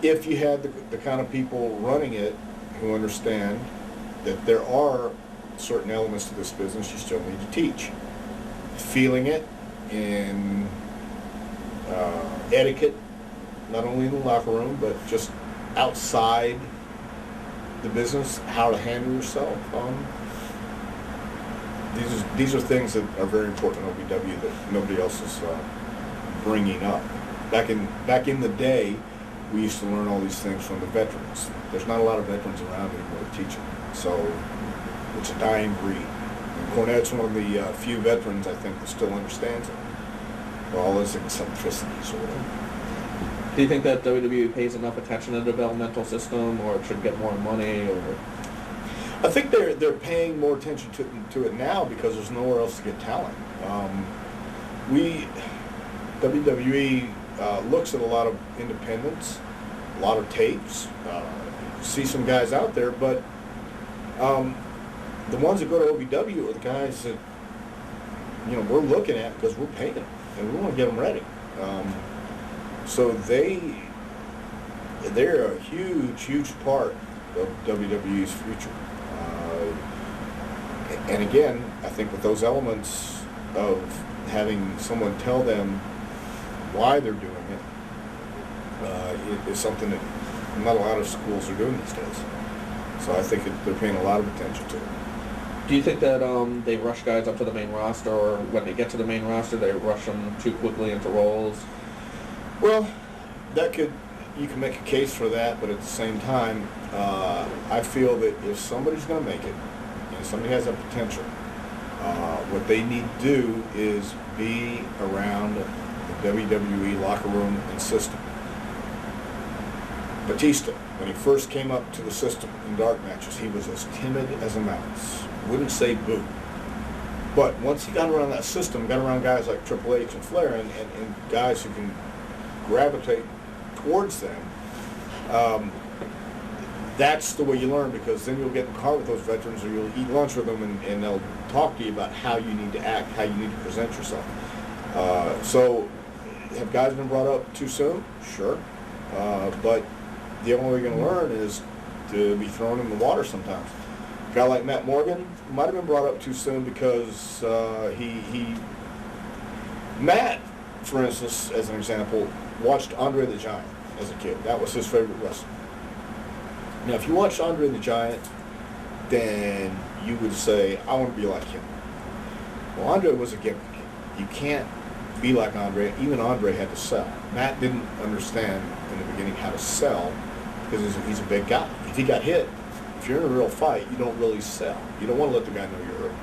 if you had the kind of people running it who understand that there are certain elements to this business you still need to teach. Feeling it in etiquette, not only in the locker room, but just outside the business, how to handle yourself. These are things that are very important in OVW that nobody else is bringing up. Back in the day, we used to learn all these things from the veterans. There's not a lot of veterans around anymore to teach it, so it's a dying breed. And Cornette's one of the few veterans, I think, that still understands it, for all his eccentricities or whatever. Do you think that WWE pays enough attention to the developmental system, or it should get more money, or? I think they're paying more attention to it now because there's nowhere else to get talent. WWE looks at a lot of independents, a lot of tapes, see some guys out there, but the ones that go to OVW are the guys that we're looking at because we're paying them and we want to get them ready. So they're a huge part of WWE's future. And again, I think with those elements of having someone tell them why they're doing it is something that not a lot of schools are doing these days. So I think they're paying a lot of attention to it. Do you think that they rush guys up to the main roster, or when they get to the main roster, they rush them too quickly into roles? Well, you can make a case for that, but at the same time, I feel that if somebody's going to make it, and somebody has that potential, what they need to do is be around the WWE locker room and system. Batista, when he first came up to the system in dark matches, he was as timid as a mouse. Wouldn't say boo. But once he got around that system, got around guys like Triple H and Flair and guys who can gravitate towards them, that's the way you learn, because then you'll get in the car with those veterans, or you'll eat lunch with them, and they'll talk to you about how you need to act, how you need to present yourself. So have guys been brought up too soon? Sure. But the only way you're going to learn is to be thrown in the water sometimes. A guy like Matt Morgan might have been brought up too soon because Matt, for instance, as an example, watched Andre the Giant as a kid. That was his favorite wrestler. Now, if you watched Andre the Giant, then you would say, I want to be like him. Well, Andre was a gimmick. You can't be like Andre. Even Andre had to sell. Matt didn't understand in the beginning how to sell because he's a big guy. If he got hit, if you're in a real fight, you don't really sell. You don't want to let the guy know you're hurt.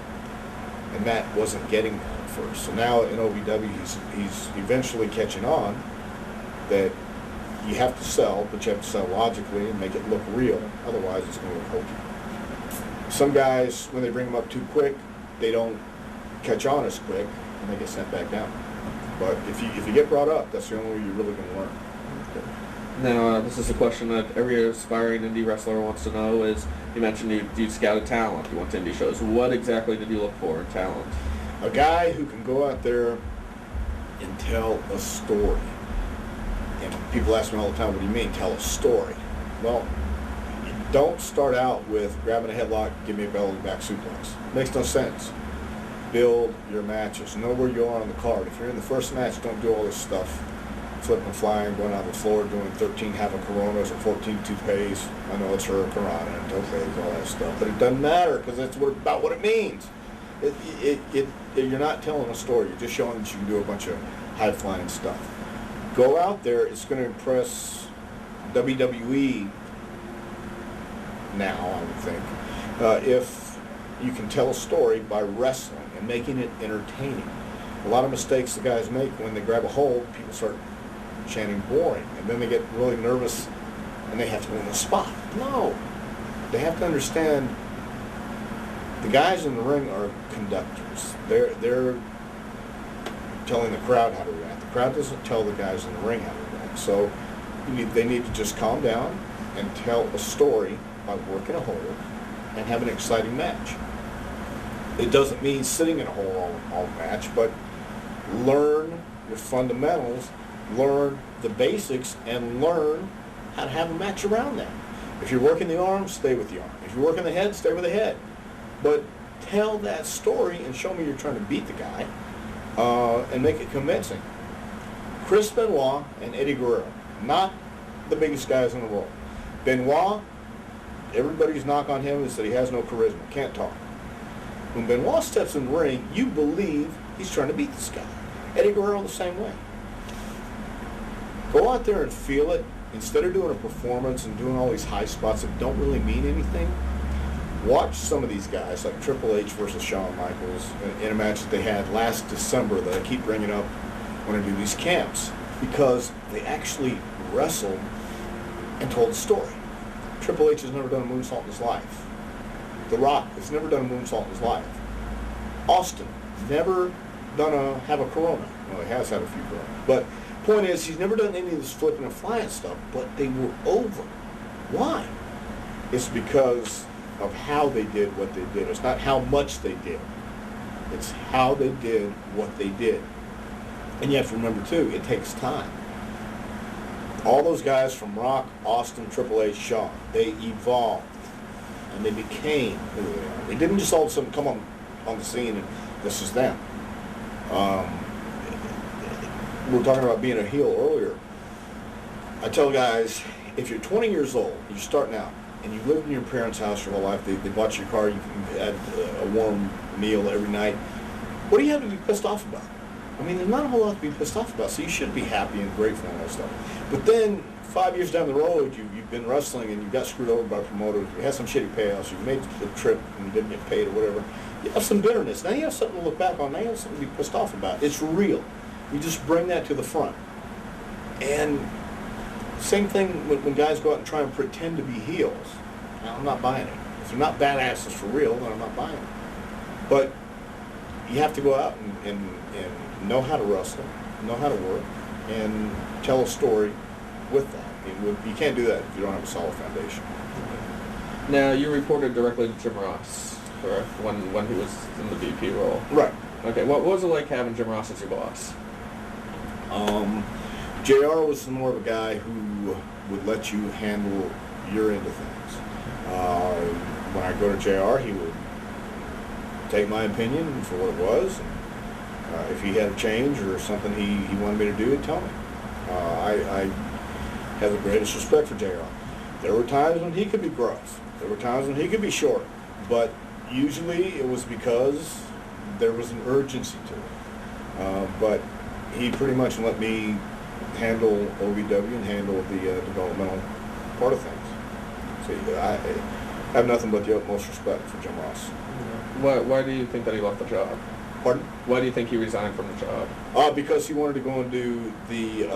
And Matt wasn't getting that at first. So now in OVW, he's eventually catching on that you have to sell, but you have to sell logically and make it look real. Otherwise, it's going to look hokey. Some guys, when they bring them up too quick, they don't catch on as quick, and they get sent back down. But if you get brought up, that's the only way you're really going to learn. Okay. Now, this is a question that every aspiring indie wrestler wants to know is, you mentioned you scouted talent, you went to indie shows. What exactly did you look for in talent? A guy who can go out there and tell a story. And people ask me all the time, what do you mean, tell a story? Well, you don't start out with grabbing a headlock, give me a belly back suplex. Makes no sense. Build your matches. Know where you are on the card. If you're in the first match, don't do all this stuff. Flipping, flying, going on the floor, doing 13 half a Coronas or 14 toupees. I know it's Hurricane and toupees, all that stuff. But it doesn't matter because that's about what it means. You're not telling a story. You're just showing that you can do a bunch of high-flying stuff. Go out there. It's going to impress WWE now, I would think, if you can tell a story by wrestling and making it entertaining. A lot of mistakes the guys make when they grab a hold, people start chanting boring, and then they get really nervous and they have to go in the spot. No. They have to understand the guys in the ring are conductors. They're telling the crowd how to react. The crowd doesn't tell the guys in the ring how to react. So they need to just calm down and tell a story by working a hold and have an exciting match. It doesn't mean sitting in a hole all match, but learn your fundamentals, learn the basics, and learn how to have a match around that. If you're working the arm, stay with the arm. If you're working the head, stay with the head. But tell that story and show me you're trying to beat the guy, and make it convincing. Chris Benoit and Eddie Guerrero, not the biggest guys in the world. Benoit, everybody's knock on him is that he has no charisma, can't talk. When Benoit steps in the ring, you believe he's trying to beat this guy. Eddie Guerrero the same way. Go out there and feel it. Instead of doing a performance and doing all these high spots that don't really mean anything, watch some of these guys like Triple H versus Shawn Michaels in a match that they had last December that I keep bringing up when I do these camps, because they actually wrestled and told a story. Triple H has never done a moonsault in his life. The Rock has never done a moonsault in his life. Austin never have a Corona. Well, he has had a few Coronas. But point is, he's never done any of this flipping and flying stuff, but they were over. Why? It's because of how they did what they did. It's not how much they did. It's how they did what they did. And you have to remember, too, it takes time. all those guys from Rock, Austin, Triple H, Shaw, they evolved and they became who they are. They didn't just all of a sudden come on the scene and this is them. We were talking about being a heel earlier. I tell guys, if you're 20 years old, you're starting out, and you lived in your parents' house your whole life, they bought your car, you had a warm meal every night, what do you have to be pissed off about? I mean, there's not a whole lot to be pissed off about, so you should be happy and grateful and all that stuff. But then, 5 years down the road, you've been wrestling and you got screwed over by promoters, you had some shitty payouts, you made the trip and you didn't get paid or whatever. You have some bitterness. Now you have something to look back on. Now you have something to be pissed off about. It's real. You just bring that to the front. And same thing when guys go out and try and pretend to be heels. Now, I'm not buying it. If they're not badasses for real, then I'm not buying it. But you have to go out and know how to wrestle, know how to work, and tell a story with that. You can't do that if you don't have a solid foundation. Now, you reported directly to Jim Ross, correct, when he was in the VP role? Right. Okay, what was it like having Jim Ross as your boss? JR was more of a guy who would let you handle your end of things. When I go to JR, he would take my opinion for what it was. And, if he had a change or something he wanted me to do, he'd tell me. I have the greatest respect for JR. There were times when he could be gruff. There were times when he could be short. But usually it was because there was an urgency to it. But he pretty much let me handle OVW and handle the developmental part of things. So I have nothing but the utmost respect for Jim Ross. Why do you think that he left the job? Pardon? Why do you think he resigned from the job? Because he wanted to go and do the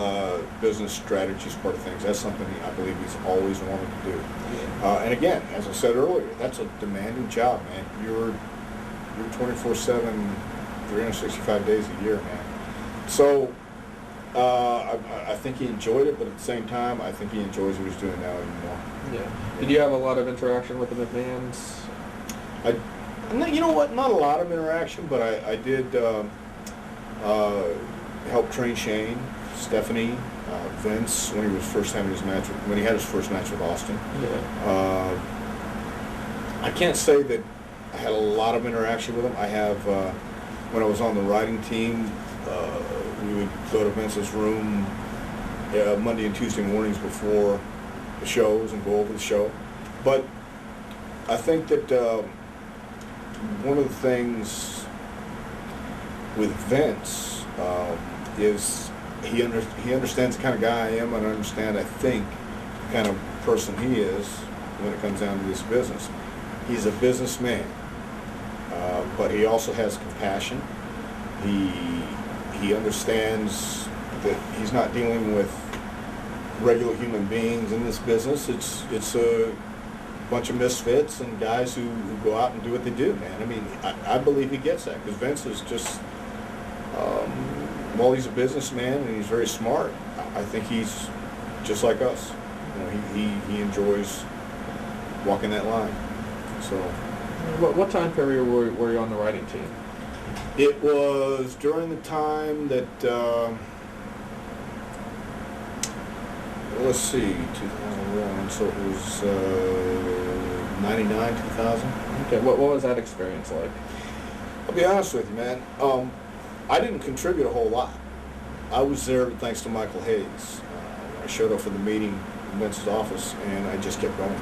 business strategies part of things. That's something I believe he's always wanted to do. And again, as I said earlier, that's a demanding job, man. You're 24/7, 365 days a year, man. So I think he enjoyed it, but at the same time, I think he enjoys what he's doing now even more. Yeah. Did you have a lot of interaction with the McMahons? You know what? Not a lot of interaction, but I did help train Shane, Stephanie, Vince when he was first having his match when he had his first match with Austin. Yeah. I can't say that I had a lot of interaction with him. I have when I was on the writing team, we would go to Vince's room Monday and Tuesday mornings before the shows and go over the show. But I think that one of the things with Vince is he understands the kind of guy I am, and I think, the kind of person he is when it comes down to this business. He's a businessman, but he also has compassion. He understands that he's not dealing with regular human beings in this business. It's a bunch of misfits and guys who go out and do what they do, man. I mean, I believe he gets that, because Vince is just, while he's a businessman and he's very smart, I think he's just like us. You know, he enjoys walking that line. So, what time period were you on the writing team? It was during the time that, let's see, 2001, so it was 99, 2000. Okay, what was that experience like? I'll be honest with you, man. I didn't contribute a whole lot. I was there thanks to Michael Hayes. I showed up for the meeting in Vince's office, and I just kept going.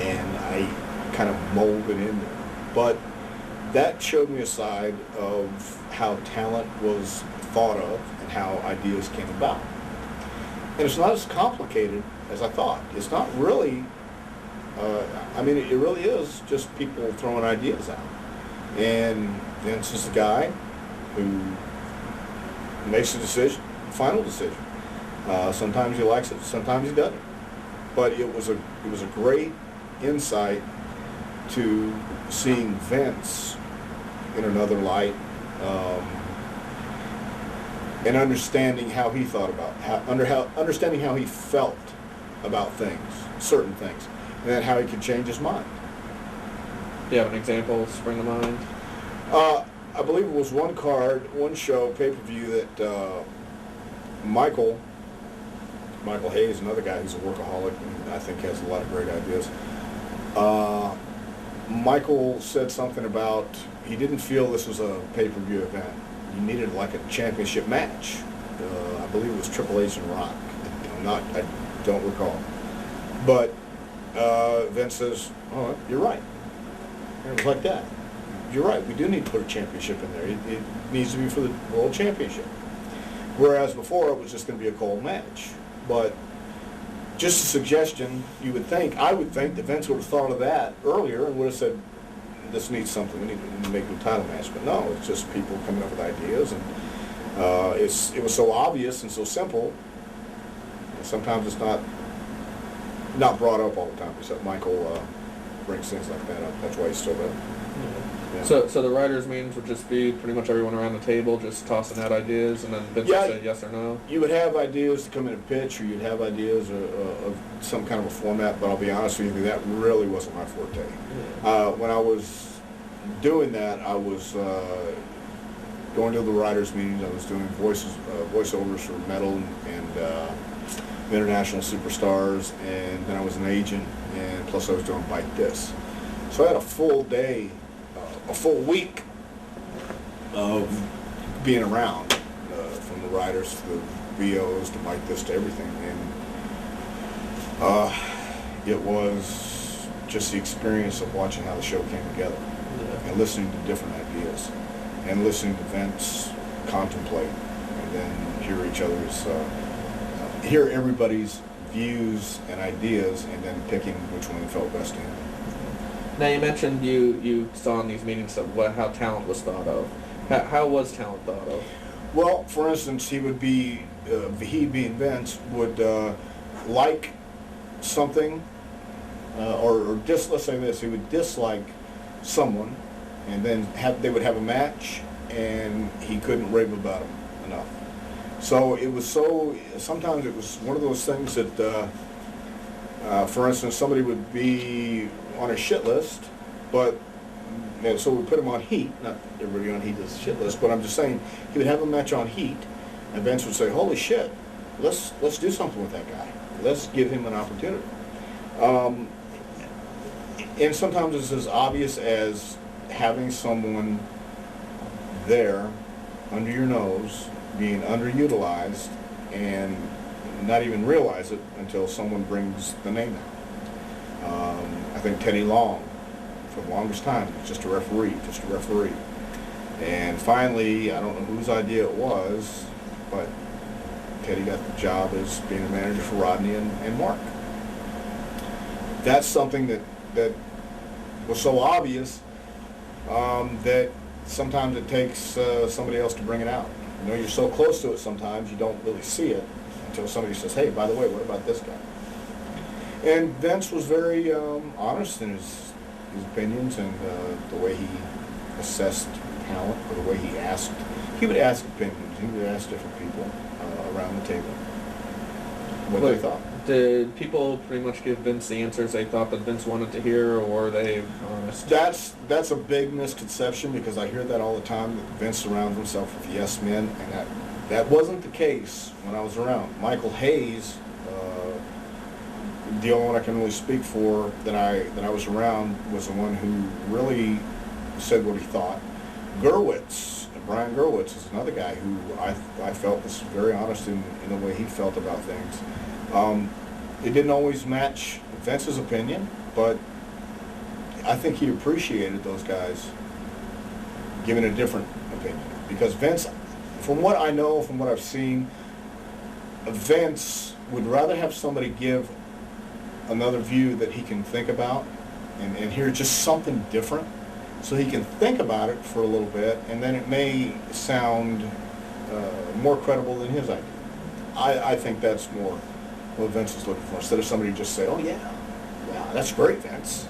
And I kind of molded in there. But that showed me a side of how talent was thought of and how ideas came about. And it's not as complicated as I thought. It's not really, I mean, it really is just people throwing ideas out. And Vince is the guy who makes the decision, final decision. Sometimes he likes it, sometimes he doesn't. But it was a great insight to seeing Vince in another light, and understanding how he thought about, understanding how he felt about things, certain things, and then how he could change his mind. Do you have an example spring to mind? I believe it was one show, pay-per-view, that Michael Michael Hayes, another guy who's a workaholic and I think has a lot of great ideas. Michael said something about he didn't feel this was a pay-per-view event. You needed like a championship match. I believe it was Triple H and Rock. I don't recall. But Vince says, "Oh, you're right." And it was like that. You're right. We do need to put a championship in there. It needs to be for the World Championship. Whereas before it was just going to be a cold match. But just a suggestion, I would think that Vince would have thought of that earlier and would have said, this needs something. We need to make a title match. But no, it's just people coming up with ideas, and it was so obvious and so simple. Sometimes it's not brought up all the time. Except Michael brings things like that up. That's why he's still there. Yeah. So the writers' meetings would just be pretty much everyone around the table just tossing out ideas, and then Vince would say yes or no? You would have ideas to come in and pitch, or you'd have ideas of some kind of a format, but I'll be honest with you, that really wasn't my forte. Yeah. When I was doing that, I was going to the writers' meetings, I was doing voiceovers for metal and international superstars, and then I was an agent, and plus I was doing Bite This. So I had a full day, a full week of being around, from the writers to the VOs to Mike This to everything, and it was just the experience of watching how the show came together, and listening to different ideas, and listening to Vince contemplate, and then hear everybody's views and ideas, and then picking which one felt best to him. Now you mentioned you saw in these meetings how talent was thought of. How was talent thought of? Well, for instance, he being Vince, would like something, let's say this, he would dislike someone, and then they would have a match, and he couldn't rave about him enough. So sometimes it was one of those things that, for instance, somebody would be on a shit list, but so we put him on heat. Not everybody on heat is a shit list, but I'm just saying he would have a match on heat, and Vince would say, "Holy shit, let's do something with that guy. Let's give him an opportunity." And sometimes it's as obvious as having someone there under your nose being underutilized and not even realize it until someone brings the name out. I think Teddy Long, for the longest time, was just a referee. And finally, I don't know whose idea it was, but Teddy got the job as being a manager for Rodney and Mark. That's something that was so obvious that sometimes it takes somebody else to bring it out. You know, you're so close to it sometimes you don't really see it until somebody says, "Hey, by the way, what about this guy?" And Vince was very honest in his opinions and the way he assessed talent, or the way he asked. He would ask opinions. He would ask different people around the table what they thought. Did people pretty much give Vince the answers they thought that Vince wanted to hear, or were they honest? That's a big misconception, because I hear that all the time, that Vince surrounds himself with yes men, and that wasn't the case when I was around. Michael Hayes, the only one I can really speak for that I was around, was the one who really said what he thought. Brian Gerwitz is another guy who I felt was very honest in the way he felt about things. It didn't always match Vince's opinion, but I think he appreciated those guys giving a different opinion. Because Vince, from what I know, from what I've seen, Vince would rather have somebody give another view that he can think about and hear just something different, so he can think about it for a little bit, and then it may sound more credible than his idea. I think that's more what Vince is looking for, instead of somebody just say, "Oh yeah, that's great, Vince."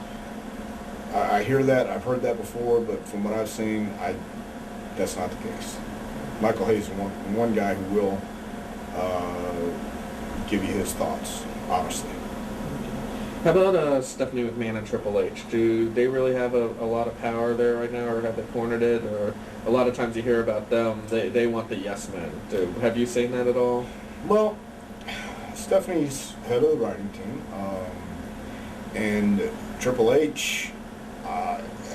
I hear that, I've heard that before, but from what I've seen, that's not the case. Michael Hayes is one guy who will give you his thoughts, honestly. How about Stephanie McMahon and Triple H? Do they really have a lot of power there right now, or have they cornered it? Or a lot of times you hear about them, they want the yes men. Have you seen that at all? Well, Stephanie's head of the writing team, and Triple H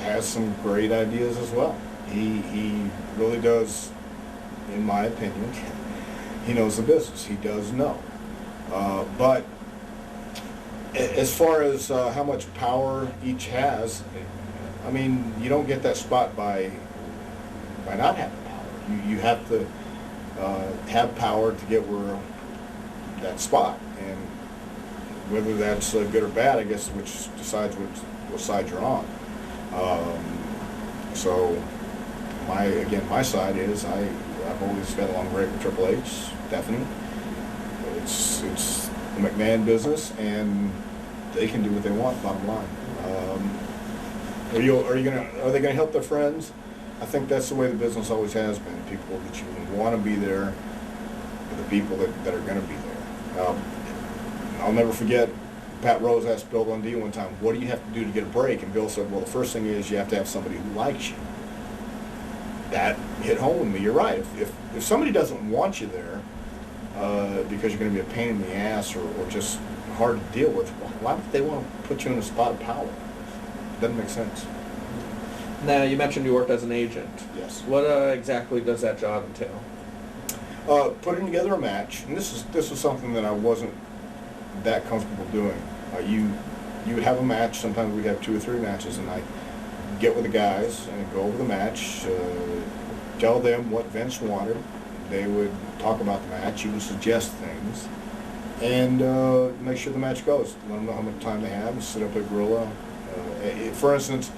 has some great ideas as well. He really does, in my opinion. He knows the business. He does know. But as far as how much power each has, I mean, you don't get that spot by not having power. You have to have power to get where that spot, and whether that's good or bad, I guess, which decides what side you're on. So my side is I've always got along great with Triple H, Stephanie. It's the McMahon business, and they can do what they want. Bottom line. Are they gonna help their friends? I think that's the way the business always has been. People that you want to be there, are the people that are going to be there. I'll never forget, Pat Rose asked Bill Dundee one time, what do you have to do to get a break? And Bill said, well, the first thing is you have to have somebody who likes you. That hit home with me. You're right. If somebody doesn't want you there because you're going to be a pain in the ass or just hard to deal with, why would they want to put you in a spot of power? Doesn't make sense. Now, you mentioned you worked as an agent. Yes. What exactly does that job entail? Putting together a match, and this was something that I wasn't that comfortable doing. You would have a match. Sometimes we'd have 2 or 3 matches, and I'd get with the guys and go over the match, tell them what Vince wanted. They would talk about the match. You would suggest things, and make sure the match goes. Let them know how much time they have, and set up a gorilla. For instance,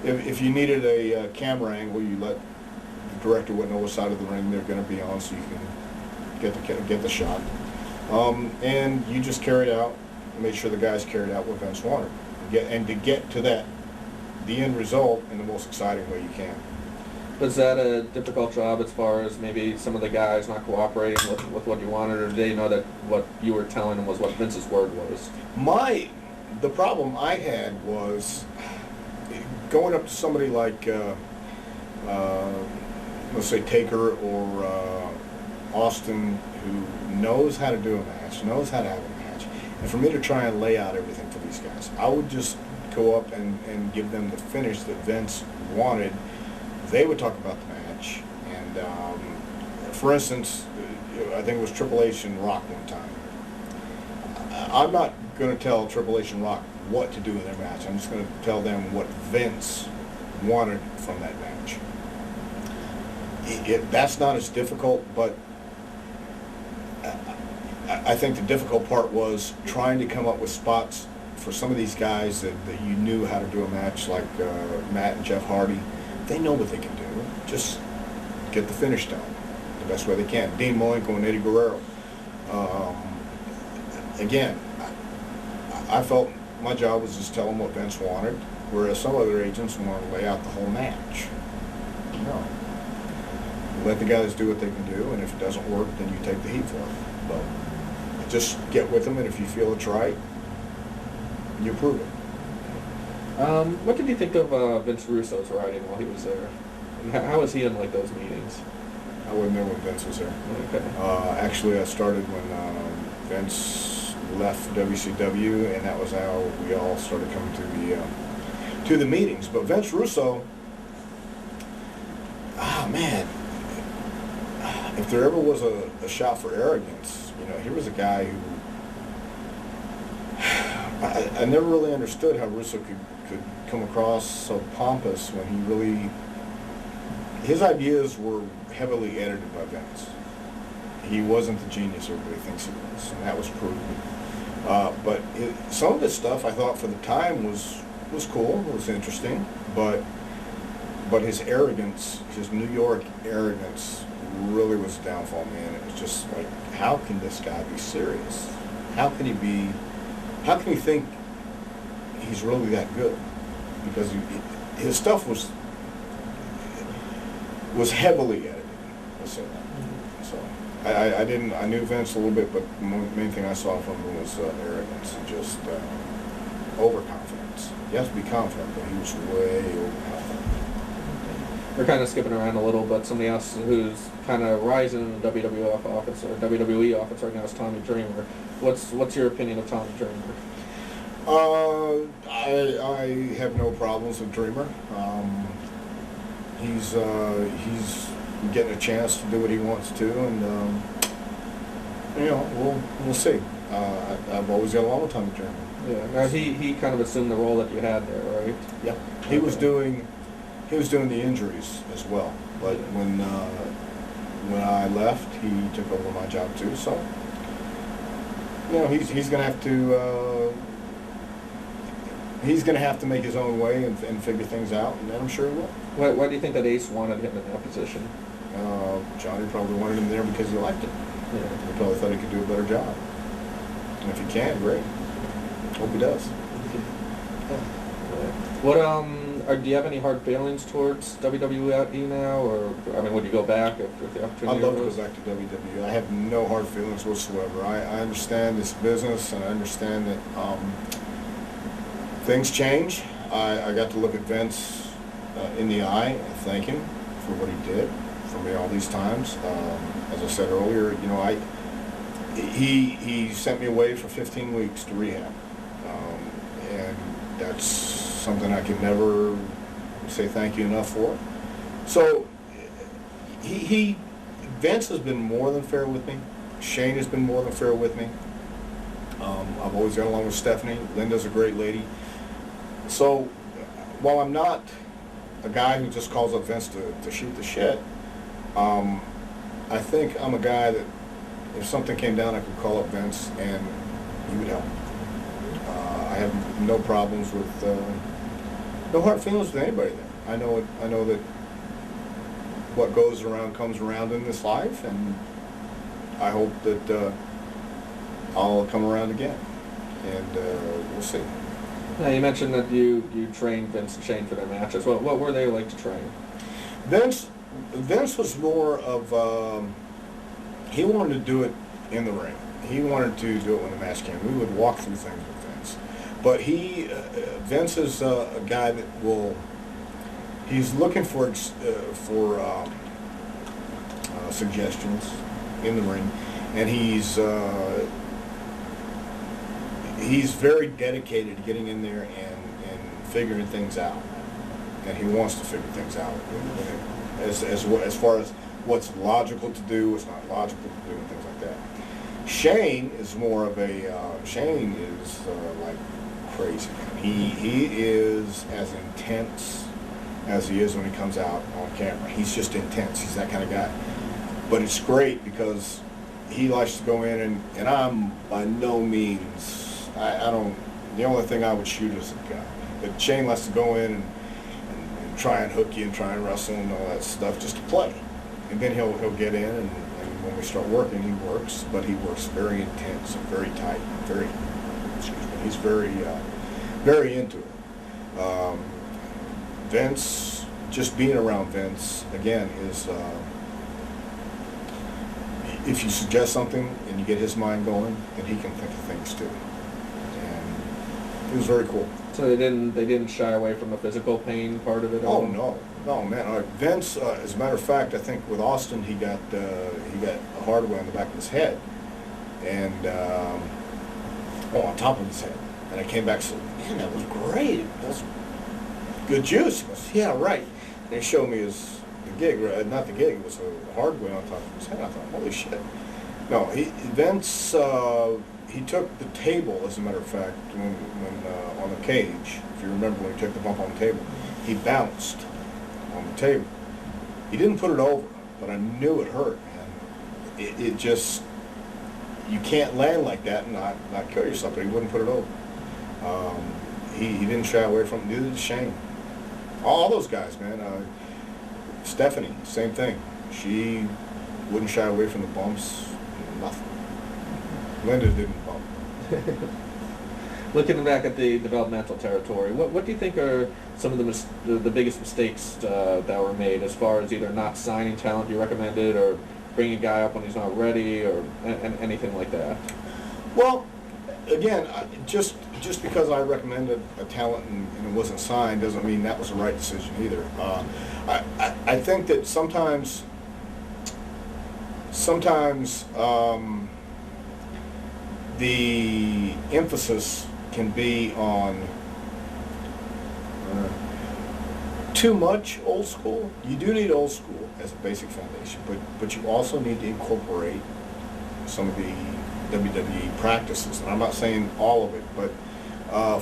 if you needed a camera angle, you let the director know what side of the ring they're going to be on, so you can get the shot. And you just carried out, made sure the guys carried out what Vince wanted, to get to the end result in the most exciting way you can. Was that a difficult job as far as maybe some of the guys not cooperating with what you wanted, or did they know that what you were telling them was what Vince's word was? The problem I had was going up to somebody like, let's say Taker or Austin, who knows how to do a match, knows how to have a match, and for me to try and lay out everything for these guys, I would just go up and give them the finish that Vince wanted. They would talk about the match, and for instance, I think it was Triple H and Rock one time. I'm not going to tell Triple H and Rock what to do in their match. I'm just going to tell them what Vince wanted from that match. That's not as difficult, but I think the difficult part was trying to come up with spots for some of these guys that you knew how to do a match, like Matt and Jeff Hardy. They know what they can do. Just get the finish done the best way they can. Dean Malenko and Eddie Guerrero. Again, I felt my job was just tell them what Vince wanted, whereas some other agents want to lay out the whole match. No. Let the guys do what they can do, and if it doesn't work, then you take the heat for it. But just get with them, and if you feel it's right, you approve it. What did you think of Vince Russo's writing while he was there? And how was he in like those meetings? I wasn't there when Vince was there. Okay. Actually, I started when Vince left WCW, and that was how we all started coming to the meetings. But Vince Russo, man, if there ever was a shot for arrogance, here was a guy who I never really understood how Russo could come across so pompous when his ideas were heavily edited by Vince. He wasn't the genius everybody thinks he was, and that was proven. But some of his stuff I thought for the time was cool, was interesting, but his arrogance, his New York arrogance, really was a downfall, man. It was just like, how can this guy be serious? How can he think he's really that good? Because his stuff was heavily edited, let's say that. So I knew Vince a little bit, but the main thing I saw from him was arrogance and just overconfidence. He has to be confident, but he was way overconfident. we're kind of skipping around a little, but somebody else who's kind of rising in the WWF office or WWE office right now is Tommy Dreamer. What's your opinion of Tommy Dreamer? I have no problems with Dreamer. He's getting a chance to do what he wants to, and we'll see. I've always got along with Tommy Dreamer. Yeah. Now he kind of assumed the role that you had there, right? Yeah. He was doing the injuries as well, but when I left, he took over my job too. So he's going to have to. He's going to have to make his own way and figure things out, and I'm sure he will. Why do you think that Ace wanted him in that position? Johnny probably wanted him there because he liked it. Yeah. He probably thought he could do a better job. And if he can, great. Hope he does. Do you have any hard feelings towards WWE now, or would you go back if the opportunity I'd love to arose? go back to WWE. I have no hard feelings whatsoever. I understand this business, and I understand that things change. I got to look at Vince in the eye and thank him for what he did for me all these times. As I said earlier, he sent me away for 15 weeks to rehab, and that's something I can never say thank you enough for. So Vince has been more than fair with me. Shane has been more than fair with me. I've always got along with Stephanie. Linda's a great lady. So while I'm not a guy who just calls up Vince to shoot the shit, I think I'm a guy that if something came down, I could call up Vince and he would help. I have no problems with, no hard feelings with anybody there. I know that what goes around comes around in this life, and I hope that I'll come around again, and we'll see. Now, you mentioned that you trained Vince and Shane for their matches. What were they like to train? Vince was more of, he wanted to do it in the ring. He wanted to do it when the match came. We would walk through things with Vince. But Vince is a guy that he's looking for suggestions in the ring, and he's very dedicated to getting in there and figuring things out. And he wants to figure things out as far as what's logical to do, what's not logical to do, and things like that. Shane is more of Shane is like crazy. He is as intense as he is when he comes out on camera. He's just intense. He's that kind of guy. But it's great because he likes to go in and I'm by no means, I don't, the only thing I would shoot is a gun. But Shane likes to go in and try and hook you and try and wrestle and all that stuff just to play. And then he'll get in and when we start working, he works, but he works very intense and very tight, he's very into it. Vince, just being around Vince, again, is, if you suggest something and you get his mind going, then he can think of things too. And it was very cool. So they didn't shy away from the physical pain part of it? Oh no, man. Vince, as a matter of fact, I think with Austin he got a hardware on the back of his head, and on top of his head. And I came back and said, "Man, that was great. That's good juice." He goes, "Yeah, right." And they showed me the gig, not the gig. It was a hardware on top of his head. I thought, "Holy shit!" No, Vince. He took the table, as a matter of fact, when on the cage. If you remember when he took the bump on the table, he bounced on the table. He didn't put it over, but I knew it hurt, man. It just, you can't land like that and not kill yourself, but he wouldn't put it over. He didn't shy away from it, neither did Shane. All those guys, man. Stephanie, same thing. She wouldn't shy away from the bumps, nothing. Linda didn't bump. Looking back at the developmental territory, what do you think are some of the biggest mistakes that were made as far as either not signing talent you recommended or bringing a guy up when he's not ready or anything like that? Well, again, just just because I recommended a talent and it wasn't signed doesn't mean that was the right decision either. I think that sometimes the emphasis can be on too much old school. You do need old school as a basic foundation, but you also need to incorporate some of the WWE practices. And I'm not saying all of it, but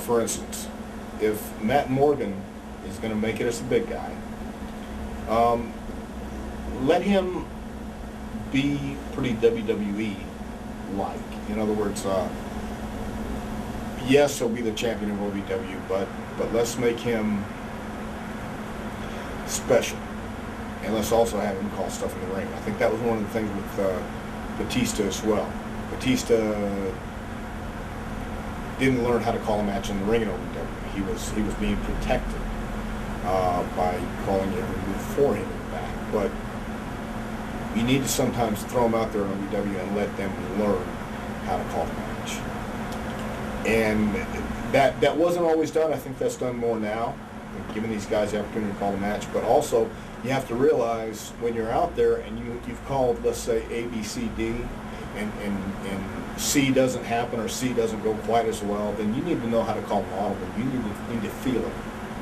for instance, if Matt Morgan is going to make it as a big guy, let him be pretty WWE-like. In other words, yes, he'll be the champion of OVW, but let's make him special, and let's also have him call stuff in the ring. I think that was one of the things with Batista as well. Batista didn't learn how to call a match in the ring in OVW. He was being protected by calling every move for him in the back. But you need to sometimes throw them out there in OVW and let them learn how to call the match. And that wasn't always done. I think that's done more now, giving these guys the opportunity to call the match. But also, you have to realize when you're out there and you've called, let's say, A, B, C, D, and C doesn't happen or C doesn't go quite as well, then you need to know how to call an audible. You need to feel it,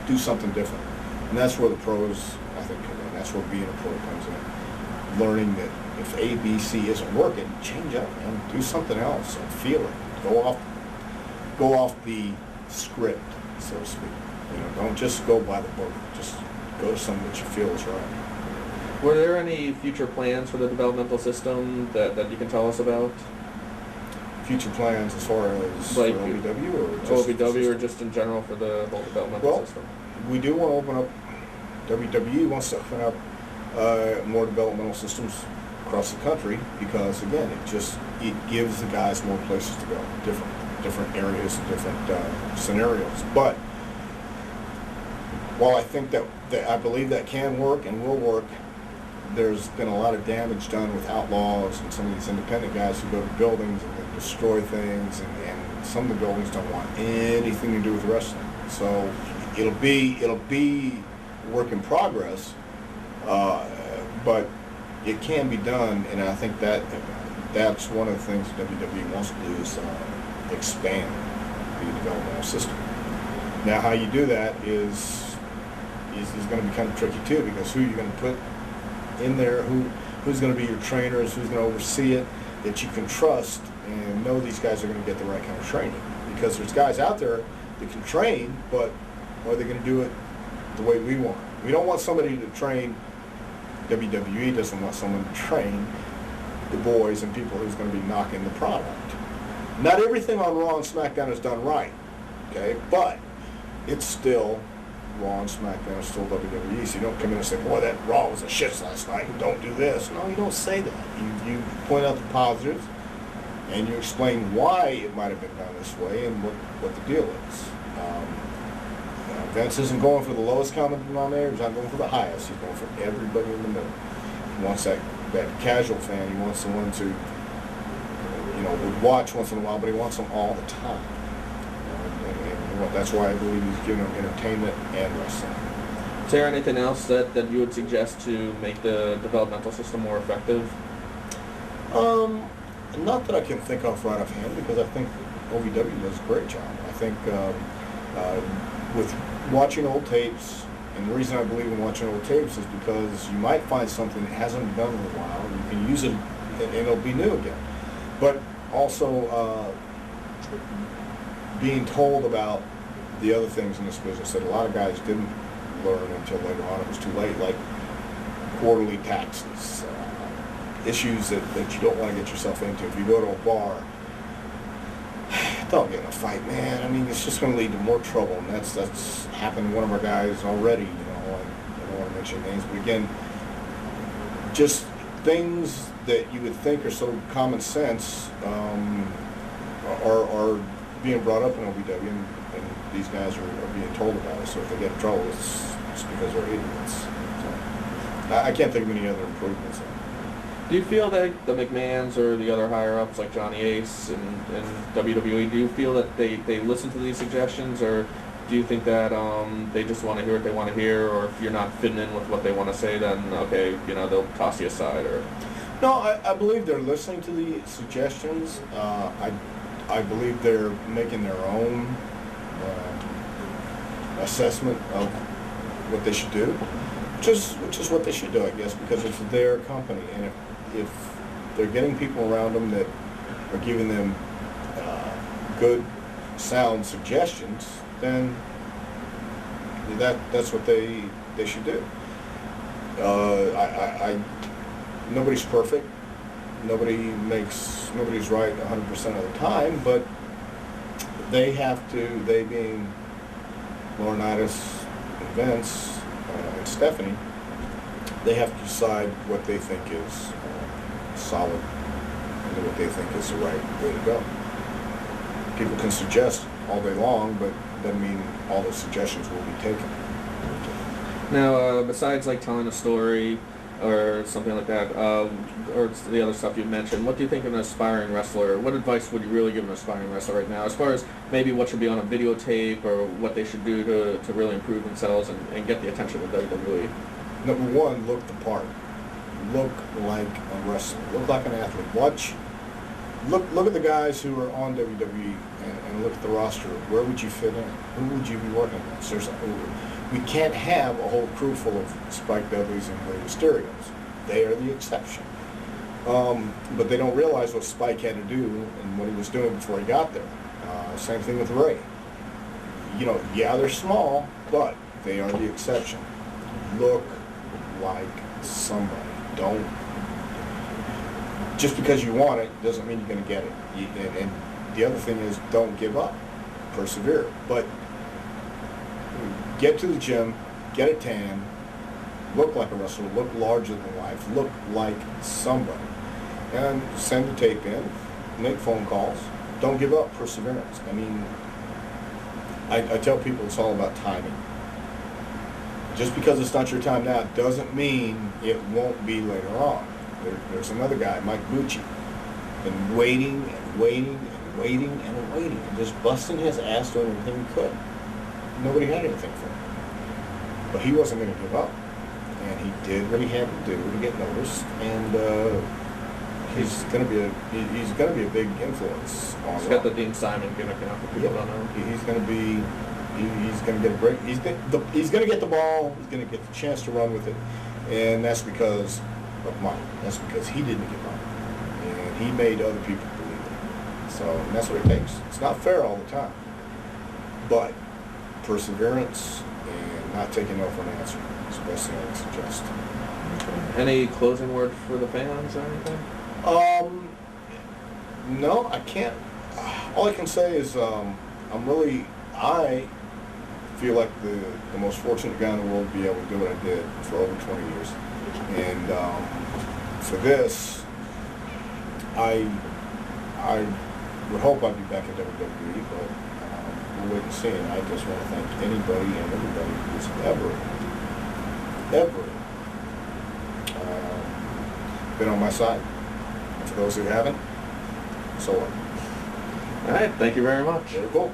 do something different. And that's where the pros, I think, come in. That's where being a pro comes in. Learning that if A, B, C isn't working, change up and do something else and feel it. Go off the script, so to speak. You know, don't just go by the book. Just go to something that you feel is right. Were there any future plans for the developmental system that you can tell us about? Future plans as far as like OVW or just OVW or just in general for the whole developmental system? We do want to open up. WWE wants to open up more developmental systems across the country because, again, it gives the guys more places to go, different areas and different scenarios. But while I think that I believe that can work and will work, there's been a lot of damage done with outlaws and some of these independent guys who go to buildings and they destroy things, and some of the buildings don't want anything to do with wrestling. So it'll be a work in progress, but it can be done, and I think that's one of the things WWE wants to do is expand the developmental system. Now, how you do that is going to be kind of tricky too, because who you're going to put in there, who's going to be your trainers, who's going to oversee it, that you can trust and know these guys are going to get the right kind of training. Because there's guys out there that can train, but are they going to do it the way we want? We don't want somebody to train. WWE doesn't want someone to train the boys and people who's going to be knocking the product. Not everything on Raw and SmackDown is done right, okay? But it's still Raw and SmackDown is still WWE. So you don't come in and say, boy, that Raw was a shit last night, and don't do this. No, you don't say that. You point out the positives, and you explain why it might have been done this way and what the deal is. Vince isn't going for the lowest common denominator. He's not going for the highest. He's going for everybody in the middle. He wants that casual fan. He wants someone to, would watch once in a while, but he wants them all the time. And that's why I believe he's giving them entertainment and wrestling. Is there anything else that you would suggest to make the developmental system more effective? Not that I can think of right offhand, because I think OVW does a great job. I think with watching old tapes, and the reason I believe in watching old tapes is because you might find something that hasn't been done in a while, and you can use it, and it'll be new again. But also being told about the other things in this business that a lot of guys didn't learn until later on. It was too late, like quarterly taxes, issues that you don't want to get yourself into. If you go to a bar, don't get in a fight, man. I mean, it's just going to lead to more trouble, and that's happened to one of our guys already. I don't want to mention names, but again, just things that you would think are so common sense are being brought up in OVW, and these guys are being told about it. So if they get in trouble, it's because they're idiots. So I can't think of any other improvements. Do you feel that the McMahons or the other higher-ups like Johnny Ace and WWE, do you feel that they listen to these suggestions, or do you think that they just want to hear what they want to hear, or if you're not fitting in with what they want to say, then, okay, they'll toss you aside? Or No, I believe they're listening to the suggestions. I believe they're making their own assessment of what they should do, which is what they should do, I guess, because it's their company. And if they're getting people around them that are giving them good, sound suggestions, then that's what they should do. Nobody's perfect. Nobody's right 100% of the time, but they being Laurinaitis and Vince and Stephanie, they have to decide what they think is solid and what they think is the right way to go. People can suggest all day long, but doesn't mean all the suggestions will be taken. now, besides like telling a story or something like that, or the other stuff you mentioned, what do you think of an aspiring wrestler? What advice would you really give an aspiring wrestler right now, as far as maybe what should be on a videotape or what they should do to really improve themselves and get the attention of WWE? Number one, look the part. Look like a wrestler. Look like an athlete. Look at the guys who are on WWE and look at the roster. Where would you fit in? Who would you be working with? We can't have a whole crew full of Spike Dudleys and Rey Mysterios. They are the exception. But they don't realize what Spike had to do and what he was doing before he got there. Same thing with Rey. Yeah, they're small, but they are the exception. Look like somebody. Don't. Just because you want it doesn't mean you're going to get it. And the other thing is, don't give up. Persevere. But get to the gym, get a tan, look like a wrestler, look larger than life, look like somebody. And send the tape in, make phone calls. Don't give up. Perseverance. I mean, I tell people it's all about timing. Just because it's not your time now doesn't mean it won't be later on. There's another guy, Mike Bucci, been waiting and waiting and waiting and waiting and just busting his ass doing everything he could. Nobody had anything for him. But he wasn't going to give up. And he did what he had to do to get noticed. And he's going to be a big influence on He's got the Dean Simon gimmick now for people don't know. He's going to get a break. He's going to get the ball. He's going to get the chance to run with it. And that's because of Mike. That's because he didn't give up. And he made other people believe it. So and that's what it takes. It's not fair all the time. But perseverance and not taking no for an answer is the best thing I would suggest. Okay. Any closing word for the fans or anything? No, I can't. All I can say is I feel like the most fortunate guy in the world to be able to do what I did for over 20 years. And for this, I would hope I'd be back at WWE, but we'll wait and see. And I just want to thank anybody and everybody who's ever been on my side. And for those who haven't, so on. All right, thank you very much. Very cool.